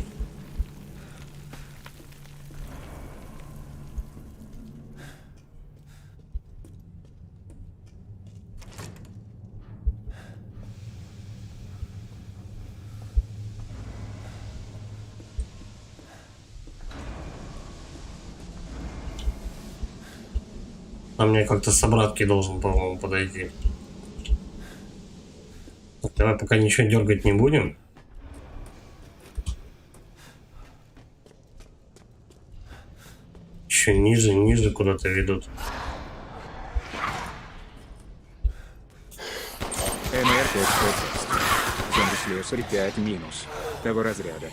А мне как-то с обратки должен, по-моему, подойти. Давай пока ничего дергать не будем. Еще ниже, ниже куда-то ведут. МР.текст. Зомби-слесарь 5 минус. Того разряда.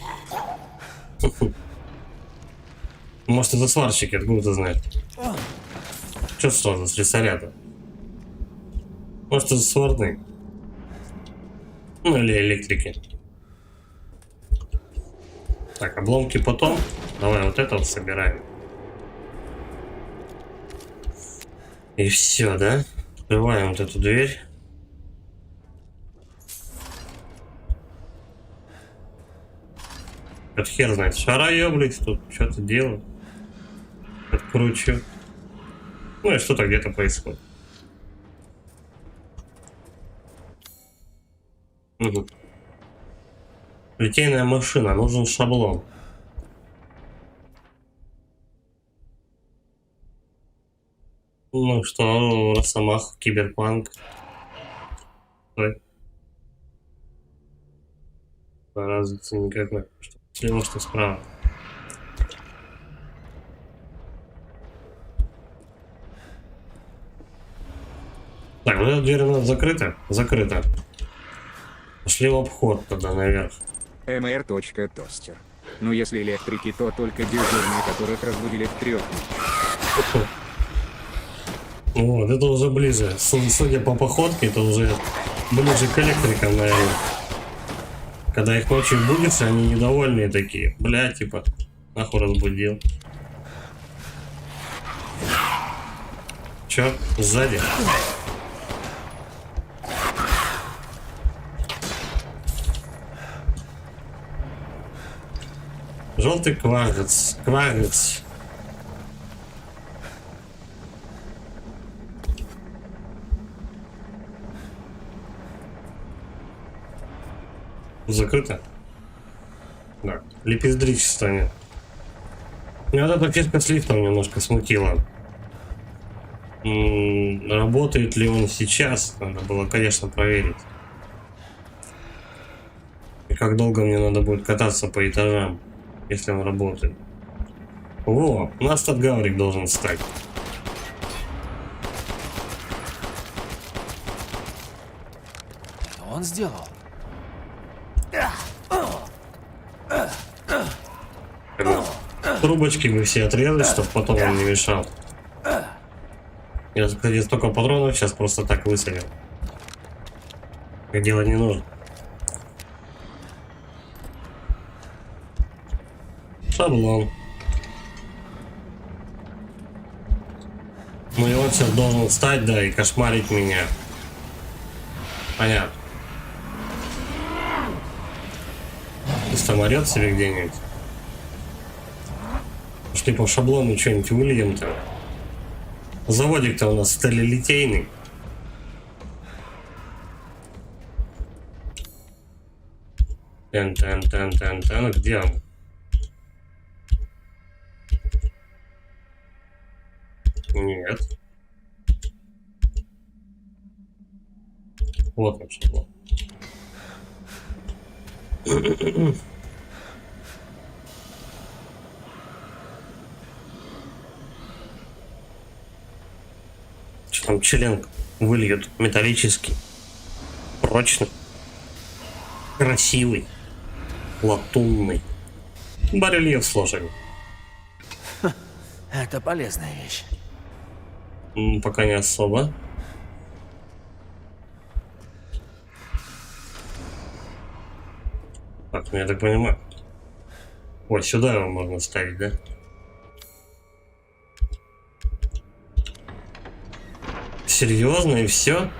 Может, это сварщики, откуда ты знаешь? Че сразу, слесаря-то? Может, это сварные? Ну, или электрики. Так, обломки потом. Давай вот это вот собираем. И все, да? Открываем вот эту дверь. Это хер знает. Шароеблись тут, что-то делаю. Откручу. Ну и что-то где-то происходит. Угу. Литейная машина, нужен шаблон. Ну что, Росомах, Киберпанк. Ой. Разницы никакой. Что слева, что справа. Так, вот эта дверь у нас закрыта? Закрыта. Пошли в обход тогда наверх. МР.тостер. Ну если электрики, то только дежурные, которых разбудили в 3. Вот, это уже ближе. Судя по походке, это уже ближе к электрикам, наверное. Когда их ночью будешь, они недовольные такие. Бля, типа, нахуй разбудил. Чё? Сзади? Желтый кварц. Кварц. Закрыто? Да. Лепездричество нет. Меня вот эта фишка с лифтом немножко смутила. Работает ли он сейчас? Надо было, конечно, проверить. И как долго мне надо будет кататься по этажам, если он работает. Во, у нас тут Гаврик должен встать. Что он сделал? Трубочки бы все отрезать, чтобы потом он не мешал. Я, кстати, столько патронов сейчас просто так высадил. Так делать не нужно. Шаблон. Ну и он сейчас должен встать, да, и кошмарить меня. Понятно. Пусть там орет себе где-нибудь. Пошли по шаблону что-нибудь выльем-то. Заводик-то у нас сталелитейный. Тен, где он? Нет. Вот он что. Что там член выльют металлический, прочный, красивый, латунный. Барельеф сложен. Это полезная вещь. Пока не особо. Так, ну я так понимаю. Ой, сюда его можно ставить, да? Серьезно, и все?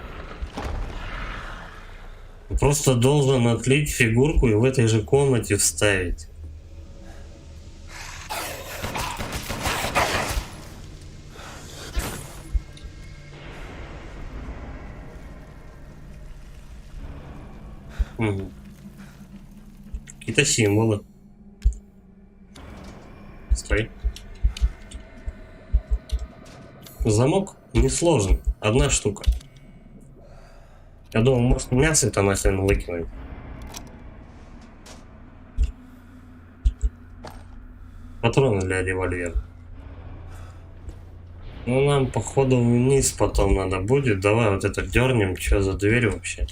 Просто должен отлить фигурку и в этой же комнате вставить. Угу. Какие-то символы. Стой. Замок несложный. Одна штука. Я думал, может, мясо это нахрен выкинуть. Патроны для револьвера. Ну, нам, походу, вниз потом надо будет. Давай вот это дернем. Что за дверь вообще?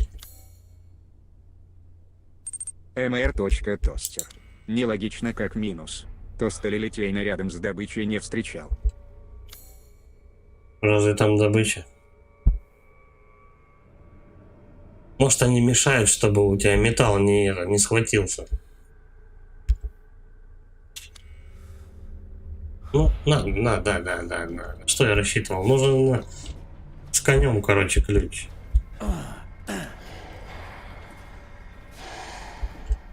mr.тостер. Нелогично как минус. Тостолилитейно рядом с добычей не встречал. Разве там добыча? Может, они мешают, чтобы у тебя металл не схватился. Ну, да. Что я рассчитывал? Нужен с конем, короче, ключ.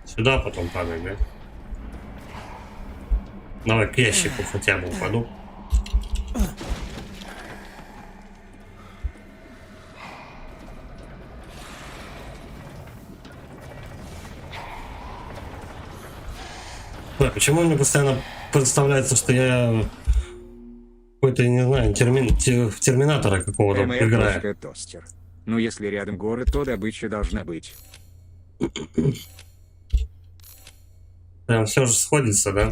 Сюда потом падать, да? Давай к ящику хотя бы упаду. Да, почему мне постоянно представляется, что я какой-то, не знаю, в терминатора какого-то играю. mr.тостер. Ну если рядом город, то добыча должна быть. Прям все же сходится, да?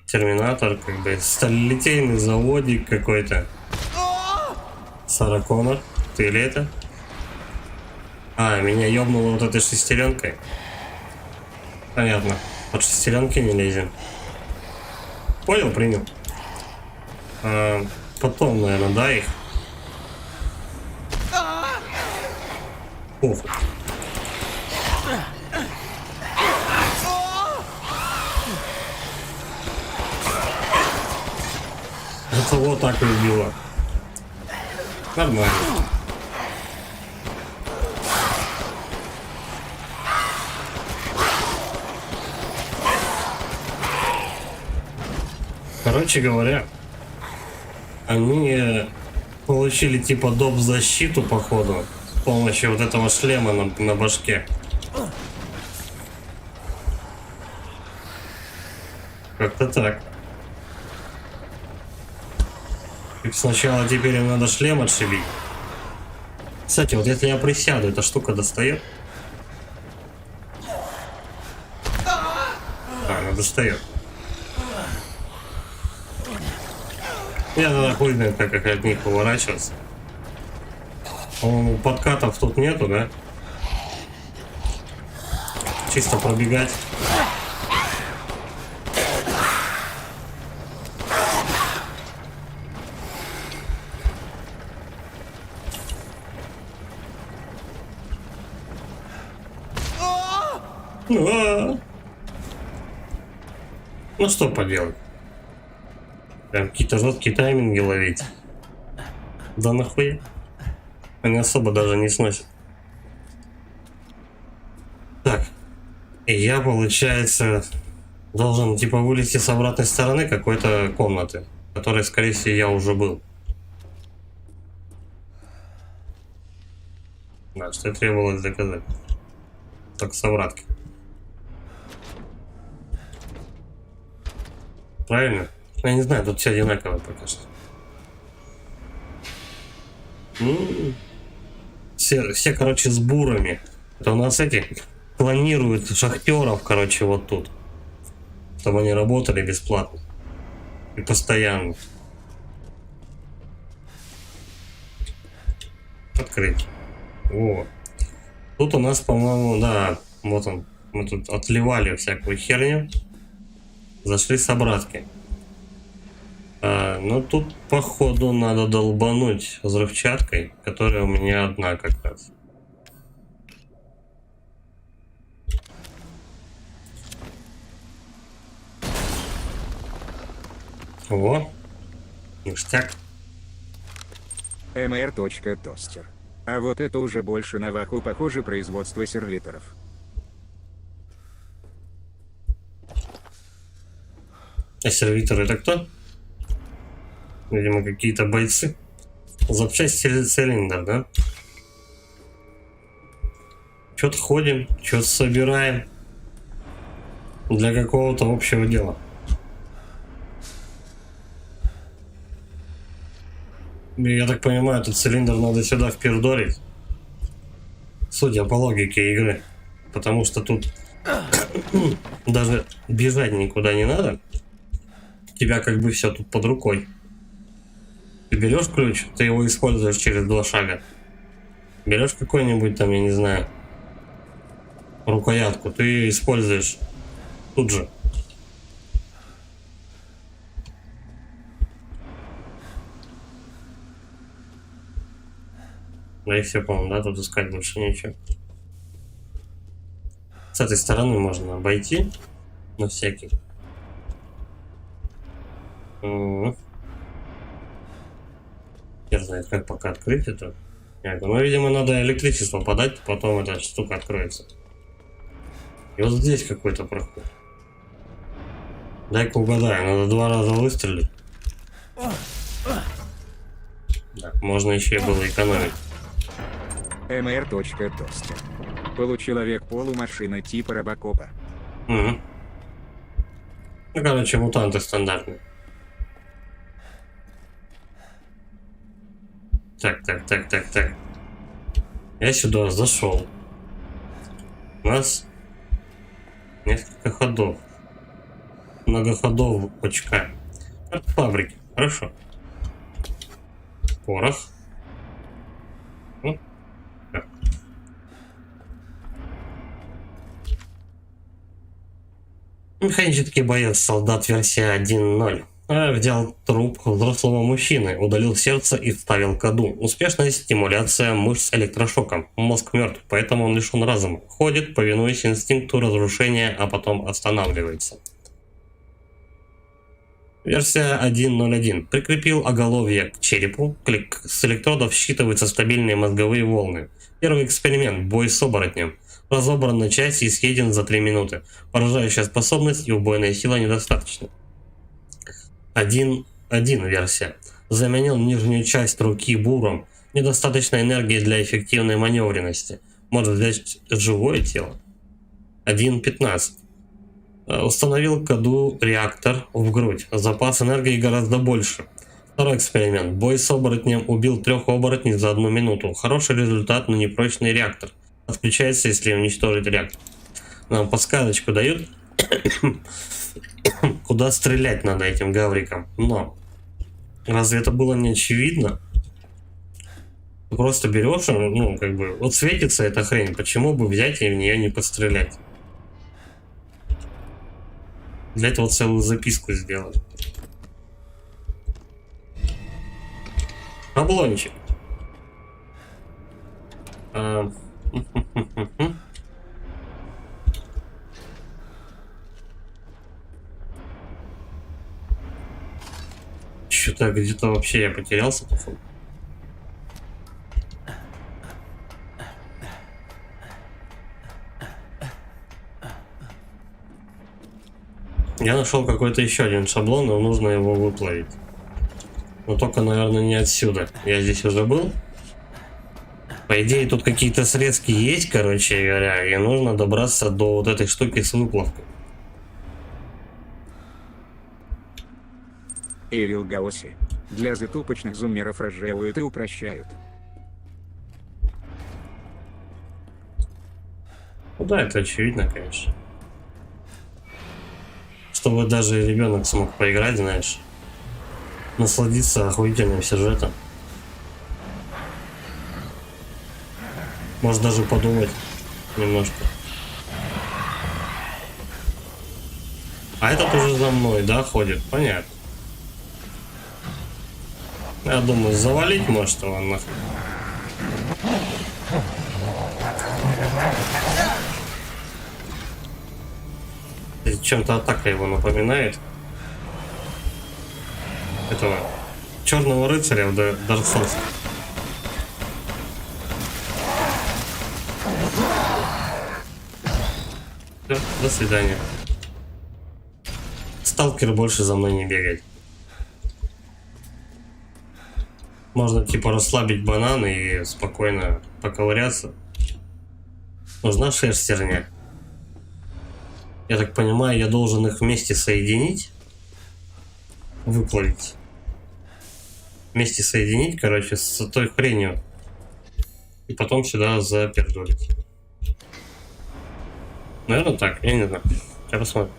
Терминатор, как бы, сталелитейный заводик какой-то. Сара Коннор, ты или это? А, меня ёбнуло вот этой шестеренкой. Понятно. Под шестеренки не лезем. Понял, принял. Потом, наверное, да, их. Похуй. Это вот так и убило. Нормально. Короче говоря, они получили типа доп. Защиту, походу, с помощью вот этого шлема на башке. Как-то так. И сначала теперь им надо шлем отшибить. Кстати, вот если я присяду, эта штука достает? А, она достает. Я тогда хуй знает, так как от них поворачиваться. По-моему, подкатов тут нету, да? Чисто пробегать. Ну что поделать? Прям какие-то жесткие тайминги ловить. Да нахуя? Они особо даже не сносят. Так. И я, получается, должен типа вылезти с обратной стороны какой-то комнаты, в которой, скорее всего, я уже был. Да, что и требовалось доказать. Так, с обраткой. Правильно? Я не знаю, тут все одинаково пока что. все, короче, с бурами. Это у нас эти планируют шахтеров, короче, вот тут. Чтобы они работали бесплатно. И постоянно. Открыть. О. Тут у нас, по-моему, да, вот он. Мы тут отливали всякую херню. Зашли с обратки. Но тут, походу, надо долбануть взрывчаткой, которая у меня одна как раз. Во. Ништяк. mr.тостер. А вот это уже больше на ваху похоже производство сервиторов. А сервиторы это кто? Видимо, какие-то бойцы. Запчасти цилиндр, да? Что-то ходим, что-то собираем. Для какого-то общего дела. Я так понимаю, этот цилиндр надо сюда впердорить. Судя по логике игры. Потому что тут даже бежать никуда не надо. У тебя как бы все тут под рукой. Ты берешь ключ, ты его используешь через 2 шага. Берешь какой-нибудь там, я не знаю, рукоятку, ты ее используешь тут же. Да и все, по-моему, да, тут искать больше нечего. С этой стороны можно обойти на всякий. Я знаю, как пока открыть это. Ну, видимо, надо электричество подать, потом эта штука откроется. И вот здесь какой-то проход. Дай-ка угадаю, надо 2 раза выстрелить. Да, можно еще и было экономить. mr.тостер. Получеловек полумашина типа робокопа. Угу. Ну, короче, мутанты стандартные. Так. Я сюда зашел. У нас несколько ходов. Многоходовочка. От фабрики. Хорошо. Порох. Так. Механический боец, солдат версия 1.0. Взял труп взрослого мужчины, удалил сердце и вставил коду. Успешная стимуляция мышц электрошоком. Мозг мертв, поэтому он лишен разума. Ходит, повинуясь инстинкту разрушения, а потом останавливается. Версия 1.0.1. Прикрепил оголовье к черепу. С электродов считываются стабильные мозговые волны. Первый эксперимент. Бой с оборотнем. Разобран на части и съеден за 3 минуты. Поражающая способность и убойная сила недостаточно. 1.1 версия. Заменил нижнюю часть руки буром. Недостаточно энергии для эффективной маневренности. Может взять живое тело. 1.15. Установил коду реактор в грудь. Запас энергии гораздо больше. Второй эксперимент. Бой с оборотнем. Убил 3 оборотней за 1 минуту. Хороший результат, но непрочный реактор. Отключается, если уничтожить реактор. Нам подсказочку дают. Куда стрелять надо этим гавриком. Но разве это было не очевидно? Ты просто берешь, ну, как бы, вот светится эта хрень, почему бы взять и в нее не пострелять? Для этого целую записку сделать. Облончик. Что-то где-то вообще я потерялся, походу. Я нашел какой-то еще один шаблон, но нужно его выплавить. Но только, наверное, не отсюда. Я здесь уже был. По идее, тут какие-то срезки есть, короче говоря, и нужно добраться до вот этой штуки с выплавкой. Эвил Гаоси. Для затупочных зумеров разжевывают и упрощают. Ну да, это очевидно, конечно. Чтобы даже ребенок смог поиграть, знаешь. Насладиться охуительным сюжетом. Может даже подумать немножко. А этот уже за мной, да, ходит? Понятно. Я думаю, завалить может его нахуй. Чем-то атака его напоминает. Этого черного рыцаря в Dark Souls. Всё, до свидания. Сталкер больше за мной не бегает. Можно типа расслабить бананы и спокойно поковыряться. Нужна шерстерня. Я так понимаю, я должен их вместе соединить. Выплавить. Вместе соединить, короче, с той хренью. И потом сюда запердолить. Наверное так, я не знаю. Сейчас посмотрим.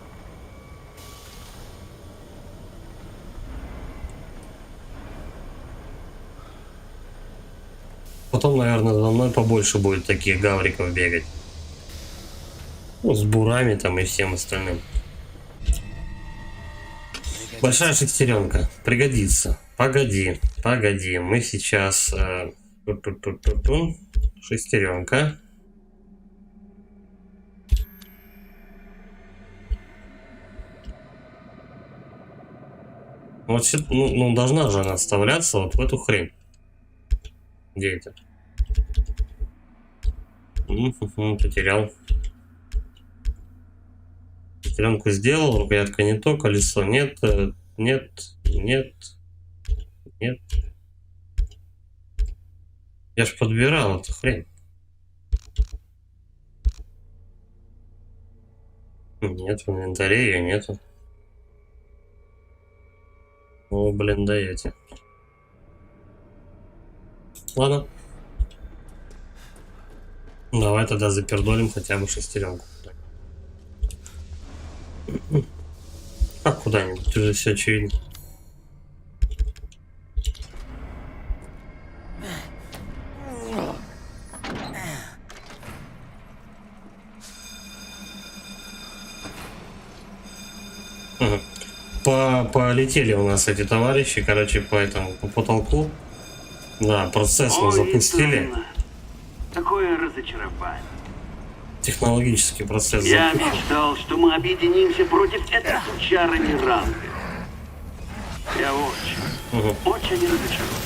Потом, наверное, за мной побольше будет таких гавриков бегать. Ну, с бурами там и всем остальным. Большая шестеренка. Пригодится. Погоди, погоди. Мы сейчас... Шестеренка. Вот ну, должна же она вставляться вот в эту хрень. Где это? Потерял. Шестеренку сделал, рукоятка не то, колесо нет, нет, нет, нет. Я ж подбирал эту хрень. Нет, в инвентаре ее нету. О, блин, даете. Ладно. Давай тогда запердолим хотя бы шестеренку. Как куда-нибудь, уже все очевидно. Полетели у нас эти товарищи, короче, по этому, по потолку. Да, процесс мы запустили. Итан, такое разочарование. Технологический процесс Я запустили. мечтал, что мы объединимся против этой сучары Миранды. Я очень разочарован.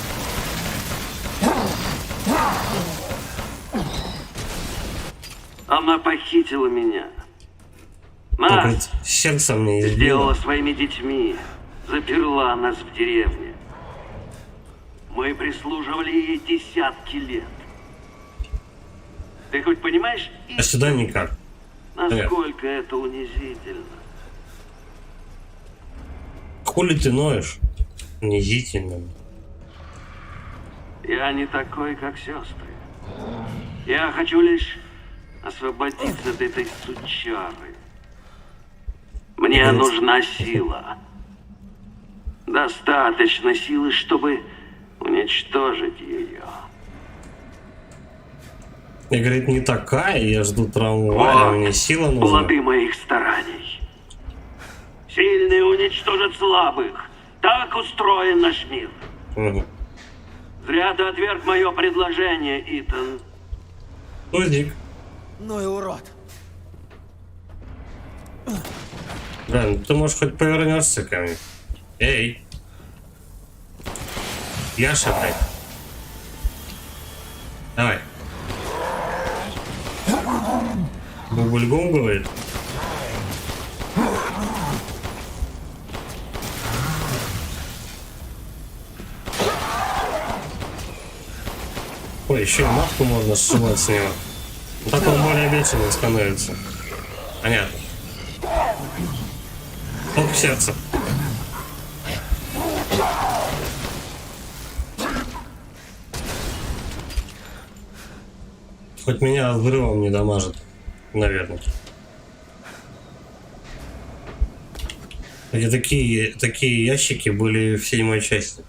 Она похитила меня. Только Нас сердце мне сделала избило. своими детьми, заперла нас в деревне. Мы прислуживали ей десятки лет. Ты хоть понимаешь, А сюда никак. насколько это унизительно? Хули ты ноешь? Унизительно. Я не такой, как сестры. Я хочу лишь освободиться от этой сучары. Мне нужна сила. Достаточно силы, чтобы уничтожить ее. И говорит, не такая, я жду трамвая, Вот мне сила нужна. плоды моих стараний. Сильные уничтожат слабых. Так устроен наш мир. Угу. Зря ты отверг мое предложение, Итан. Тузик. Ну и урод. Да, ну ты можешь хоть повернешься ко мне. Эй. Яша, блядь. Давай. Бубльгум говорит. Ой, еще и матку можно сшибать с него. Ну, так он более бешеный становится. Понятно. Толк в сердце. Хоть меня взрывом не дамажит. Наверное. Эти такие ящики были в 7-й части.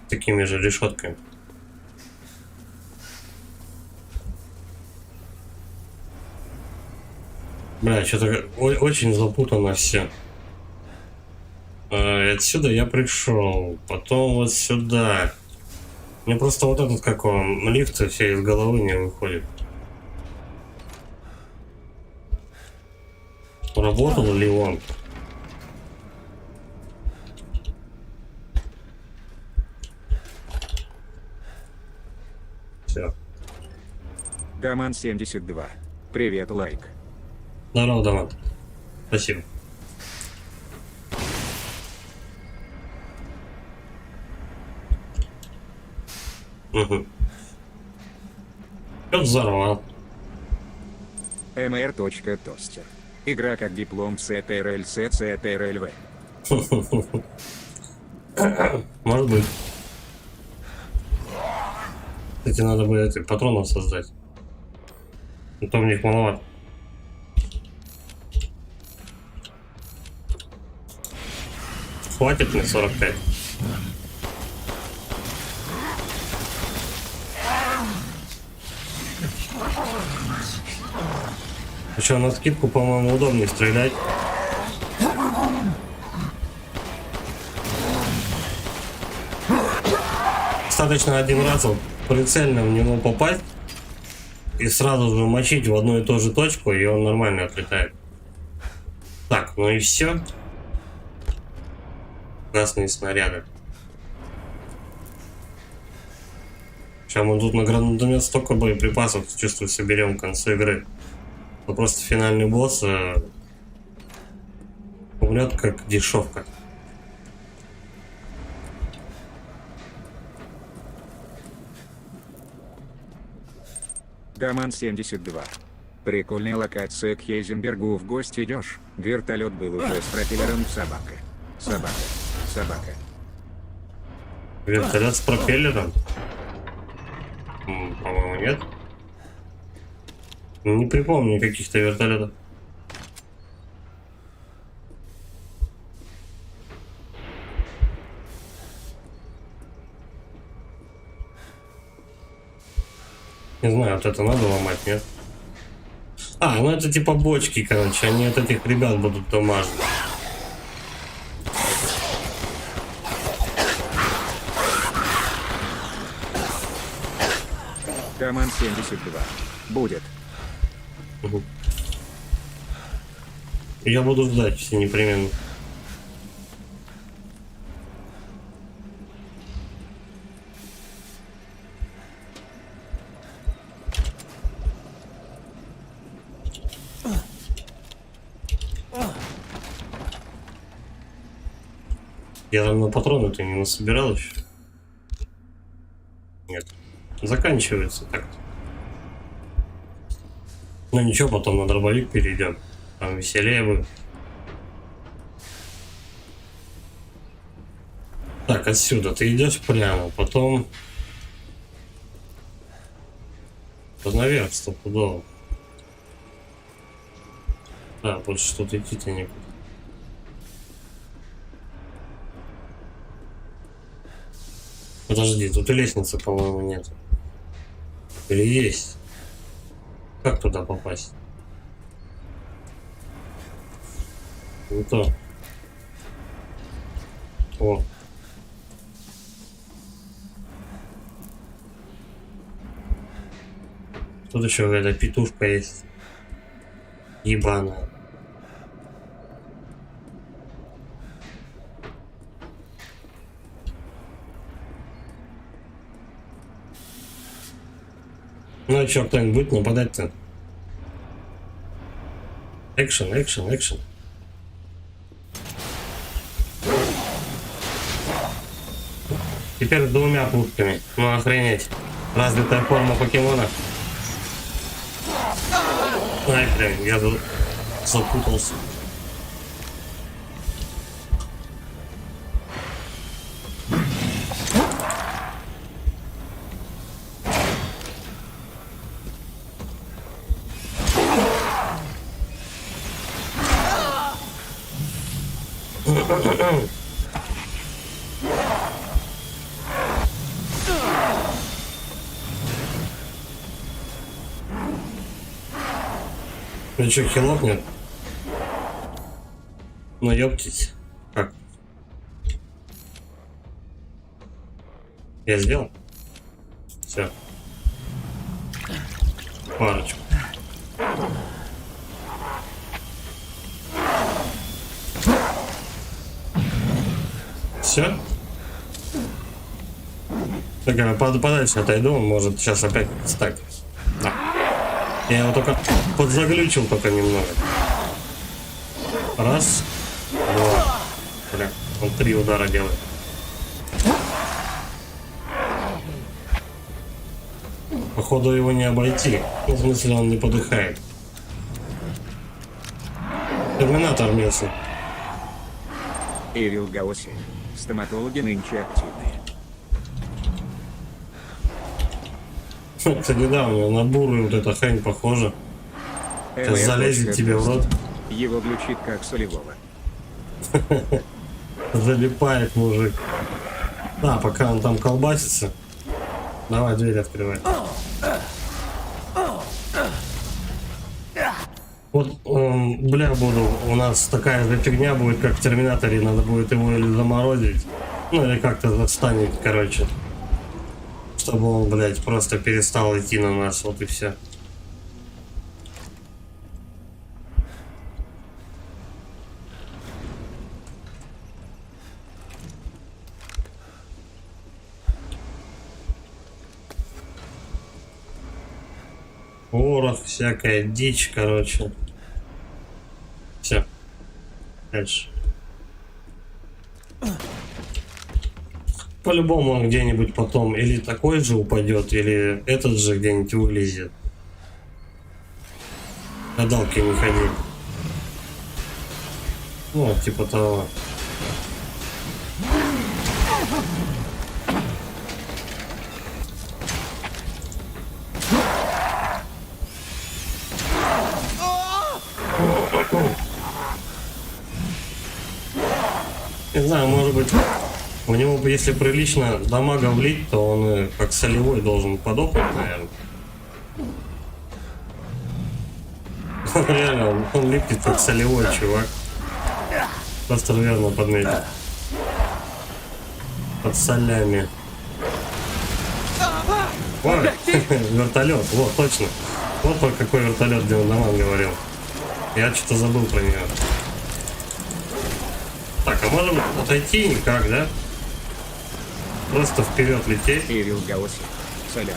Такими же решетками. Бля, что-то очень запутано все. Отсюда я пришел, потом вот сюда. Мне просто вот этот, как он, лифт все из головы не выходит. Работал ли он? Все. Даман 72. Привет, лайк. Здорово, Даман. Спасибо. Угу. Что взорвал? mr.тостер. Игра как диплом CTRL-C, CTRL-V. Может быть. Кстати, надо бы эти патронов создать. А то в них маловато. Хватит мне 45. Еще на скидку, по-моему, удобнее стрелять. Достаточно один раз вот прицельно в него попасть и сразу же мочить в одну и ту же точку, и он нормально отлетает. Так, ну и все. Красные снаряды. Сейчас мы тут на гранатомет столько боеприпасов, чувствую, соберем к концу игры. Но просто финальный босс умрет как дешевка. Даман 72. Прикольная локация, к Хейзенбергу в гости идешь. Вертолет был уже с пропеллером. Собака. Собака. Собака. Вертолет с пропеллером? По-моему, нет. Не припомню каких-то вертолетов. Не знаю, вот это надо ломать, нет? А, ну это типа бочки, короче, они от этих ребят будут дамажить. Даман 72. Будет. Угу. Я буду ждать все непременно. Я там на патроны-то не насобирал еще. Нет. Заканчивается так-то. Ну ничего, потом на дробовик перейдем. Там веселее будет. Так, отсюда ты идешь прямо, потом наверх стопудово. Да, больше тут идти-то некуда. Подожди, тут и лестницы, по-моему, нет. Или есть? Как туда попасть? Не то. О. Тут еще какая-то петушка есть. Ебаная. Ну а что, кто-нибудь будет нападать-то? Экшен, экшен, экшен. Теперь с двумя пушками. Ну охренеть. Развитая форма покемона. Ай, блин, я запутался. Ну что, хилок нет? Ну ёптись. Как? Я сделал? Все. Парочку. Все? Так, я подальше отойду, может сейчас опять стак. Да. Я его только подзаглючил только немного. Раз, два. Бля, он 3 удара делает. Походу его не обойти. Ну, в смысле, он не подыхает. Терминатор местный. Эвил Гаоси. Стоматологи нынче активные. Это недавно на бурую вот эта хрень похожа. Сейчас залезет тебе в рот. Его глючит как солевого. Залипает мужик. Да, пока он там колбасится. Давай дверь открывай. Вот, бля, буду. У нас такая же фигня будет, как в Терминаторе. Надо будет его или заморозить. Ну, или как-то застанет, короче. Чтобы он, блядь, просто перестал идти на нас. Вот и все. Порох, всякая дичь, короче. Все. Дальше. По-любому он где-нибудь потом или такой же упадет, или этот же где-нибудь вылезет. Гадалки не ходи. Ну, типа того. Не знаю, может быть, у него, если прилично дамага влить, то он как солевой должен подохнуть, наверное. Реально, он липнет как солевой, чувак. Просто верно подметил. Под солями. Ой, вертолет, вот, точно. Вот про какой вертолет Демон говорил. Я что-то забыл про нее. Так, а можем отойти никак, да? Просто вперед лететь. Эвил Гаоси. Соляр.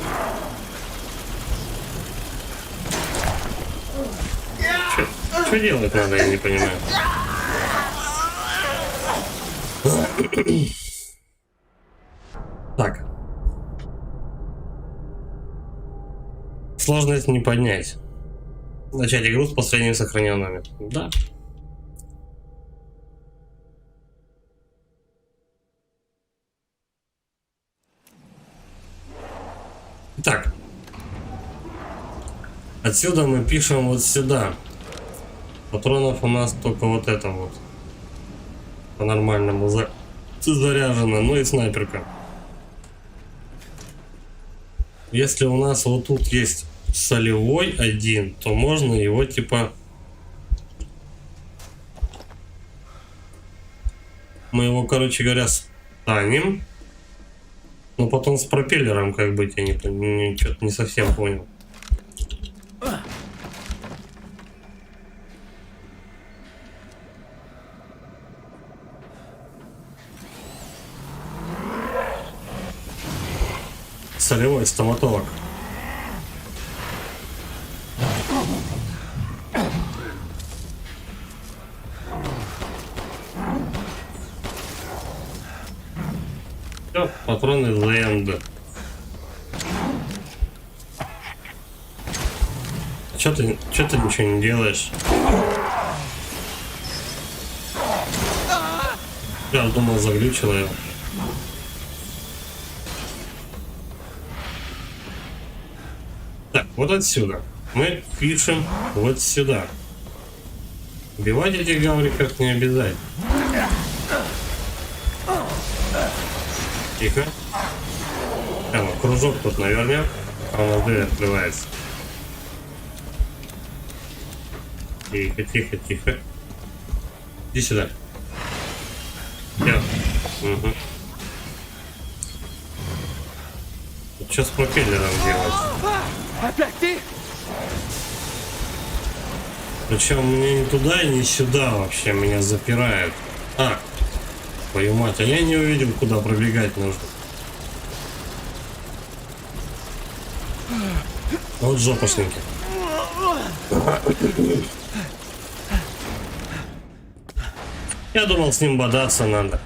Что делать надо, я не понимаю. Так. Сложность не поднять. Начать игру с последними сохраненными. Да. Так. Отсюда мы пишем вот сюда. Патронов у нас только вот это вот. По-нормальному заряжено. Ну и снайперка. Если у нас вот тут есть солевой один, то можно его типа... Мы его, короче говоря, станем. Но потом с пропеллером как быть, я что-то не совсем понял. Солевой стоматолог. Все, патроны за НД. Че ты ничего не делаешь? Я думал, заглючила его. Так, вот отсюда. Мы пишем вот сюда. Убивать этих гавриков не обязательно. Тихо. Прямо кружок тут наверняка, а у нас дверь открывается. Тихо, тихо, тихо. Иди сюда. Угу. Что с пропеллером делать? Опять ты? Причем мне ни туда, ни сюда вообще меня запирают. А, твою мать, а я не увидел, куда пробегать нужно. Вот жопошники. Я думал, с ним бодаться надо.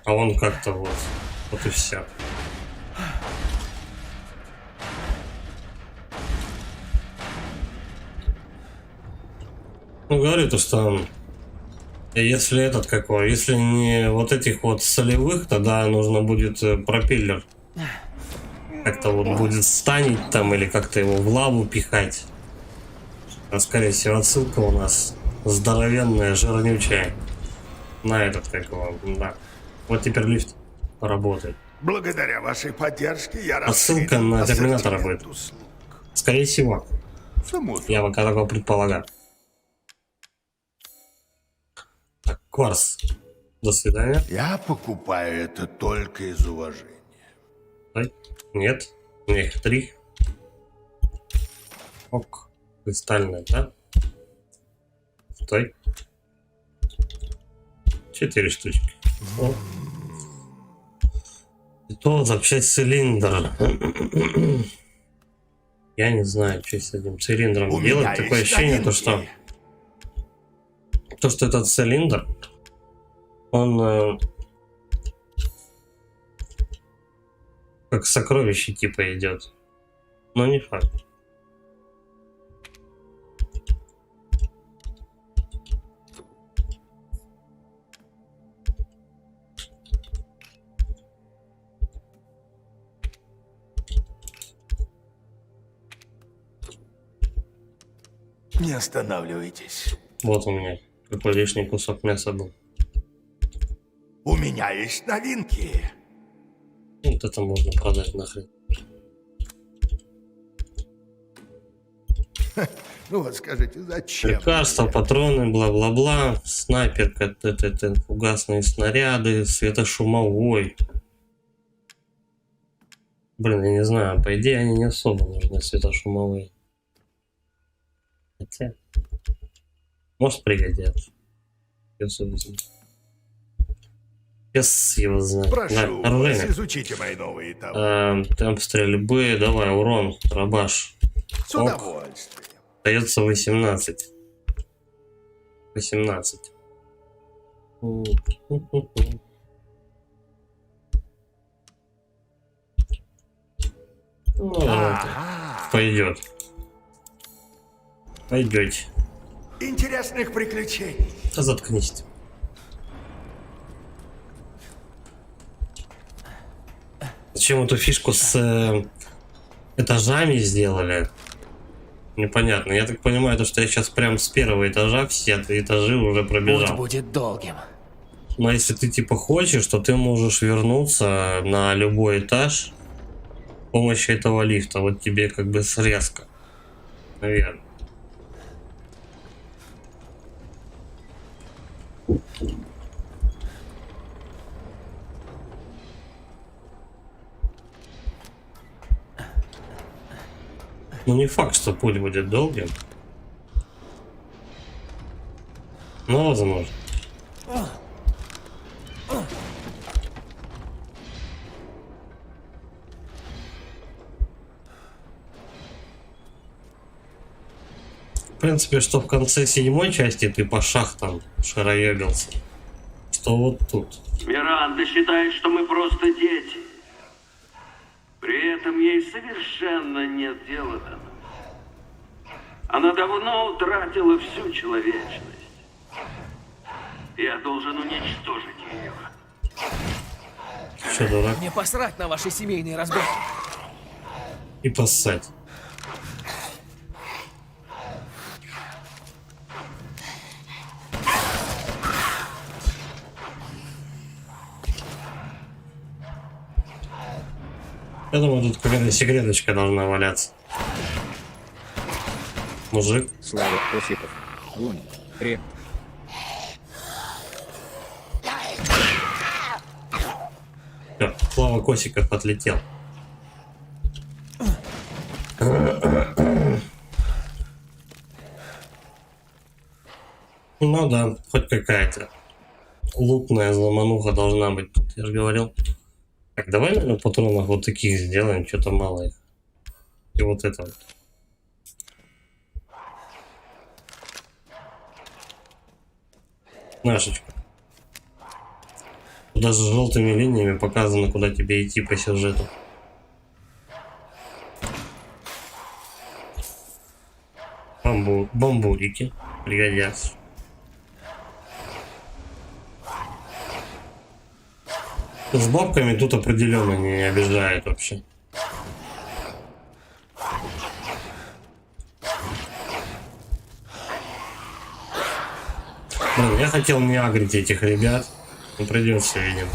А он как-то вот. Вот и все. Ну, говорю то, что если этот какой, если не вот этих вот солевых, тогда нужно будет пропеллер. Как-то вот будет станить там или как-то его в лаву пихать. А скорее всего отсылка у нас здоровенная, жирнючая. На этот как его, да. Вот теперь лифт работает. Благодаря вашей поддержке я Отсылка на Терминатора будет. Скорее всего. Я пока такого предполагаю. Так, кварц. До свидания. Я покупаю это только из уважения. Ой, нет. У меня их 3. Ок. Кристальная, да? Стой. 4 штучки. О. И то запчасть цилиндр. Я не знаю, что с этим цилиндром У делать. меня Такое есть ощущение, новинки. то, что этот цилиндр, он как сокровище типа идет. Но не факт. Не останавливайтесь. Вот у меня какой лишний кусок мяса был. У меня есть новинки. Вот это можно продать нахрен. Ну вот скажите, зачем? Лекарства, мне? патроны, бла-бла-бла, снайперка, фугасные снаряды, светошумовой. Блин, я не знаю, по идее они не особо нужны, светошумовые. Хотя, может пригодятся. Пес его знает. Прошу Да, вас, оружейник. изучите мои новые товары. Темп стрельбы, давай, урон, рабаш. С удовольствием. Остается 18. 18. Ну, Ага. пойдет. Пойдете. Интересных приключений. Да заткнись ты. Зачем эту фишку с этажами сделали? Непонятно. Я так понимаю, то, что я сейчас прям с первого этажа все этажи уже Путь пробежал. будет долгим. Но если ты типа хочешь, то ты можешь вернуться на любой этаж с помощью этого лифта. Вот тебе как бы срезка. Наверное. Ну не факт, что путь будет долгим. Но возможно. В принципе, что в конце 7-й части ты по шахтам шароебился, что вот тут. Миранда считает, что мы просто дети. При этом ей совершенно нет дела до нас. Она давно утратила всю человечность. Я должен уничтожить ее. Че, дурак? Мне посрать на ваши семейные разборки. И поссать. Я думаю, тут какая-то секреточка должна валяться. Мужик. Слава Осипов. Лун. Реп. Всё, Слава Косиков отлетел. Ну да, хоть какая-то лутная замануха должна быть тут, я же говорил. Так, давай, наверное, патронов вот таких сделаем, что-то мало их. И вот это вот. Нашечка. Тут даже желтыми линиями показано, куда тебе идти по сюжету. Бамбурики пригодятся. С бабками тут определенно не обижает вообще. Блин, я хотел не агрить этих ребят, но придется, видимо.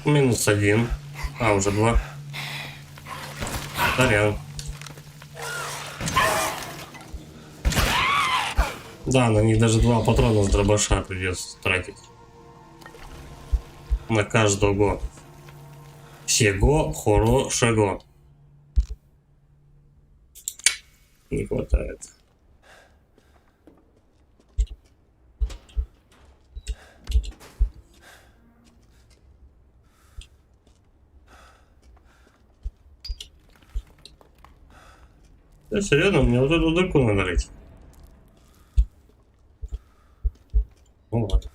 -1. А, уже 2. Сорян. Да, на них даже 2 патрона с дробаша придется тратить. На каждого. Всего хорошего. Не хватает. Да, серьезно, мне вот эту дырку надо рыть. Ну вот.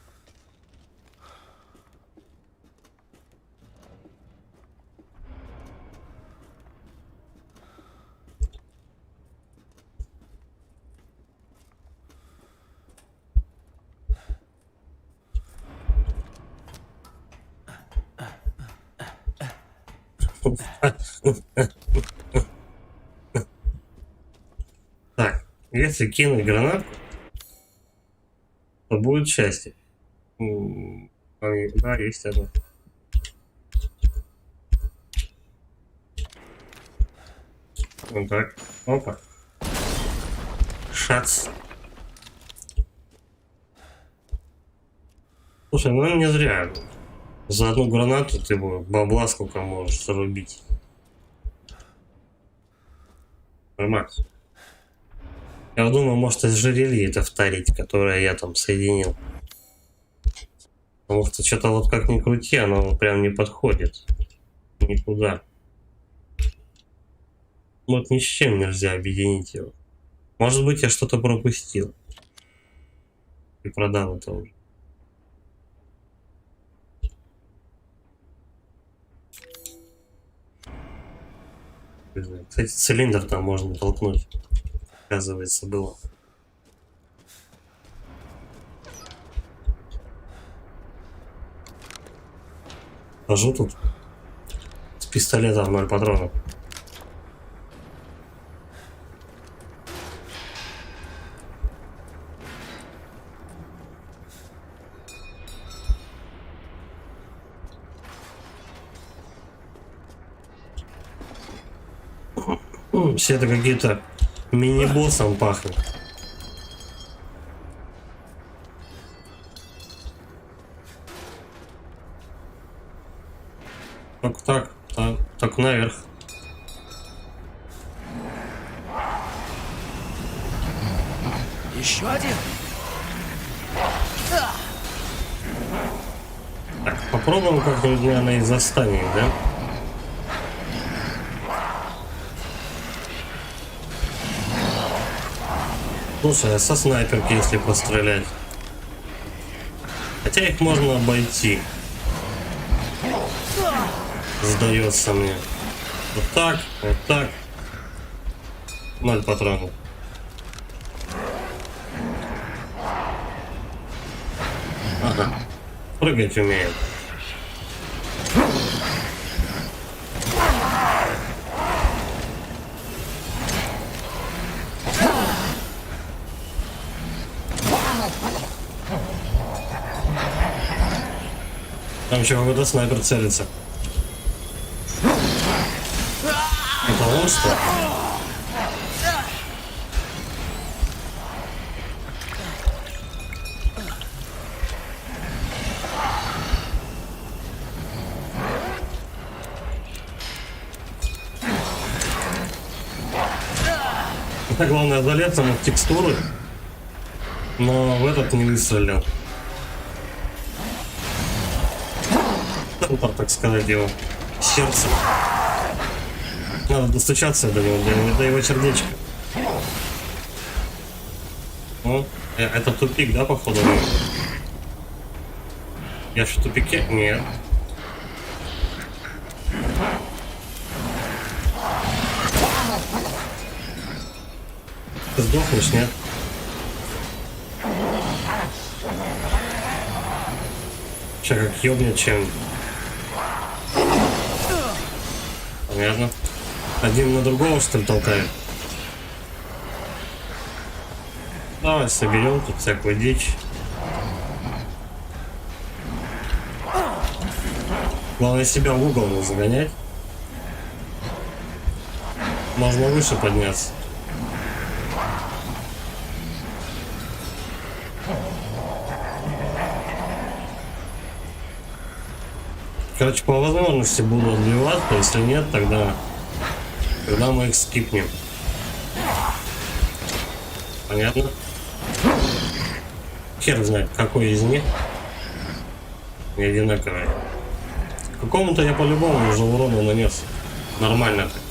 Так, если кинуть гранатку, то будет счастье. Да, есть одно. Вот так. Опа. Шац. Слушай, ну не зря. За одну гранату ты бабла сколько можешь зарубить. Нормально. Я думаю, может ожерелье это вторить, которое я там соединил. Потому что что-то вот как ни крути, оно прям не подходит. Никуда. Вот ни с чем нельзя объединить его. Может быть, я что-то пропустил. И продал это уже. Кстати, цилиндр там можно толкнуть. Оказывается, было. Хожу тут с пистолетом 0 патронов. Все это какие-то мини-боссом пахнут. Так наверх. Еще один? Так, попробуем как-нибудь, наверное, их застанем, да? Слушай, а со снайперки, если пострелять? Хотя их можно обойти. Сдается мне. Вот так, вот так. 0 патронов. Ага. Прыгать умеет. Там еще какой-то снайпер целится. Это он что? Главное залез ему в текстуры, но в этот не выстрелил. Так сказать, его сердце. Надо достучаться до него, до его сердечка. О, это тупик, да, походу? Я же в тупике? Нет. Ты сдохнешь, нет? Сейчас как ёбнет чем. Понятно. Один на другого, что ли, толкает? Давай соберем тут всякую дичь. Главное себя в угол не загонять. Можно выше подняться. Короче, по возможности буду отбиваться, если нет, тогда мы их скипнем. Понятно? Хер знает, какой из них не одинаковый. Какому-то я по-любому уже урона нанес. Нормально так.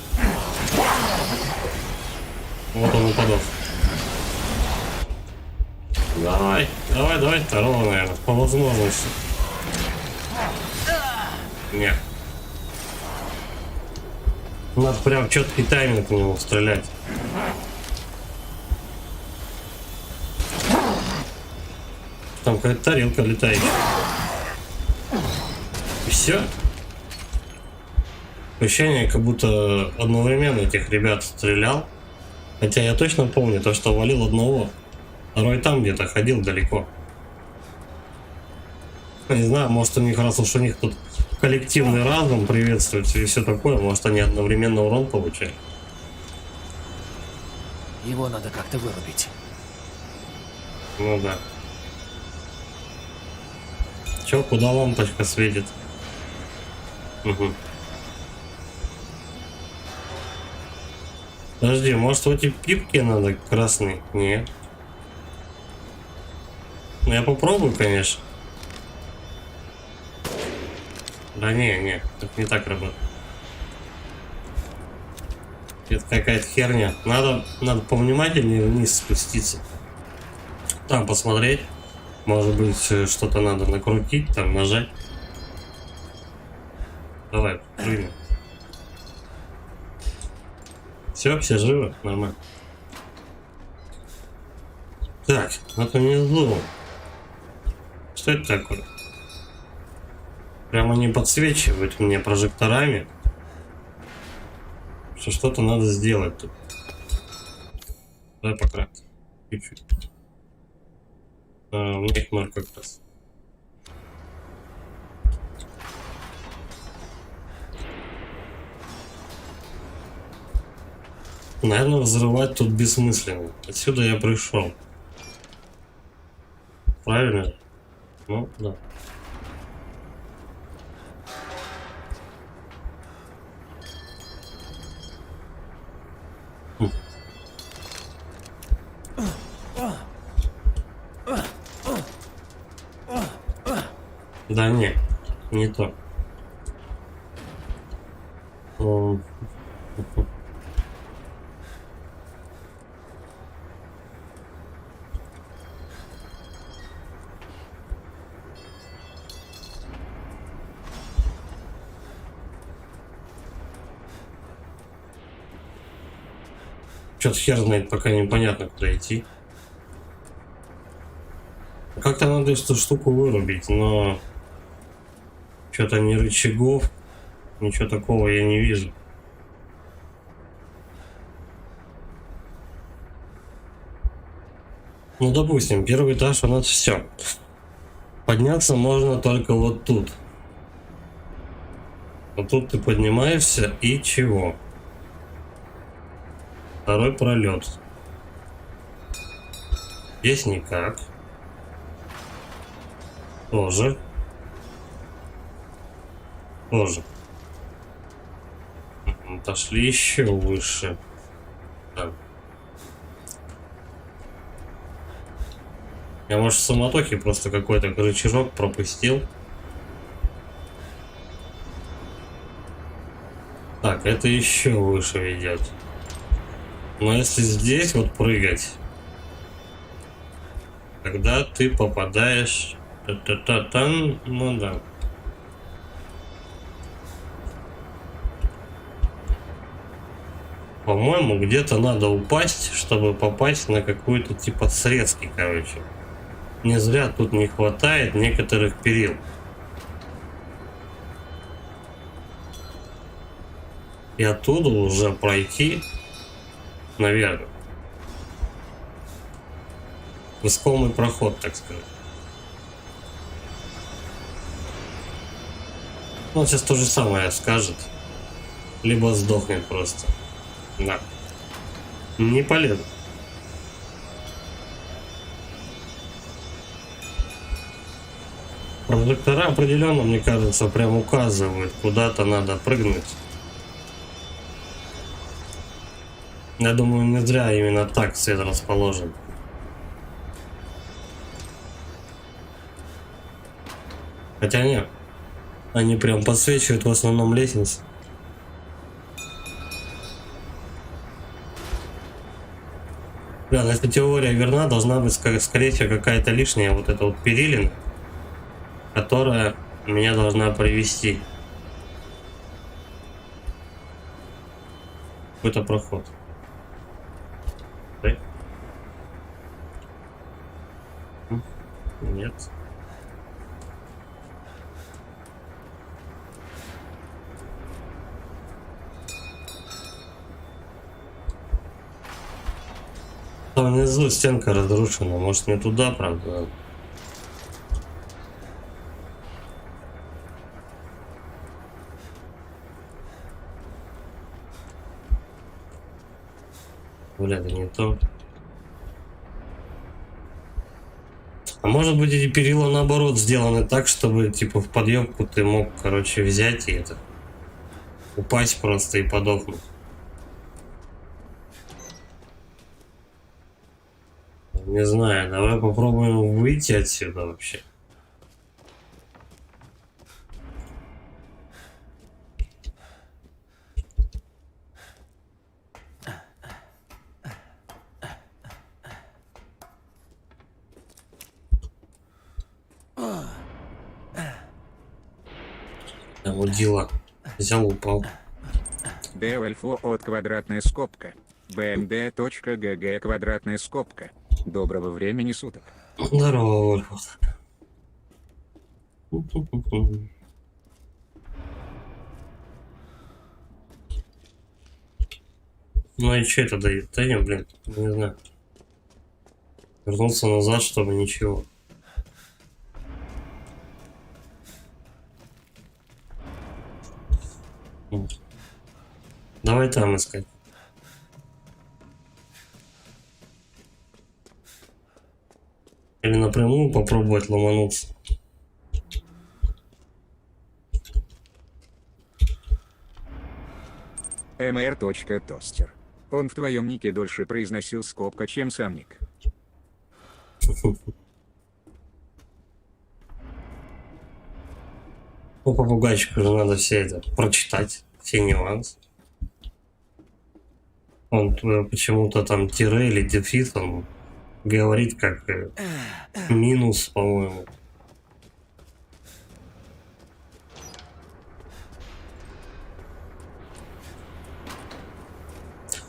Вот он и подох. Давай, второго, наверное, по возможности. Нет. Надо прям четкий тайминг в него стрелять. Там какая-то тарелка летает. И все. Ощущение, как будто одновременно этих ребят стрелял. Хотя я точно помню то, что валил одного. Второй там где-то ходил далеко. Не знаю, может у них, раз уж у них тут коллективный разум приветствуется и все такое, может они одновременно урон получают. Его надо как-то вырубить. Ну да. Чё, куда лампочка светит? Угу. Подожди, может в эти пипки надо красный? Нет. Ну я попробую, конечно. Да не, это не так работает. Это какая-то херня. Надо повнимательнее вниз спуститься. Там посмотреть. Может быть, что-то надо накрутить, там нажать. Давай, прыгнем. Все живы? Нормально. Так, это внизу. Что это такое? Прямо они подсвечивают мне прожекторами. Что-то надо сделать тут. Давай покрасим. Чуть-чуть. У них 0 как раз. Наверное, взрывать тут бессмысленно. Отсюда я пришел. Правильно? Ну, да. Да не то. Что-то хер знает, пока непонятно, куда идти. Как-то надо эту штуку вырубить, но что-то ни рычагов, ничего такого я не вижу. Ну, допустим, первый этаж у нас все. Подняться можно только вот тут. Вот тут ты поднимаешься и чего? Второй пролет. Здесь никак. Тоже. Тоже. Отошли еще выше. Так. Я, может, в суматохе просто какой-то рычажок пропустил. Так, это еще выше ведет. Но если здесь вот прыгать, тогда ты попадаешь... Та-та-та-там, ну да. По-моему, где-то надо упасть, чтобы попасть на какую-то типа срезки, короче. Не зря тут не хватает некоторых перил. И оттуда уже пройти, наверное. Искомый проход, так сказать. Он сейчас то же самое скажет. Либо сдохнет просто. Да. Не полезно. Прожектора определенно, мне кажется, прям указывают, куда-то надо прыгнуть. Я думаю, не зря именно так свет расположен. Хотя нет. Они прям подсвечивают в основном лестницу. Да, если теория верна, должна быть, скорее всего, какая-то лишняя вот эта вот перилина, которая меня должна привести. Какой-то проход. Да? Нет. Там внизу стенка разрушена, может не туда, правда. Бля, да не то. А может быть эти перила наоборот сделаны так, чтобы типа в подъемку ты мог, короче, взять и это упасть просто и подохнуть. Не знаю, давай попробуем выйти отсюда вообще. Удила. Взял, упал. Девальфо от квадратная скобка. bmd.gg квадратная скобка. Доброго времени суток. Здорово, Вольф. Ну и что это дает? Да не, блин, не знаю. Вернулся назад, чтобы ничего. Давай там искать. Или напрямую попробовать ломануться. mr.тостер. Он в твоем нике дольше произносил скобка, чем сам ник. Ну, попугайчику же надо все это прочитать, все нюансы. Он почему-то там тире или дефис, он говорит как минус, по-моему.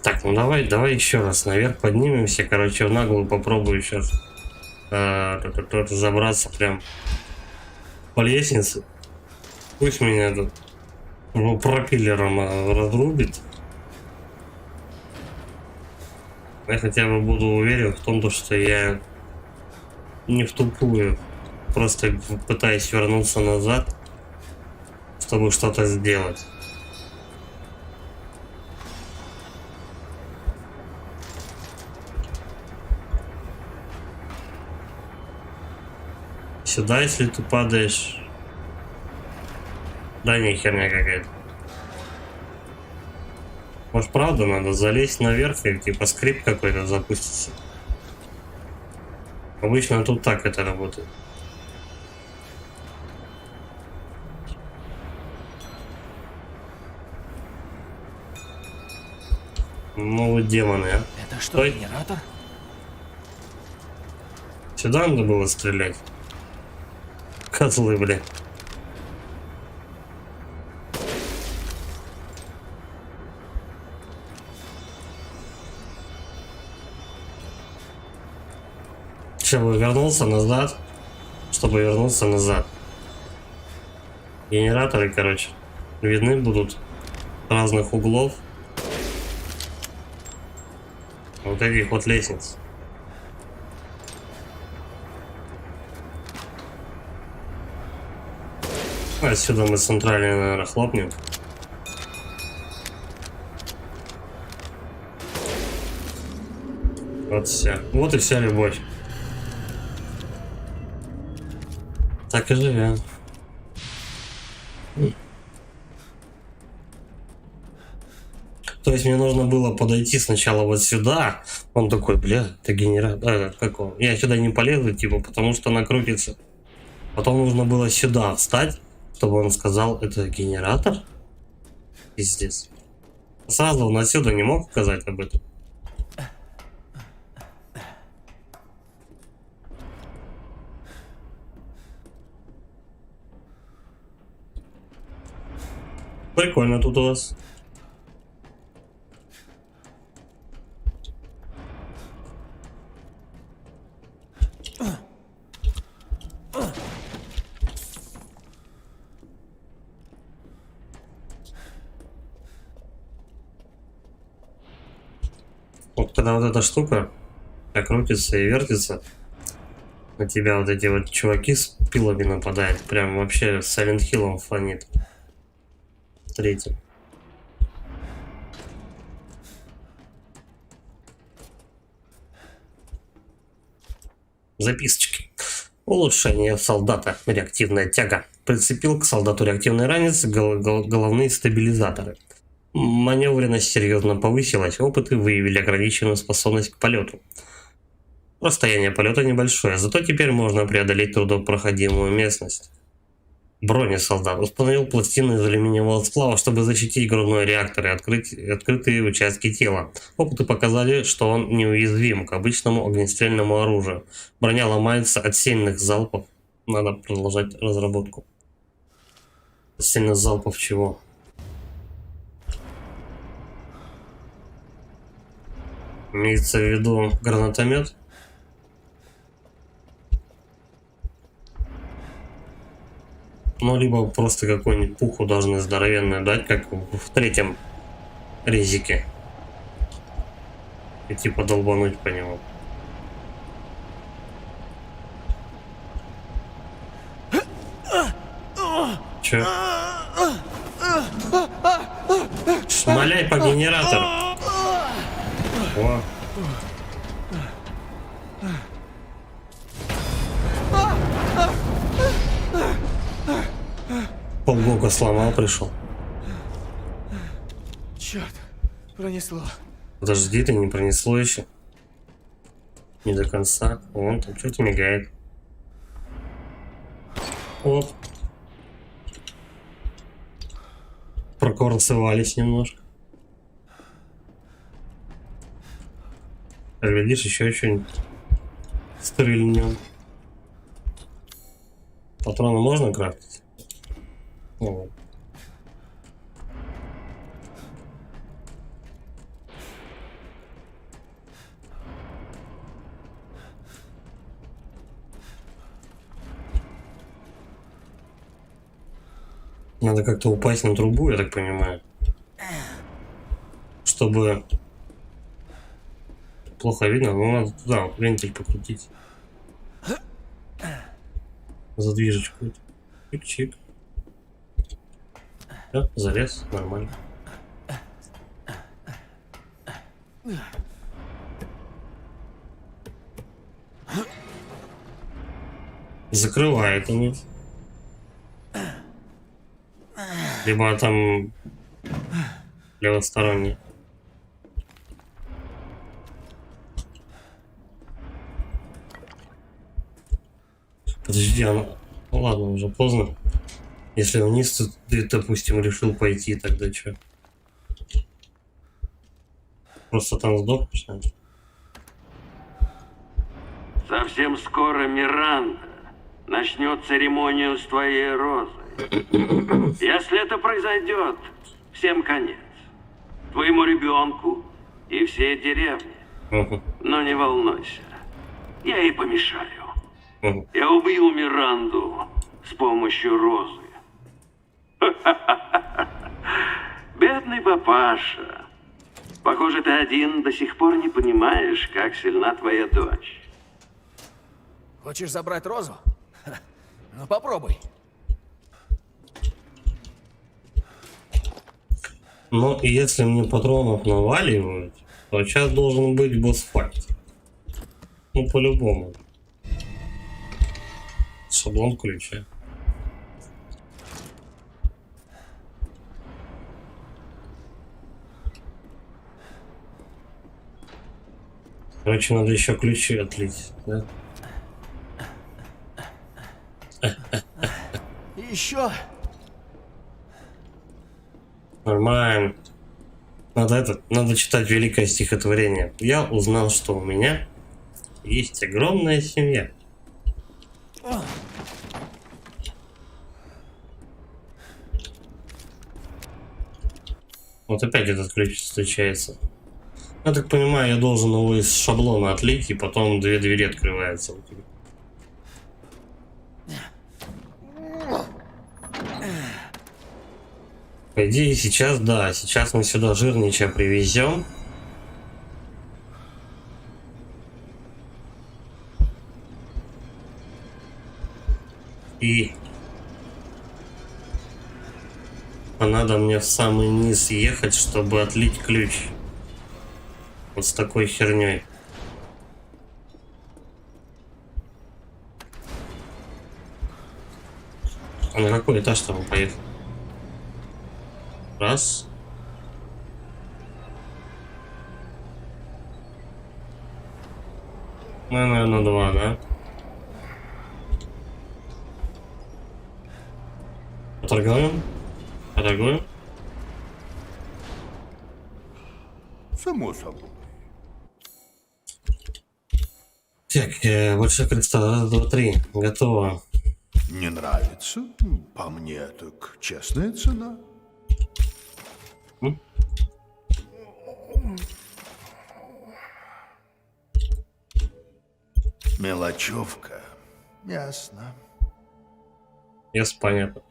Так, ну давай еще раз наверх поднимемся. Короче, в наглую попробую сейчас забраться прям по лестнице. Пусть меня тут пропеллером разрубит. Я хотя бы буду уверен в том, что я не в тупую, просто пытаюсь вернуться назад, чтобы что-то сделать. Сюда, если ты падаешь... Да не, херня какая-то. Может, правда надо залезть наверх и типа скрипт какой-то запустится. Обычно тут так это работает. Ну вот демоны, а. Это что, Стой. генератор? Сюда надо было стрелять. Козлы, бля. Чтобы вернулся назад. Чтобы вернуться назад. Генераторы, короче, видны будут с разных углов. Вот этих вот лестниц. Отсюда мы центральный, наверное, хлопнем. Вот вся. Вот и вся любовь. Так и живем. То есть мне нужно было подойти сначала вот сюда. Он такой, бля, это генератор. Как он? Я сюда не полезу, типа, потому что она крутится. Потом нужно было сюда встать, чтобы он сказал, это генератор? Пиздец. Сразу он отсюда не мог сказать об этом. Прикольно тут у вас. Вот когда вот эта штука так крутится и вертится, на тебя вот эти вот чуваки с пилами нападают. Прям вообще с Silent Hill'ом фонит. Третьим. Записочки. Улучшение солдата. Реактивная тяга. Прицепил к солдату реактивный ранец, головные стабилизаторы. Маневренность серьезно повысилась. Опыты выявили ограниченную способность к полету. Расстояние полета небольшое, зато теперь можно преодолеть трудопроходимую местность. Бронесолдат установил пластины из алюминиевого сплава, чтобы защитить грудной реактор и открыть открытые участки тела. Опыты показали, что он неуязвим к обычному огнестрельному оружию. Броня ломается от сильных залпов. Надо продолжать разработку. От сильных залпов чего? Имеется в виду гранатомет? Ну, либо просто какую-нибудь пуху должны здоровенную дать, как в третьем резике. И типа долбануть по нему. Чё? Шмаляй по генератору. О. Полблока сломал, пришел. Черт, пронесло. Подожди, ты не пронесло еще. Не до конца. Вон там что-то мигает. Оп. Прокорцевались немножко. Видишь, еще что-нибудь стрельнем. Патроны можно крафтить? Вот. Надо как-то упасть на трубу, я так понимаю. Чтобы... Плохо видно, но надо туда вот вентиль покрутить. Задвижечку. Чик-чик. Да, залез, нормально. Закрывает они. Либо там левосторонний. Подожди, ну ладно, уже поздно. Если вниз, то ты, допустим, решил пойти, тогда что? Просто там сдохнешь, наверное? Совсем скоро Миранда начнет церемонию с твоей розой. Если это произойдет, всем конец. Твоему ребенку и всей деревне. Но не волнуйся, я ей помешаю. Я убью Миранду с помощью розы. Бедный папаша. Похоже, ты один до сих пор не понимаешь, как сильна твоя дочь. Хочешь забрать розу? Ну попробуй. Ну, и если мне патронов наваливают, то сейчас должен быть босс-файт. Ну, по-любому. Шаблон ключа. Короче, надо еще ключи отлить, да? Еще. Нормально. Надо читать великое стихотворение. Я узнал, что у меня есть огромная семья. Вот опять этот ключ встречается. Я так понимаю, я должен его из шаблона отлить, и потом две двери открываются. По идее, сейчас, да, сейчас мы сюда жирнича привезем. И надо мне в самый низ ехать, чтобы отлить ключ. Вот с такой херней. А на какой этаж там поехал? Раз. Ну, наверное, два, да? Поторгуем? Поторгуем? Само собой. Так, больше креста. Раз, два, три. Готово. Не нравится? По мне, так честная цена. Мелочевка. Ясно. Ясно, понятно.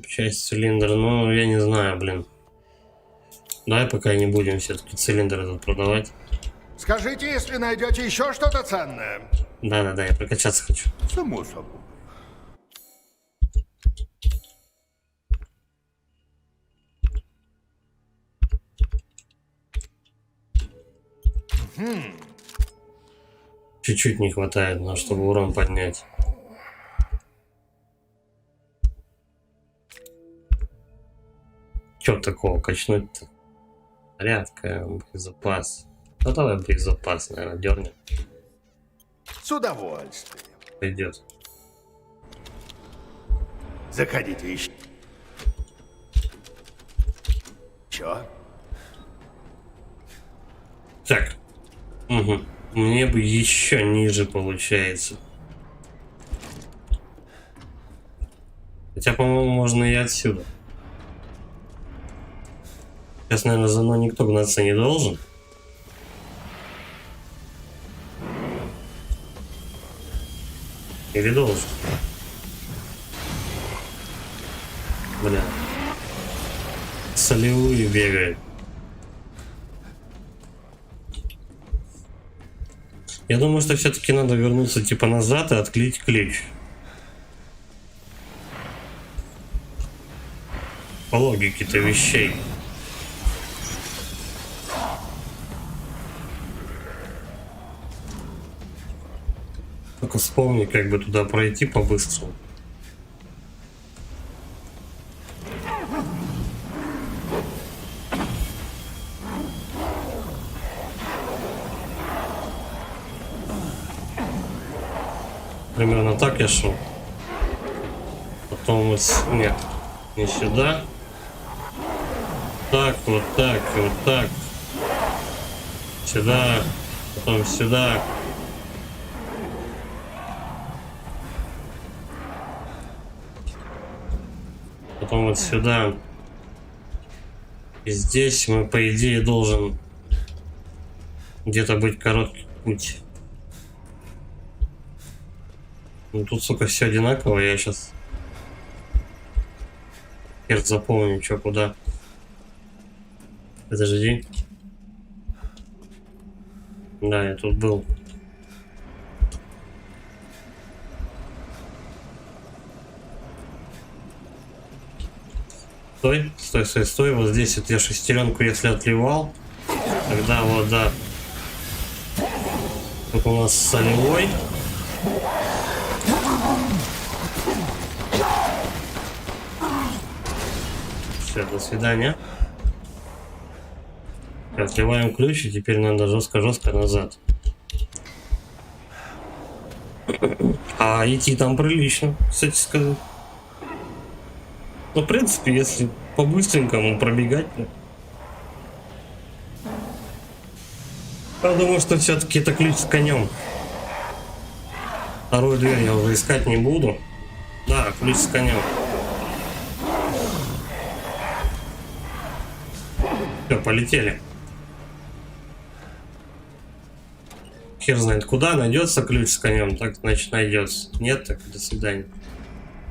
Часть цилиндра, ну я не знаю, блин. Давай пока не будем все-таки цилиндр этот продавать. Скажите, если найдете еще что-то ценное. Да, я прокачаться хочу. Само собой. Чуть-чуть не хватает, но чтобы урон поднять. Чё такого качнуть-то? Порядка, боезапас. Ну давай боезапас, наверное, дернем. С удовольствием. Пойдет. Заходите еще. Чё? Так. Угу. Мне бы еще ниже получается. Хотя, по-моему, можно и отсюда. Сейчас, наверное, за мной никто гнаться не должен. Или должен? Бля. Солевые бегает. Я думаю, что все-таки надо вернуться типа назад и отклеить ключ. По логике-то вещей. Только вспомни, как бы туда пройти по-быстрому. Примерно так я шел. Потом вот... Нет, не сюда. Так, вот так, вот так. Сюда. Потом сюда. Потом вот сюда. И здесь мы, по идее, должен где-то быть короткий путь. Ну тут, сука, все одинаково, я сейчас хер запомню, что куда. Подожди. Да, я тут был. Стой, стой, стой, стой. Вот здесь вот я шестеренку, если отливал, тогда вот, да. Тут у нас солевой. Все, до свидания. Отливаем ключ, и теперь надо жестко-жестко назад. А идти там прилично, кстати сказать. Ну, в принципе, если по-быстренькому пробегать, я думаю, что все-таки это ключ с конем. Вторую дверь я уже искать не буду. Да, ключ с конем. Все, полетели. Хер знает куда, найдется ключ с конем, так значит найдется. Нет, так до свидания.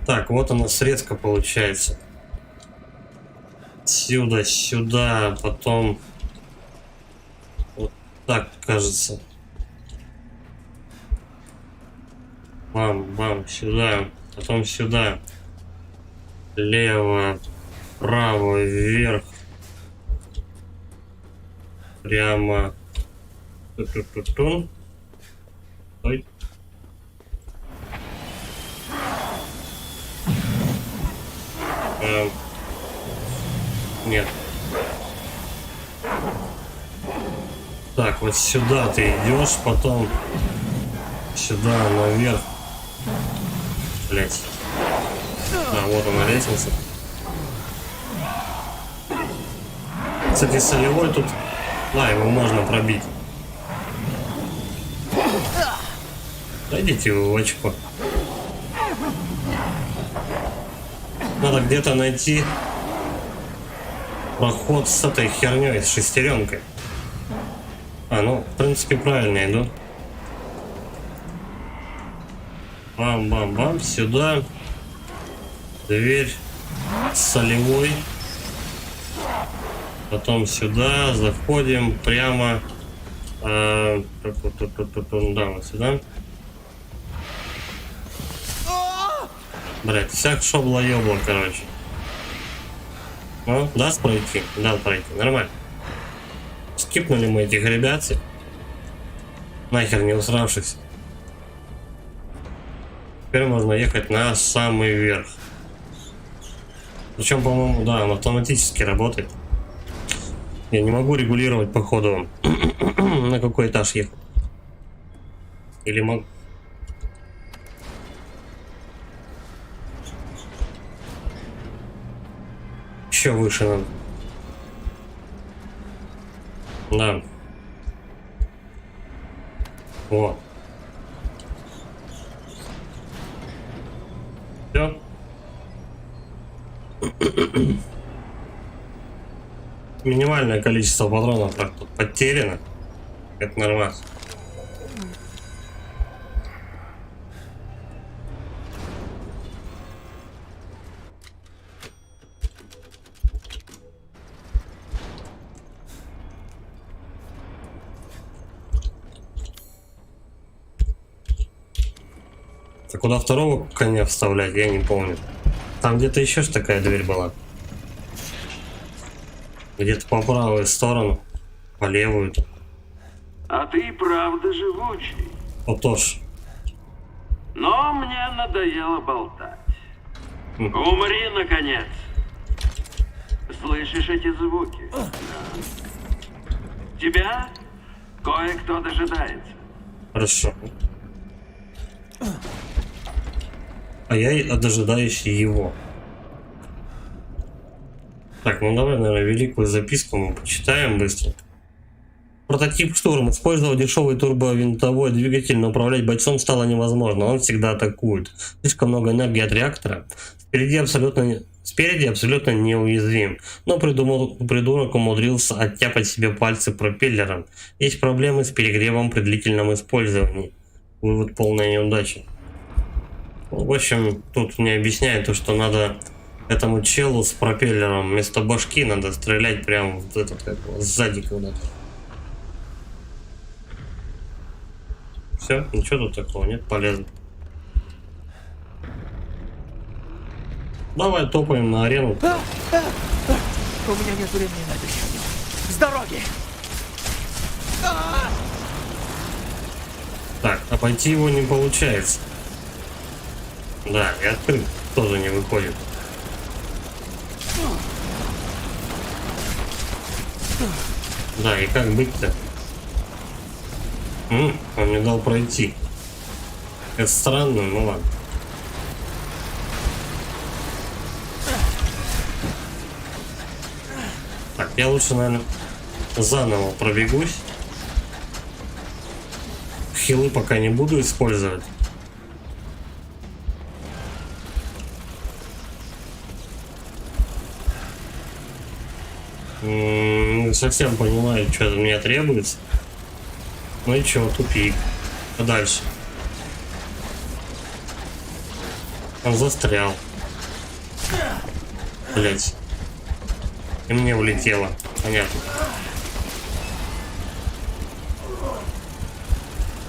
Так, вот она срезка получается. Сюда, сюда, потом вот так, кажется. Бам, бам, сюда, потом сюда. Лево, право, вверх. Прямо. Ту-ту-ту-ту. Ой. Нет. Так, вот сюда ты идешь, потом сюда наверх. Блять. А, вот она лестница. Кстати, солевой тут. Да, его можно пробить. Дойдите вы в очко. Надо где-то найти проход с этой херней, с шестеренкой. А, ну, в принципе, правильно иду. Бам-бам-бам, сюда. Дверь солевой. Потом сюда, заходим прямо. Да, вот сюда. Блять, всяк шобло-ёбло, короче. Ну, даст пройти? Дал пройти, нормально. Скипнули мы этих ребят. Нахер не усравшихся. Теперь можно ехать на самый верх. Причем, по-моему, да, он автоматически работает. Я не могу регулировать по ходу, на какой этаж ехать. Или могу. Еще выше надо. Да. Вот. Все. Минимальное количество патронов потеряно. Это нормально. А куда второго коня вставлять, я не помню. Там где-то еще ж такая дверь была. Где-то по правую сторону, по левую. А ты правда живучий. Отож. Но мне надоело болтать. Умри, наконец. Слышишь эти звуки? Да. Тебя кое-кто дожидается. Хорошо. А я и дожидающий его. Так, ну давай, наверное, великую записку мы почитаем быстро. Прототип «Штурм». Использовав дешевый турбовинтовой двигатель, но управлять бойцом стало невозможно. Он всегда атакует. Слишком много энергии от реактора. Спереди абсолютно неуязвим. Но придурок умудрился оттяпать себе пальцы пропеллером. Есть проблемы с перегревом при длительном использовании. Вывод: полная неудача. В общем, тут мне объясняют то, что надо этому челу с пропеллером вместо башки надо стрелять прямо в этот, как его, сзади куда-то. Все, ничего тут такого нет, полезно. Давай топаем на арену. У меня нет времени на это. С дороги! Так, обойти его не получается. Да, и открыть тоже не выходит. Да, и как быть-то? Он мне дал пройти. Это странно, ну ладно. Так, я лучше, наверное, заново пробегусь. Хилы пока не буду использовать. Не совсем понимаю, что от меня требуется. Ну и чё, тупик. А дальше? Он застрял. Блять. И мне улетело. Понятно.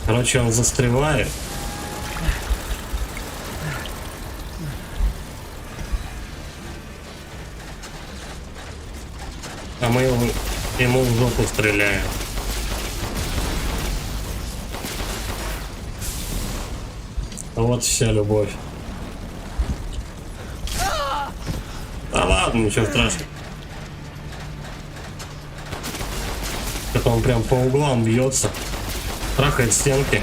Короче, он застревает. А мы ему в жопу стреляем. Вот вся любовь. Да ладно, ничего страшного. Это он прям по углам бьется, трахает стенки.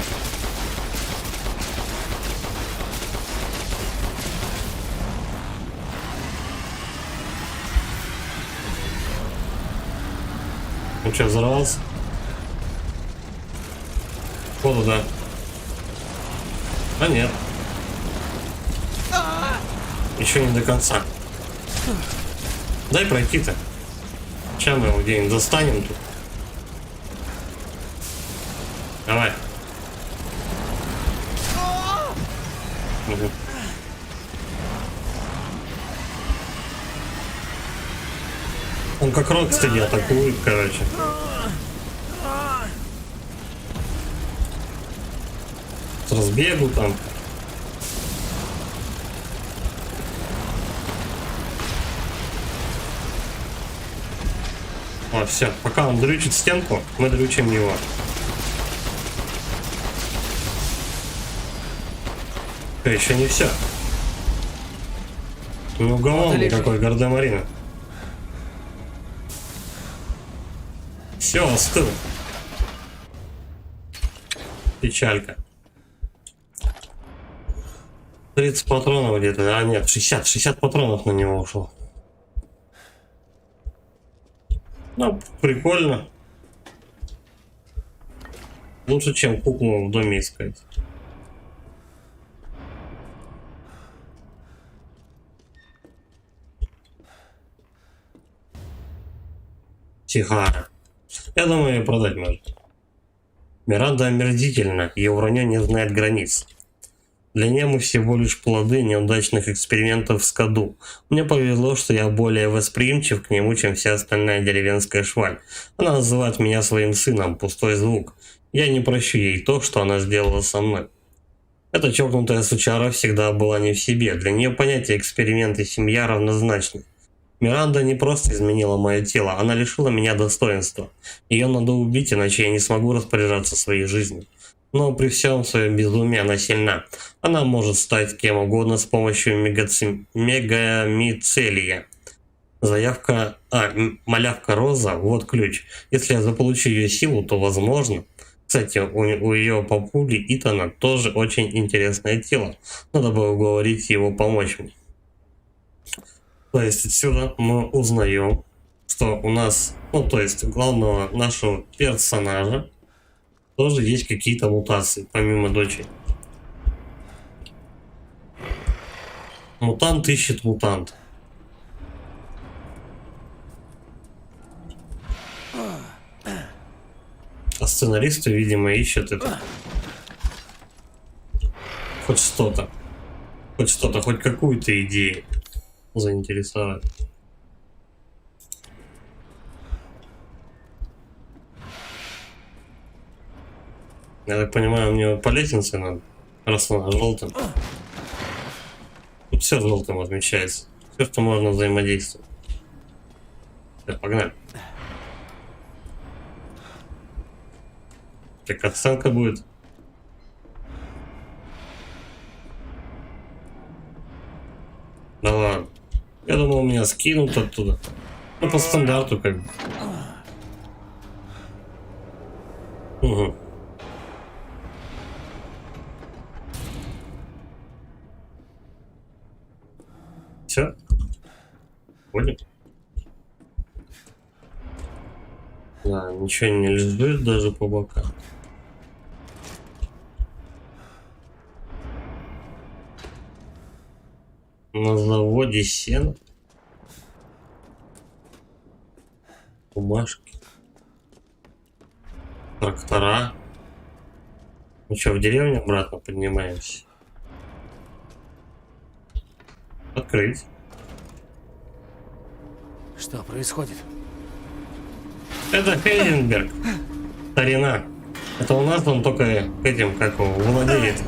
Ну что, взорвался? Походу, да. А нет. Еще не до конца. Дай пройти-то. Сейчас мы его где-нибудь застанем тут. Давай. Угу. Он как Рокстеди атакует, короче. С разбегу там. А, все, пока он дрючит стенку, мы дрючим его. Еще не все. Ну, уголовный какой, Гардемарина. Все, остыл. Печалька. 30 патронов где-то, а нет, 60 патронов на него ушло. Ну, прикольно. Лучше, чем куклу в доме искать. Сигара. Я думаю, ее продать можно. Миранда омерзительна, ее вранье не знает границ. Для нее мы всего лишь плоды неудачных экспериментов в саду. Мне повезло, что я более восприимчив к нему, чем вся остальная деревенская шваль. Она называет меня своим сыном, пустой звук. Я не прощу ей то, что она сделала со мной. Эта чокнутая сучара всегда была не в себе. Для нее понятие эксперимент и семья равнозначны. Миранда не просто изменила мое тело, она лишила меня достоинства. Ее надо убить, иначе я не смогу распоряжаться своей жизнью. Но при всем своем безумии она сильна. Она может стать кем угодно с помощью мегамицелия. Малявка Роза, вот ключ. Если я заполучу ее силу, то возможно. Кстати, у ее папули Итана тоже очень интересное тело. Надо бы уговорить его помочь мне. То есть отсюда мы узнаем, что у нас, то есть главного нашего персонажа тоже есть какие-то мутации, помимо дочери. Мутант ищет мутант. А сценаристы, видимо, ищут это. Хоть что-то. Хоть какую-то идею заинтересовать. Я так понимаю, мне по лестнице надо, раз она желтым. Тут все желтым отмечается. Все, что можно взаимодействовать. Так, погнали. Так, оценка будет. Да ладно. Я думал, меня скинут оттуда. Ну, по стандарту как бы. Угу. Все. Понял. Да, ничего не лежит даже по бокам. На заводе сена. Бумажки. Трактора. Ну что, в деревню обратно поднимаемся? Открыть. Что происходит? Это Хейзенберг. Старина. Это у нас он только этим, как его, владеет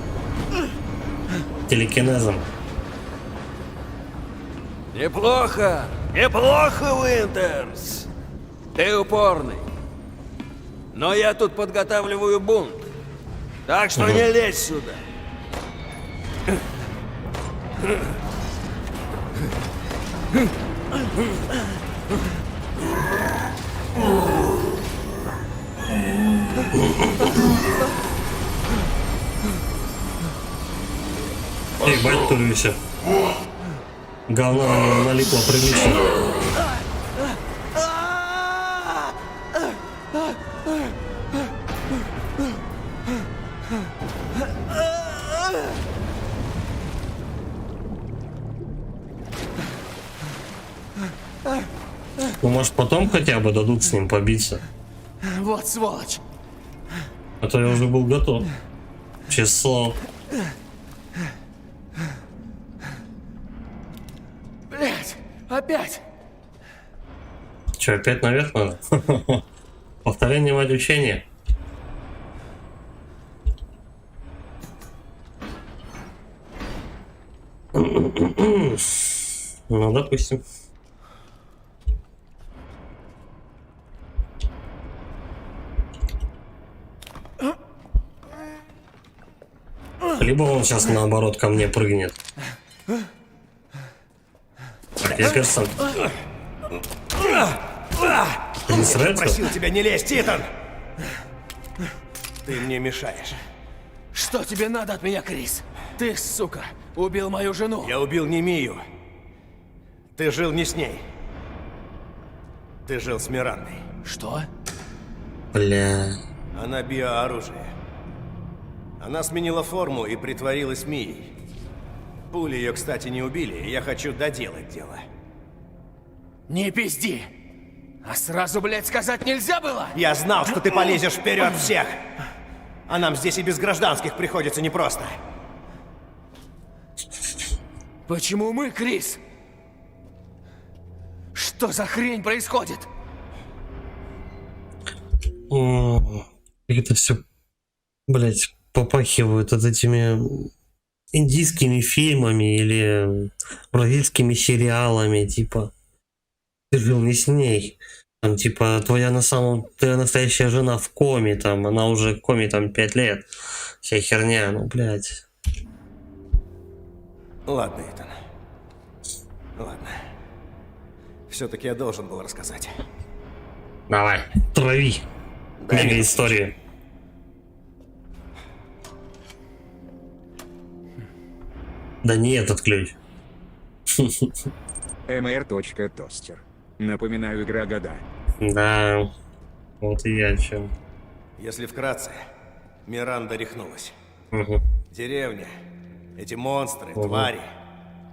телекинезом. Неплохо, неплохо, Уинтерс. Ты упорный. Но я тут подготавливаю бунт. Так что не лезь сюда. Эй, батюшка, говно налипло прилично. Ну, может, потом хотя бы дадут с ним побиться. Вот сволочь. А то я уже был готов. Число. Блять, опять. Че, опять наверх надо? Повторение мать учения. Ну, допустим. Либо он сейчас наоборот ко мне прыгнет. Я кажется... Крис Редфорд? Просил тебя не лезть, Итан! Ты мне мешаешь. Что тебе надо от меня, Крис? Ты, сука, убил мою жену. Я убил не Мию. Ты жил не с ней. Ты жил с Мирандой. Что? Бля... Она биооружие. Она сменила форму и притворилась Мией. Пули ее, кстати, не убили, и я хочу доделать дело. Не пизди. А сразу, блядь, сказать нельзя было? Я знал, что ты полезешь вперед всех. А нам здесь и без гражданских приходится непросто. Почему мы, Крис? Что за хрень происходит? Это все, блять, попахивают от этими индийскими фильмами или бразильскими сериалами, типа Ты жил не с ней. Там, типа, твоя настоящая жена в коме, там, она уже в коме, там, 5 лет. Вся херня, ну, блядь. Ладно, Итан. Ладно. Все-таки я должен был рассказать. Давай, трави. Дай мне Мега историю. Да не этот ключ. mr.toaster. Напоминаю, игра года. Да, вот и я о чем. Если вкратце, Миранда рехнулась. Угу. Деревня, эти монстры, твари.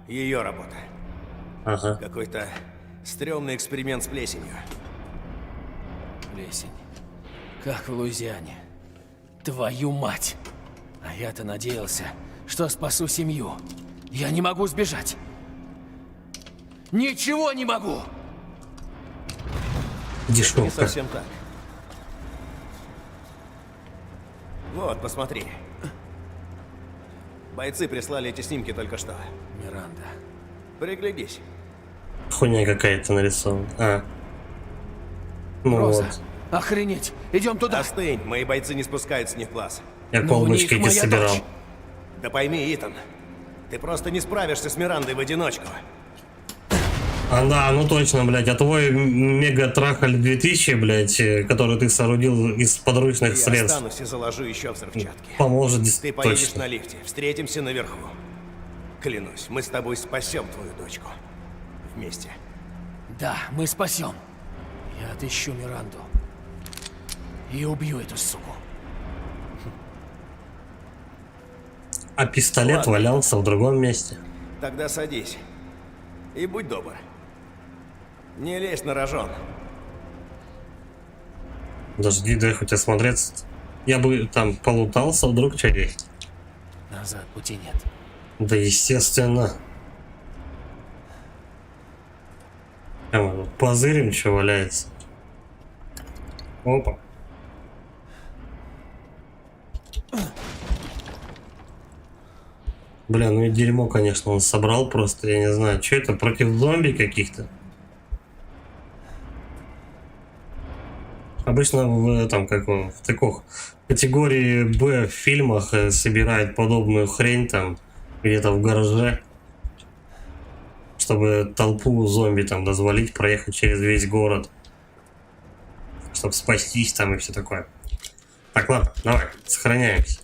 Ее работа. Ага. Какой-то стрёмный эксперимент с плесенью. Плесень. Как в Луизиане. Твою мать! А я-то надеялся, что спасу семью. Я не могу сбежать. Ничего не могу! Не Дешевка. совсем так. Вот, посмотри. Бойцы прислали эти снимки только что. Миранда. Приглядись. Хуйня какая-то нарисована. А. Ну Роза. вот. Охренеть! Идем туда! Остынь, мои бойцы не спускают с них глаз. Я Но у колбочки них эти моя собирал. дочь. Да пойми, Итан, ты просто не справишься с Мирандой в одиночку. А, да, ну точно, блядь. А твой мега-трахаль 2000, блядь, который ты соорудил из подручных Я средств, останусь и заложу еще взрывчатки. поможет Ты поедешь точно. на лифте, встретимся наверху. Клянусь, мы с тобой спасем твою дочку. Вместе. Да, мы спасем. Я отыщу Миранду. И убью эту суку. А пистолет Ладно. валялся в другом месте. Тогда садись. И будь добр. Не лезь на рожон. Подожди, дай хоть осмотреться. Я бы там полутался, вдруг что есть. Назад пути нет. Да естественно. Там позырим, что валяется. Опа. Бля, ну и дерьмо, конечно, он собрал просто, я не знаю, что это, против зомби каких-то? Обычно в, там, как он, в таких категории Б в фильмах собирают подобную хрень там, где-то в гараже, чтобы толпу зомби там дозволить проехать через весь город, чтобы спастись там и все такое. Так, ладно, давай, сохраняемся.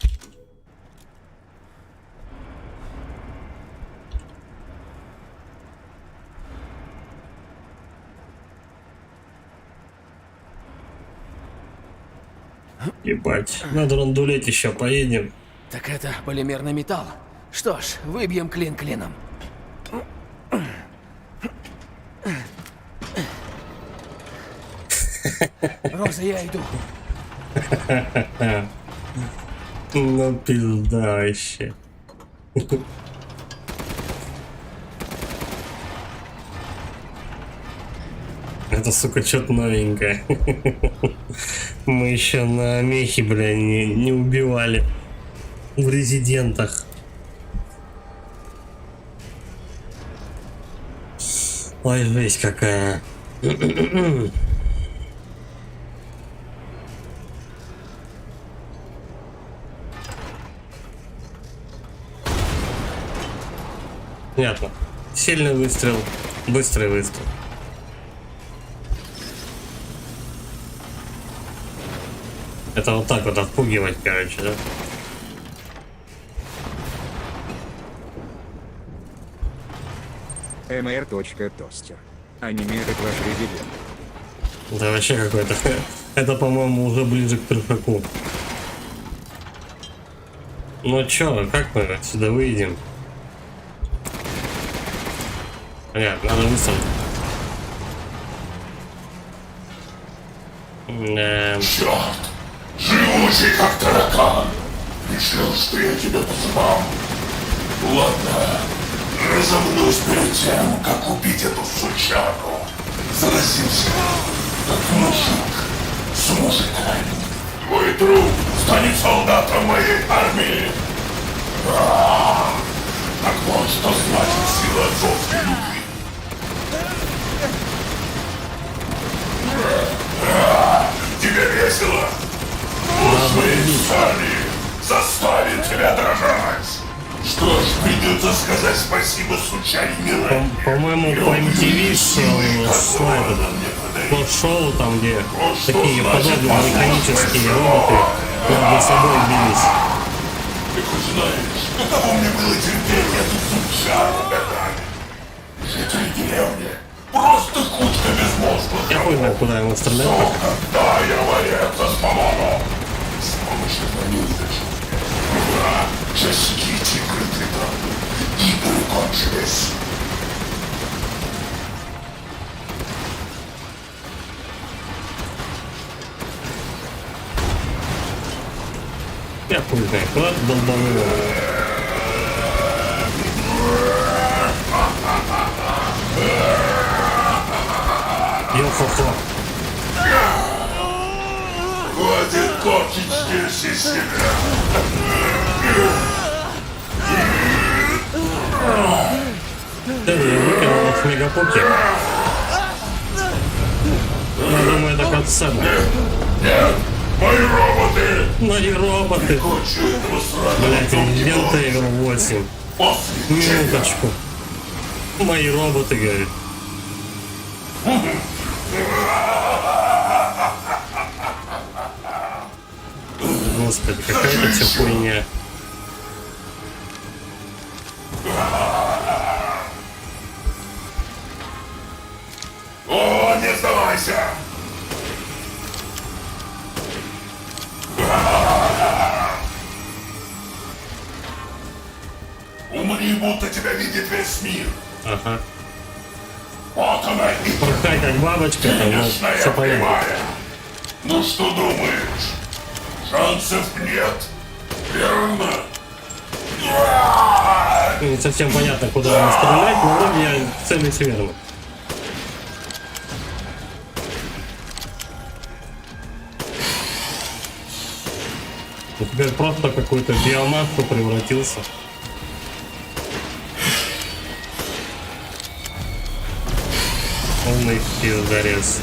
Ебать, надо рандулеть еще, поедем. Так это полимерный металл. Что ж, выбьем клин клином. Роза, я иду. Ну пизда вообще. Это, сука, что-то новенькое. Мы еще на мехе, бля, не убивали. В резидентах. Ой, жесть какая. Понятно. Сильный выстрел, быстрый выстрел. Это вот так вот отпугивать, короче, да? mr.toaster. Анимирует ваш резидент. Это вообще какой-то... Это, по-моему, уже ближе к трешаку. Ну чё, как мы отсюда выйдем? Понятно, надо выстрелить. Черт! Живучий как таракан! Решил, что я тебя позвал. Ладно, разомнусь перед тем, как убить эту сучару. Заразился, как мужик с мужиками. Твой труп станет солдатом моей армии. Так вот, что значит сила отцовской любви. Цали заставит тебя дрожать. Что ж, придется сказать спасибо случайно Мирай. По-моему, по MTV шоу, там, где такие подобные механические роботы между собой бились. Ты хоть знаешь, каково мне было терпеть эту сучару годами? Жители деревни просто кучка безмозглых. Я хуй знаю, куда ему стрелять. Когда я варятся с помону. С помощью бронюдыш. Ура! Часики тигры притрату. Игры кончились. Я хуй знаю, куда ты долбануло. Йо-хо-хо. Хватит корчить здесь из себя. Ты выкинул от мегапоки. Я думаю, это катсцена. Нет, мои роботы. Мои роботы. Хочу этого сразу. Блять, Resident Evil 8. После Минуточку. Мои роботы, говорит. Господи, какая-то вся хуйня. О, не сдавайся! Умри, будто тебя видит весь мир. Ага. Вот она и Порхай как бабочка, там, ну, Конечно, все я понятно. понимаю. Ну что думаешь? Шансов нет. Верно? Не совсем понятно, куда надо стрелять, но вроде я целюсь верно. У тебя просто какой-то биомаску превратился. Полный пиздорез.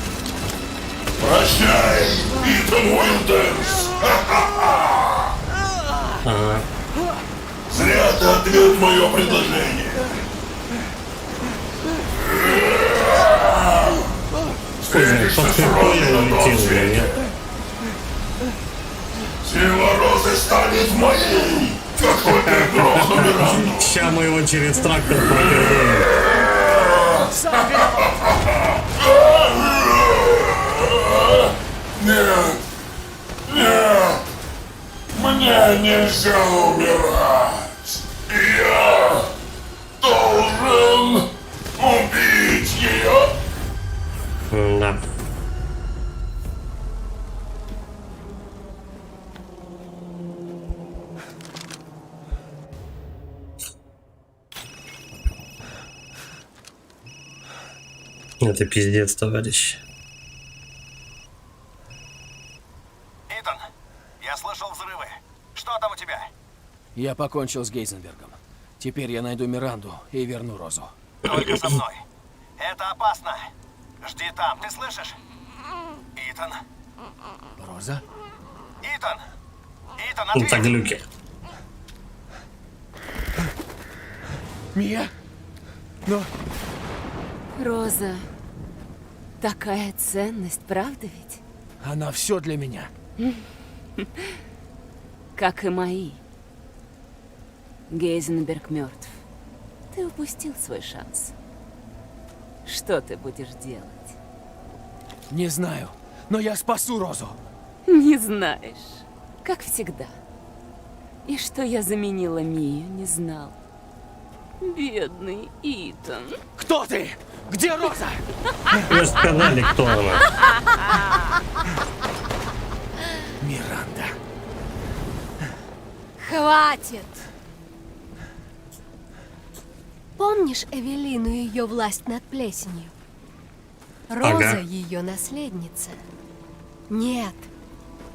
Прощай, Итан Уилдерс. Ага. Зря ты отверг мое предложение. Хуй знает, под киркой я улетел или нет. Сила Розы станет моей. Как только я грохну Миранду. Ща мы его через трактор пропердолим. Нет, нет, мне нельзя умирать. Я должен убить ее. Да. Это пиздец, товарищ. Итан, я слышал взрывы. Что там у тебя? Я покончил с Гейзенбергом. Теперь я найду Миранду и верну Розу. Только со мной. Это опасно. Жди там, ты слышишь? Итан? Роза? Итан! Итан, Это ответь! глюки. Мия? Но... Роза, такая ценность, правда ведь? Она все для меня. Как и мои. Гейзенберг мертв. Ты упустил свой шанс. Что ты будешь делать? Не знаю, но я спасу Розу. Не знаешь. Как всегда. И что я заменила Мию, не знал. Бедный Итан. Кто ты? Где Роза? Вы же сказали, кто она. Миранда. Хватит! Помнишь Эвелину и ее власть над плесенью? Роза Ага. ее наследница. Нет,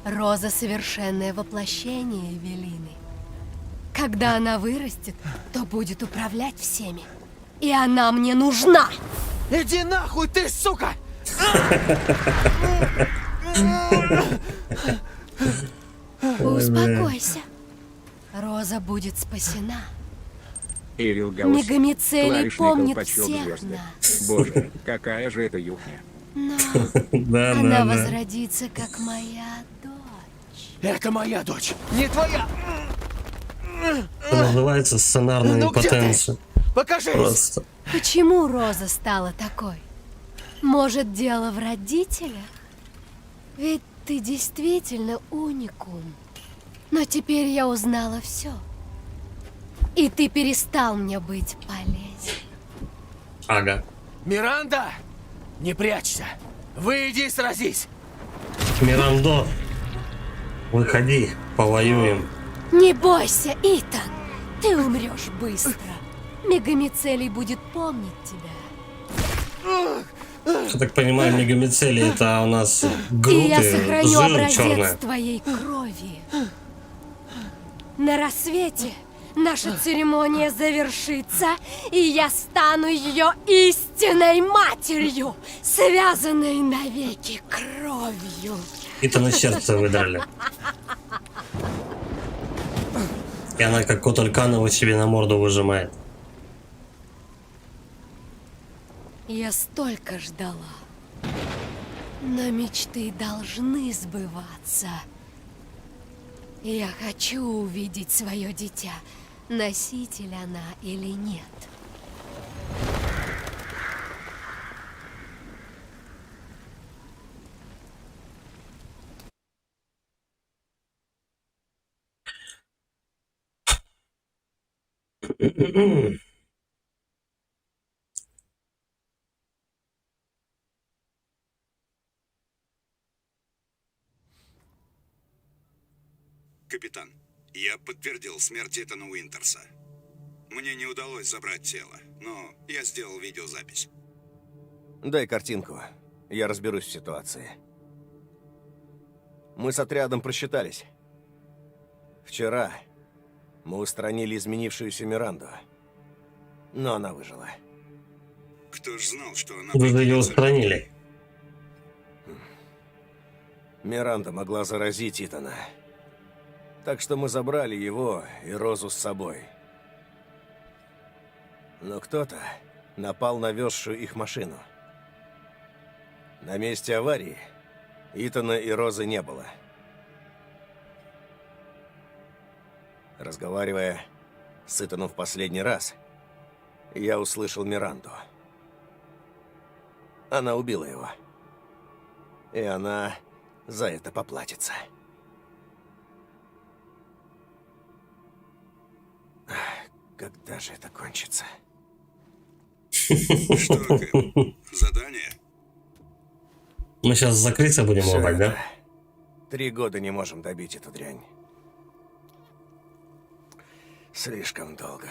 Роза совершенное воплощение Эвелины. Когда она вырастет, то будет управлять всеми. И она мне нужна! Иди нахуй ты, сука! Успокойся. Роза будет спасена. Эвил Гаус. Мегамицелий Клавишный помнит колпачок всех звезды. нас. Боже, какая же это юхня. Но Да, она да, да. возродится, как моя дочь. Это моя дочь, не твоя. Это называется сценарная Ну, где ты? импотенция. Покажись. Просто. Почему Роза стала такой? Может, дело в родителях? Ведь ты действительно уникум. Но теперь я узнала все. И ты перестал мне быть полезен. Ага. Миранда, не прячься. Выйди и сразись. Мирандо, выходи, повоюем. Не бойся, Итан. Ты умрешь быстро. Мегамицелий будет помнить тебя. Я так понимаю, мегамицелий это у нас И груд я и сохраню жир образец черная. твоей крови. На рассвете наша церемония завершится, и я стану ее истинной матерью, связанной навеки кровью. Это на сердце выдрали. И она как кот Альканову себе на морду выжимает. Я столько ждала. Но мечты должны сбываться. Я хочу увидеть свое дитя, носитель она или нет. Капитан, я подтвердил смерть Итана Уинтерса. Мне не удалось забрать тело, но я сделал видеозапись. Дай картинку. Я разберусь в ситуации. Мы с отрядом просчитались. Вчера мы устранили изменившуюся Миранду. Но она выжила. Кто ж знал, что она... Вы же ее прикинется- устранили. Миранда могла заразить Итана. Так что мы забрали его и Розу с собой. Но кто-то напал на везшую их машину. На месте аварии Итана и Розы не было. Разговаривая с Итаном в последний раз, я услышал Миранду. Она убила его. И она за это поплатится. Когда же это кончится? Что, Кэп? Задание? Мы сейчас закрыться будем Всё ломать, это. да? 3 года не можем добить эту дрянь. Слишком долго.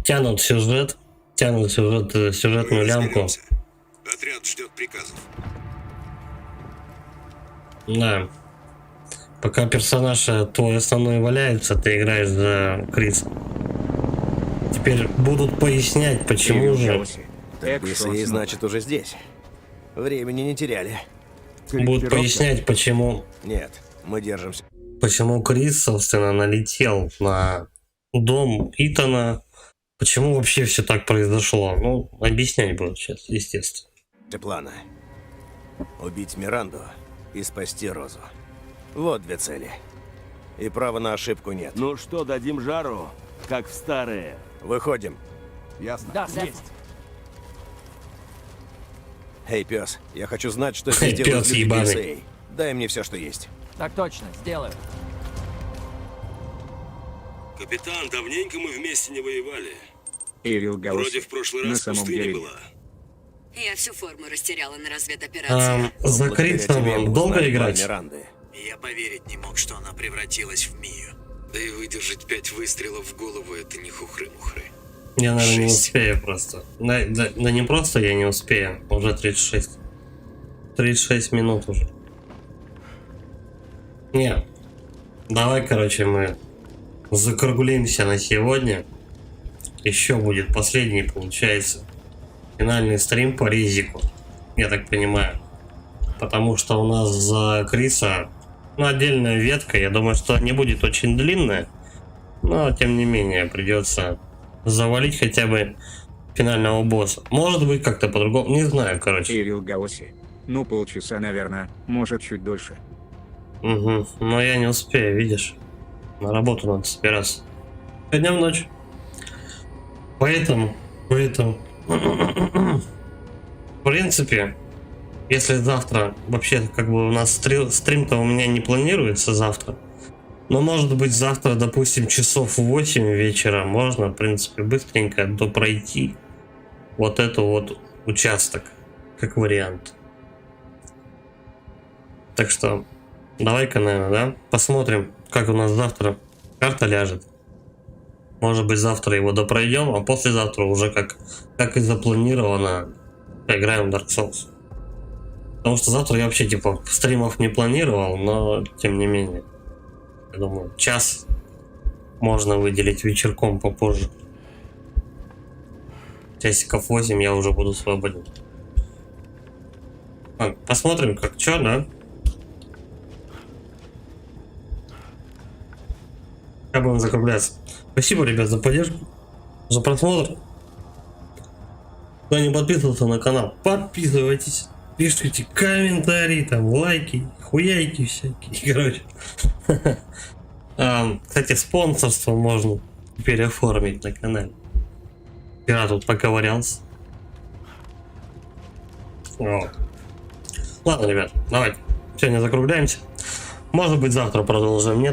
Тянут сюжетную лямку. Разберемся. Отряд ждет приказов. Да. Пока персонаж твой основной валяется, ты играешь за Криса. Теперь будут пояснять, почему Эвил же. Гауси. Если ей, значит, уже здесь. Времени не теряли. Будут пояснять, почему Нет, мы держимся. почему Крис, собственно, налетел на дом Итана. Почему вообще все так произошло? Ну, объяснять будут сейчас, естественно. Плана. Убить Миранду и спасти Розу. Вот 2 цели. И права на ошибку нет. Ну что, дадим жару, как в старые? Выходим. Ясно. Да, есть. Эй, пес, я хочу знать, что Эй, здесь делают пёс люди ебаный. Персеи. Дай мне все, что есть. Так точно, сделаю. Капитан, давненько мы вместе не воевали. Эвил Гаус. Вроде в прошлый На раз в самом пустыне деле была. Я всю форму растеряла на разведоперации. За Благодаря Крисом тебе мы долго узнали играть? план Миранды. Я поверить не мог, что она превратилась в Мию. Да и выдержать 5 выстрелов в голову — это не хухры-мухры. Я, наверное, не 6. успею просто. Да не просто я не успею. Уже 36. 36 минут уже. Не. Давай, короче, мы закруглимся на сегодня. Еще будет последний, получается, финальный стрим по Ризику, я так понимаю. Потому что у нас за Криса, ну, отдельная ветка, я думаю, что не будет очень длинная. Но, тем не менее, придется завалить хотя бы финального босса. Может быть, как-то по-другому, не знаю, короче. Ирил Гаоси. Ну, полчаса, наверное, может, чуть дольше. Угу, но я не успею, видишь. На работу надо собираться. Днем в ночь. Поэтому, в принципе, если завтра, вообще, как бы у нас стрим-то у меня не планируется завтра, но может быть завтра, допустим, часов 8 вечера можно, в принципе, быстренько допройти вот эту вот участок, как вариант. Так что, давай-ка, наверное, да, посмотрим, как у нас завтра карта ляжет. Может быть, завтра его допройдем, а послезавтра уже как и запланировано, поиграем в Dark Souls. Потому что завтра я вообще, типа, стримов не планировал, но, тем не менее, я думаю, час можно выделить вечерком попозже. Часиков 8 я уже буду свободен. Посмотрим, как чё, да? Я будем закругляться. Спасибо, ребят, за поддержку, за просмотр. Кто не подписывался на канал, подписывайтесь. Пишите комментарии, там, лайки, хуяйки всякие, короче. Кстати, спонсорство можно теперь оформить на канале. Я тут поковырялся. Вот. Ладно, ребят, давайте. Сегодня закругляемся. Может быть, завтра продолжим, нет?